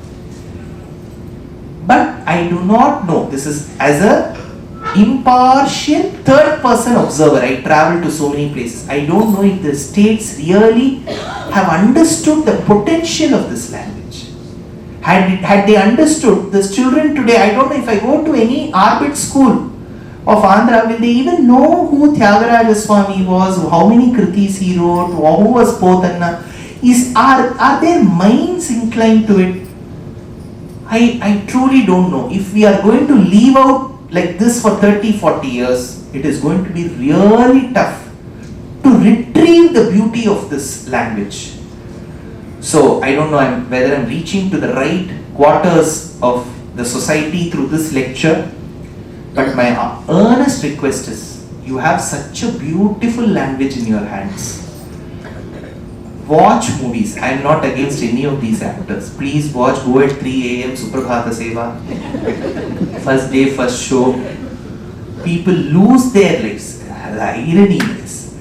But I do not know, this is as a impartial third person observer. I travel to so many places. I don't know if the states really have understood the potential of this language. Had they understood, the children today, I don't know if I go to any Arbit school of Andhra, will they even know who Tyagaraja Swami was, how many kritis he wrote, who was Potanna? Are their minds inclined to it? I truly don't know. If we are going to leave out like this for 30-40 years, it is going to be really tough to retrieve the beauty of this language. So I don't know whether I'm reaching to the right quarters of the society through this lecture, but my earnest request is, you have such a beautiful language in your hands. Watch movies. I am not against any of these actors. Please watch, go at 3 a.m. Suprabhata Seva. First day, first show. People lose their lives. The irony is,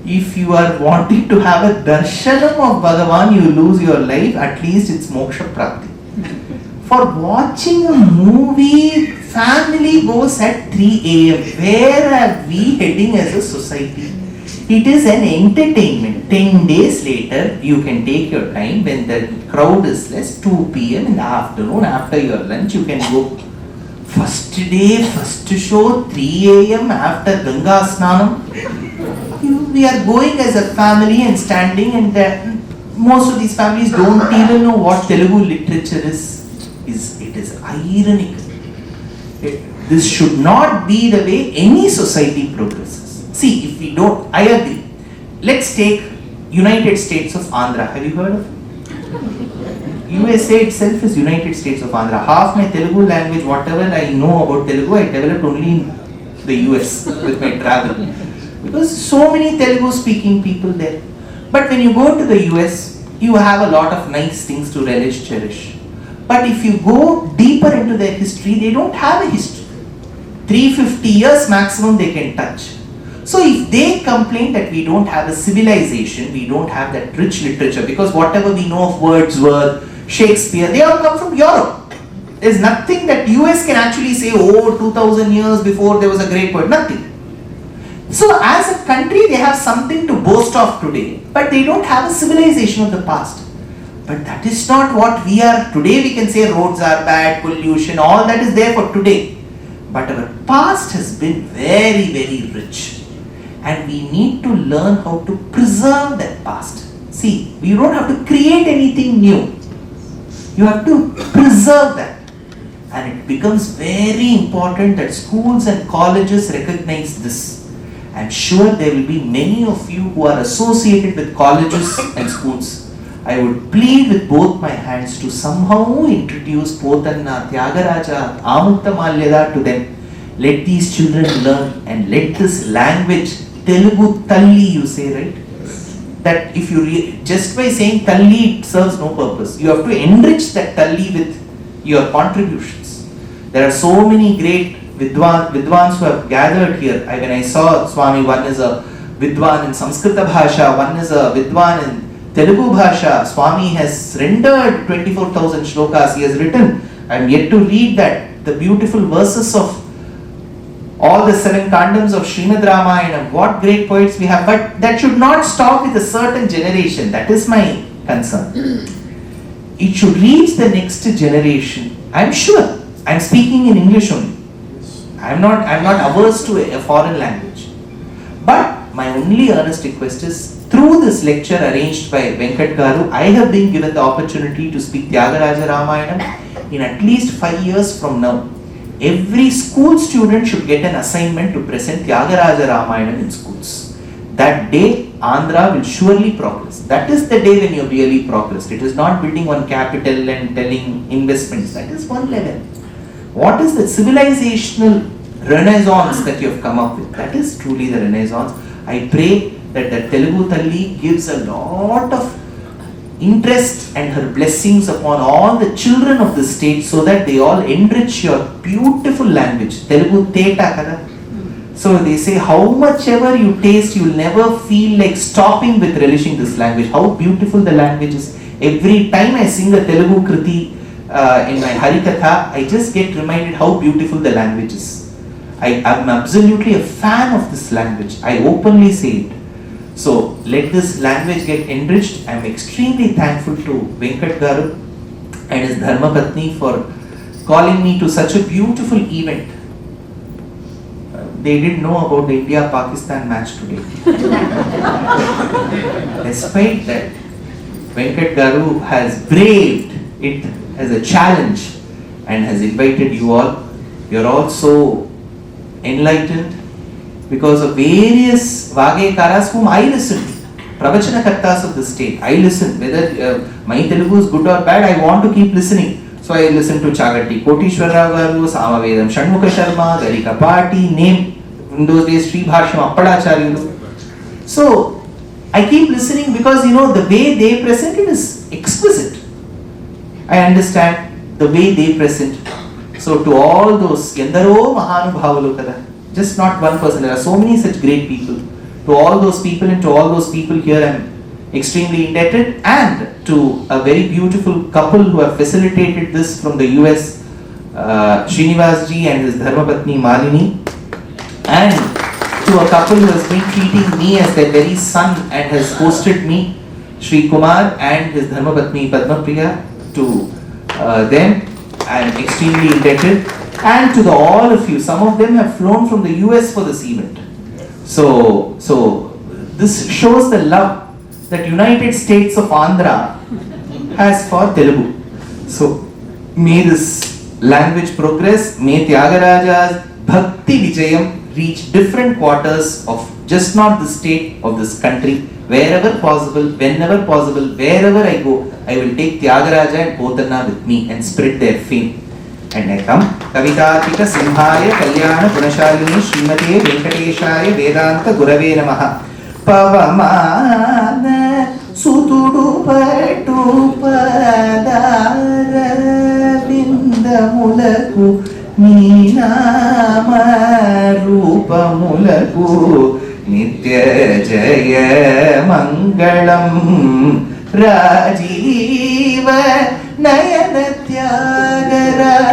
if you are wanting to have a darshanam of Bhagavan, you lose your life, at least it's moksha prapti. For watching a movie, family goes at 3 a.m. Where are we heading as a society? It is an entertainment. 10 days later, you can take your time when the crowd is less, 2 p.m. in the afternoon, after your lunch, you can go. First day, first show, 3 a.m. after Ganga Snanam. We are going as a family and standing, and most of these families don't even know what Telugu literature is. It is ironic. This should not be the way any society progresses. See, if we don't, I agree. Let's take United States of Andhra. Have you heard of it? USA itself is United States of Andhra. Half my Telugu language, whatever I know about Telugu, I developed only in the US with my travel. Because so many Telugu speaking people there. But when you go to the US, you have a lot of nice things to relish, cherish. But if you go deeper into their history, they don't have a history. 350 years maximum they can touch. So if they complain that we don't have a civilization, we don't have that rich literature, because whatever we know of Wordsworth, Shakespeare, they all come from Europe. There's nothing that US can actually say, oh, 2000 years before there was a great poet, nothing. So as a country, they have something to boast of today, but they don't have a civilization of the past. But that is not what we are today. We can say roads are bad, pollution, all that is there for today. But our past has been very, very rich. And we need to learn how to preserve that past. See, we don't have to create anything new. You have to preserve that. And it becomes very important that schools and colleges recognize this. I'm sure there will be many of you who are associated with colleges and schools. I would plead with both my hands to somehow introduce Potanna, Tyagaraja, Amutta to them. Let these children learn and let this language, Telugu Talli you say, right? That if you just by saying Talli it serves no purpose. You have to enrich that Talli with your contributions. There are so many great Vidwans who have gathered here. When I saw Swami, one is a Vidwan in Samskrita Bhasha, one is a Vidwan in Telugu Bhasha. Swami has rendered 24,000 shlokas. He has written. I am yet to read that. The beautiful verses of all the 7 kandams of Srimad Ramayana. What great poets we have. But that should not stop with a certain generation. That is my concern. It should reach the next generation. I am sure. I am speaking in English only. I am not averse to a foreign language. But my only earnest request is, through this lecture arranged by Venkat Garu, I have been given the opportunity to speak Tyagaraja Ramayana in at least 5 years from now. Every school student should get an assignment to present Tyagaraja Ramayana in schools. That day, Andhra will surely progress. That is the day when you really progressed. It is not building one capital and telling investments. That is one level. What is the civilizational renaissance that you have come up with? That is truly the renaissance. I pray that the Telugu Talli gives a lot of interest and her blessings upon all the children of the state so that they all enrich your beautiful language. Telugu Teta kada. So they say how much ever you taste, you will never feel like stopping with relishing this language. How beautiful the language is. Every time I sing a Telugu Kriti in my Harikatha, I just get reminded how beautiful the language is. I am absolutely a fan of this language. I openly say it. So let this language get enriched. I am extremely thankful to Venkat Garu and his Dharma Patni for calling me to such a beautiful event. They didn't know about the India-Pakistan match today. Despite that, Venkat Garu has braved it as a challenge and has invited you all. You are all so enlightened because of various Vagekaras whom I listen to. Pravachanakartas of the state. I listen. Whether my Telugu is good or bad, I want to keep listening. So I listen to Chagatti Kotishwarrao Garu, Samavedam Shanmukha Sharma, Garika Party, name in those days Sri Bhashyam Appadacharyalu. So I keep listening because the way they present it is exquisite. I understand the way they present. So to all those Yendaro Mahanubhavalu kada, just not one person, there are so many such great people. To all those people and to all those people here I am extremely indebted, and to a very beautiful couple who have facilitated this from the US, Srinivas ji and his Dharmapatni Malini, and to a couple who has been treating me as their very son and has hosted me, Sri Kumar and his Dharmapatni Padmapriya. To them I am extremely indebted, and to all of you. Some of them have flown from the US for this event. So this shows the love that United States of Andhra has for Telugu. So may this language progress, may Tyagaraja's Bhakti Vijayam reach different quarters of just not the state, of this country. Wherever possible, whenever possible, wherever I go, I will take Tyagaraja and Potanna with me and spread their fame. And I come, Kavitatika Simhaya Kalyana Gunashalini Srimate Venkateshaya Vedanta Gurave Namaha. Pavamana Sutudu Patu Padara Vindamulaku Neenama Rupamulaku Nitya Jaya Mangalam Rajiva Nayana Tyagaraja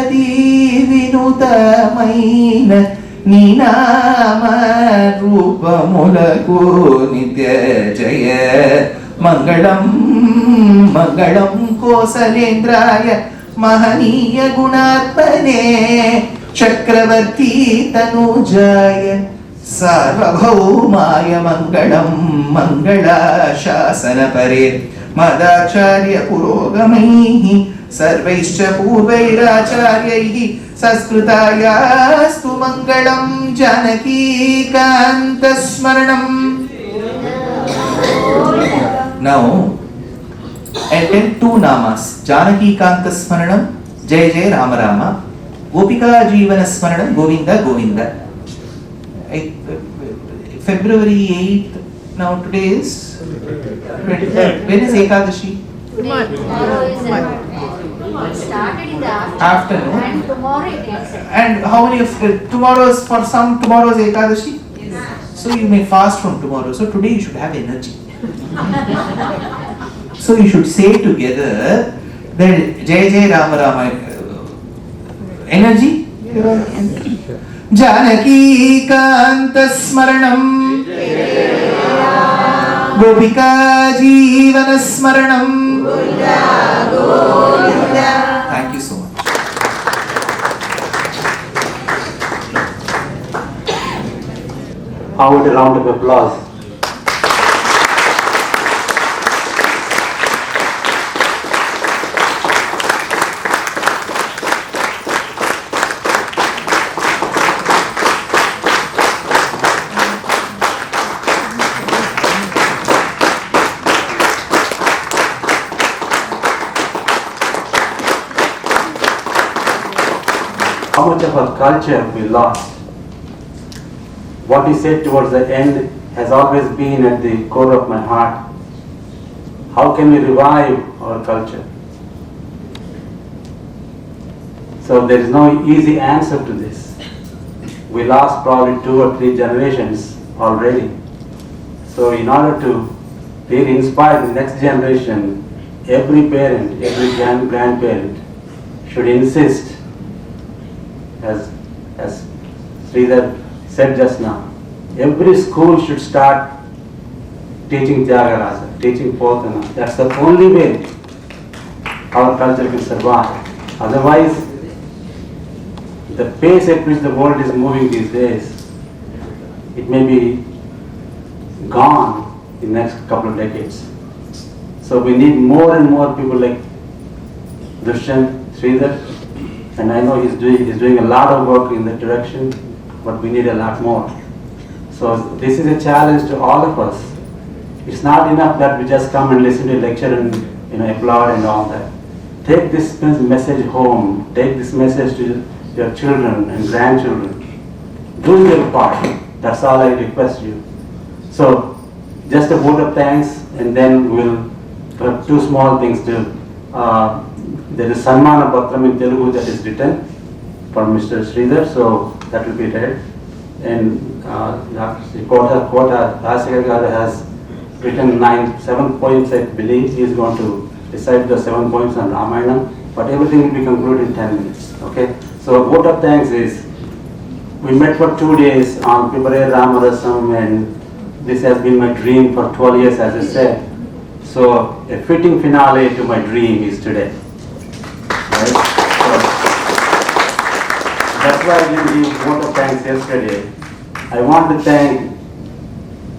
Vinuta Maina నీ నామ రూపములకు నిత్య జయ మంగళం మంగళం కోసలేంద్రాయ మహనీయ గుణాత్మనే చక్రవర్తి తనూజాయ సార్వభౌమాయ మంగళం మంగళాశాసన పరే మదాచార్య పురోగమైః సర్వైశ్చ పూర్వైరాచార్యైః సంస్కృతాయాస్తు మంగళం జానకీకాంత స్మరణం. Now attend two namas, Janakikanta Smaranam, Jai Jai Rama Rama, Gopika Jeevana Smaranam, Govinda Govinda. February 8th, now today is 23rd. When is Ekadashi? Tomorrow is started in the Afternoon. and tomorrow it ends. And how many of tomorrow's, for some tomorrow's Ekadashi? So you may fast from tomorrow. So today you should have energy. So you should say together that Jai Jai Rama Rama. Energy? Janaki Kanta Smaranam, Gopika Jeevana Smaranam. Thank you so much. How would a round of applause? How much of our culture we lost? What he said towards the end has always been at the core of my heart. How can we revive our culture? So there is no easy answer to this. We lost probably 2 or 3 generations already. So in order to really inspire the next generation, every parent, every grandparent should insist, as Sridhar said just now, every school should start teaching Tyagaraja, teaching Potana. That's the only way our culture can survive. Otherwise, the pace at which the world is moving these days, it may be gone in the next couple of decades. So we need more and more people like Dushyant Sridhar, and I know he's doing a lot of work in that direction, but we need a lot more. So this is a challenge to all of us. It's not enough that we just come and listen to a lecture and applaud and all that. Take this message home. Take this message to your children and grandchildren. Do your part. That's all I request you. So just a vote of thanks, and then we'll have 2 small things to. There is Sanmana Patram in Telugu that is written for Mr. Sridhar, so that will be read. And Kota Rajasekhar has written 7 points, I believe. He is going to recite the 7 points on Ramayana, but everything will be concluded in 10 minutes. Okay? So vote of thanks is, we met for 2 days on Pibare Ramarasam, and this has been my dream for 12 years, as I said. So a fitting finale to my dream is today. Right? So that's why I didn't give vote of thanks yesterday. I want to thank,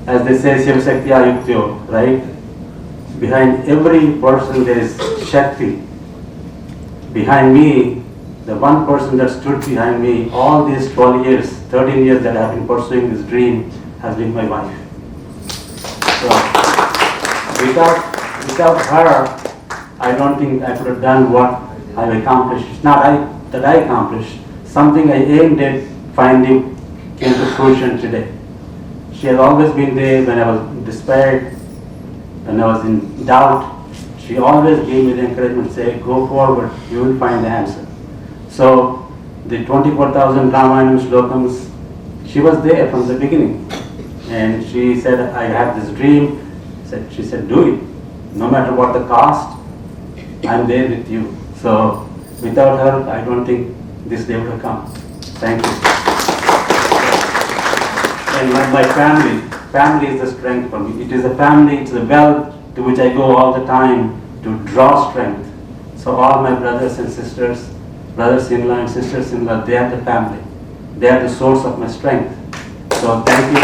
as they say, Shiva Shakti Ayuktyo, right? Behind every person there is Shakti. Behind me, the one person that stood behind me all these 12 years, 13 years that I have been pursuing this dream has been my wife. So without her, I don't think I could have done what I've accomplished. It's not that I accomplished. Something I aimed at finding came to fruition today. She has always been there when I was despaired, when I was in doubt. She always gave me the encouragement, say, go forward, you will find the answer. So the 24,000 Ramayana slokams, she was there from the beginning. And she said, I had this dream. She said, do it. No matter what the cost, I'm there with you. So without her, I don't think this day would have come. Thank you. And my family is the strength for me. It is a family, it's a well to which I go all the time to draw strength. So all my brothers and sisters, brothers-in-law and sisters-in-law, they are the family. They are the source of my strength. So thank you.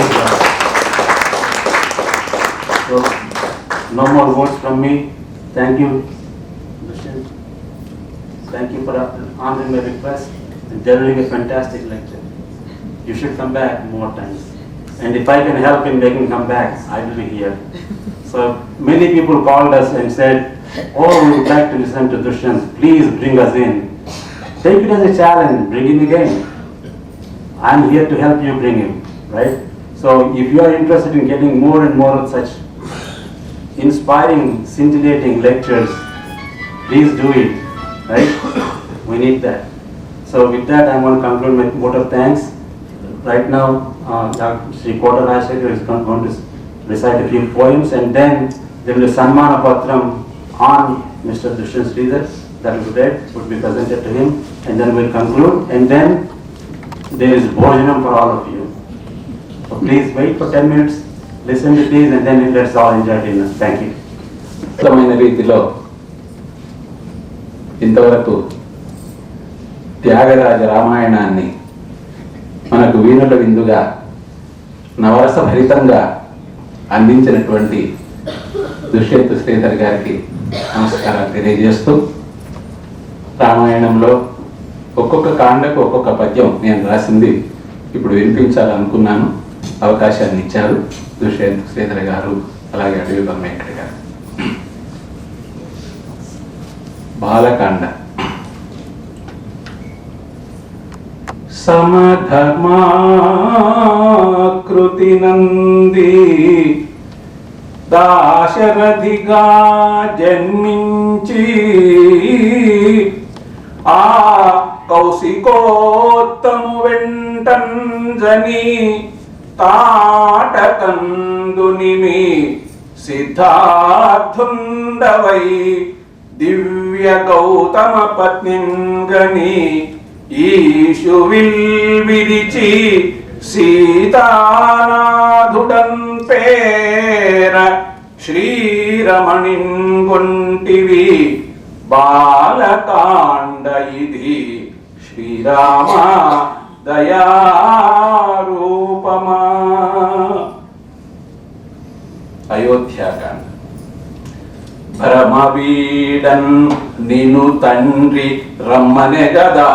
So no more words from me. Thank you, Dushyant. Thank you for honoring my request and delivering a fantastic lecture. You should come back more times. And if I can help in making come back, I will be here. So many people called us and said, oh, we would like to listen to Dushyant. Please bring us in. Take it as a challenge. Bring him again. I'm here to help you bring him, right? So if you are interested in getting more and more of such inspiring, scintillating lectures, please do it, right? We need that. So with that, I want to conclude my vote of thanks. Right now, Shri Kotarashekar is going to recite a few poems, and then there will be Sanmana Patram on Mr. Dushyant Sridhar that will be read, would be presented to him, and then we'll conclude, and then there is bhojanam for all of you. So please wait for 10 minutes, listen to these, and then let's all enjoy dinner. Thank you. ఉత్తమమైన రీతిలో ఇంతవరకు త్యాగరాజ రామాయణాన్ని మనకు వీణుల విందుగా నవరస భరితంగా అందించినటువంటి దుష్యంత్ శ్రీధర్ గారికి నమస్కారాలు తెలియజేస్తూ, రామాయణంలో ఒక్కొక్క కాండకు ఒక్కొక్క పద్యం నేను రాసింది ఇప్పుడు వినిపించాలనుకున్నాను. అవకాశాన్ని ఇచ్చారు దుష్యంత్ శ్రీధర్ గారు, అలాగే అడవికొలను వెంకట గారు. బాలకాండ. సమధర్మాకృతి నంది దాశరథిగా జన్మించి ఆ కౌశికోత్తము వెంటంజని తాటకందునిమి సిద్ధార్థుండవై దివ్య గౌతమ పత్నింగని ఈశు విల్విరిచి సీతానాథుడన్ పేర శ్రీరమణిన్ గొంటివి బాలకాండ ఇది శ్రీరామ దయారూపమా. అయోధ్యాకాండ. భ్రమవీడన్ నిను తండ్రి రమ్మనె గదా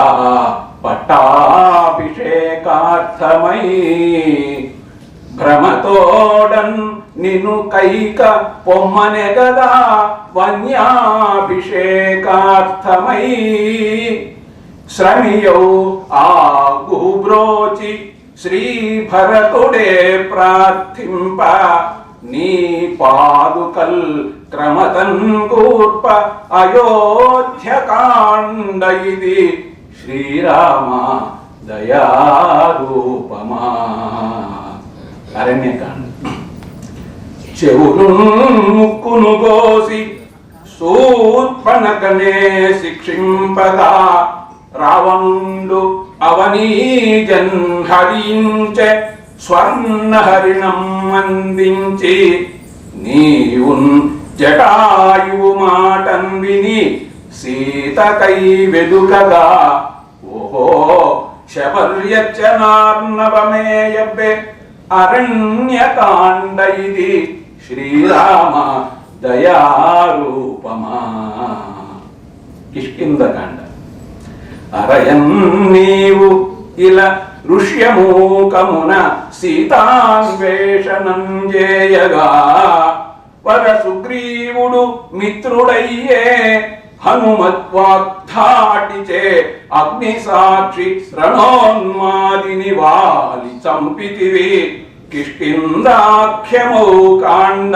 పట్టాభిషేకార్థమై, భ్రమతోడన్ నిను కైక పొమ్మనె గదా వన్యాభిషేకార్థమై, శ్రమియౌ ఆగుబ్రోచి శ్రీ భరతుడే ప్రార్థింప, నీ పాదుకల్ క్రమతన్ కూర్ప అయోధ్యకాండ ఇది శ్రీరామ దయారూపమా. అరణ్యకాండ. చెవులు ముక్కును కోసి శూర్పణఖనే శిక్షింపగా, రావణుండు అవనీజన్ హరించె స్వర్ణహరిణం అందించి, నీవున్ జటాయువు మాటన్ విని సీతకై వెదుకగా, ఓహో శబర్యర్చనార్ణవమేయబ్బే అరణ్యకాండ ఇది శ్రీరామ దయారూపమా. కిష్కింధకాండ. అరయన్ నీవు ఇలా ఋష్యమూకమున సీతాన్వేషణం చేయగా, వర సుగ్రీవుడు మిత్రుడయ్యే హనుమద్వాగ్ధాటిచే అగ్ని సాక్షి రణోన్మాదిని వాలి చంపితివి. కిష్కిందాఖ్యమౌ కాండ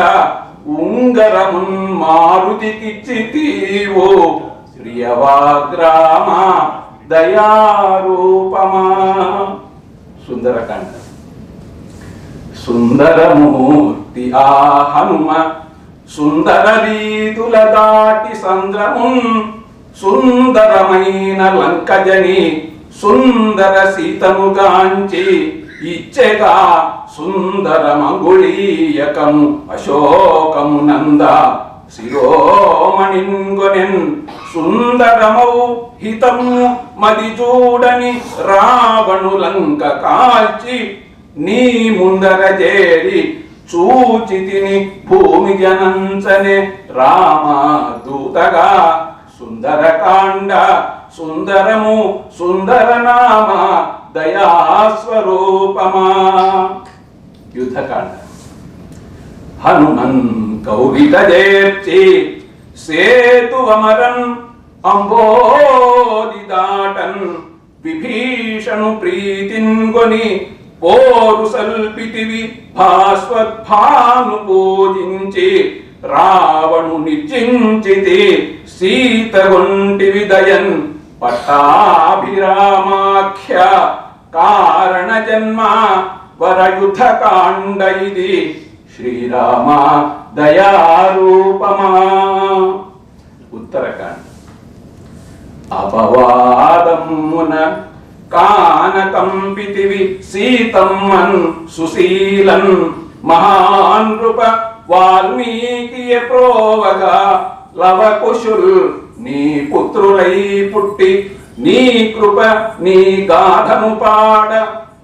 ఉంగరమున్ మారుతికిచ్చితీవో ప్రియవాగ్రామ దయారూపమా. సుందరకాండ. సుందరమూర్తి ఆ హనుమ సుందర రీతుల దాటి సంద్రమున్, సుందరమైన లంకజని సుందర సీతముగాంచి ఇచ్చెగా సుందరమంగుళీయకము అశోకము నంద శిరోమణింగొనెన్ సుందరమౌ హితము మది చూడని రావణులంక కాల్చి నీ ముందర చేరి చూచితిని భూమి జనంచనే రామ దూతగా సుందరకాండ సుందరము సుందరనామ దయాస్వరూపమా. యుద్ధకాండ. హనుమన్ కౌగిట చేర్చి సేతువమరన్ అంబోది దాటన్ విభీషణు ప్రీతిన్గొని పోరు సల్పితివి భాస్వద్భాను పూజించి రావణు నిర్జించితి సీతగొంటివి దయన్ పట్టాభిరామాఖ్య కారణ జన్మ వరయుధ కాండ ఇది శ్రీరామ దయారూపమా. ఉత్తరకాండ. అపవాదమున కానకంపితివి సీతమ్మన్ సుశీలన్ మహానృప వాల్మీకియ ప్రోవగా లవకుశుల్ నీ పుత్రులై పుట్టి నీ కృప నీ గాథము పాడ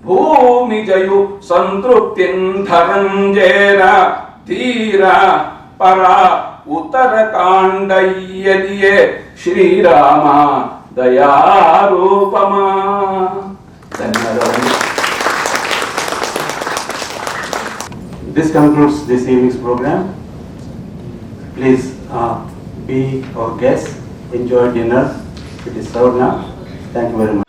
భూమి జయు సంతృప్తిన్ ధరంజేర ధీర పర ఉత్తరకాండయ్యదియే శ్రీరామ దయారూపమా. ధన్యవాదాలు. This concludes this evening's program. Please be our guests. Enjoy dinner. It is served now. Thank you very much.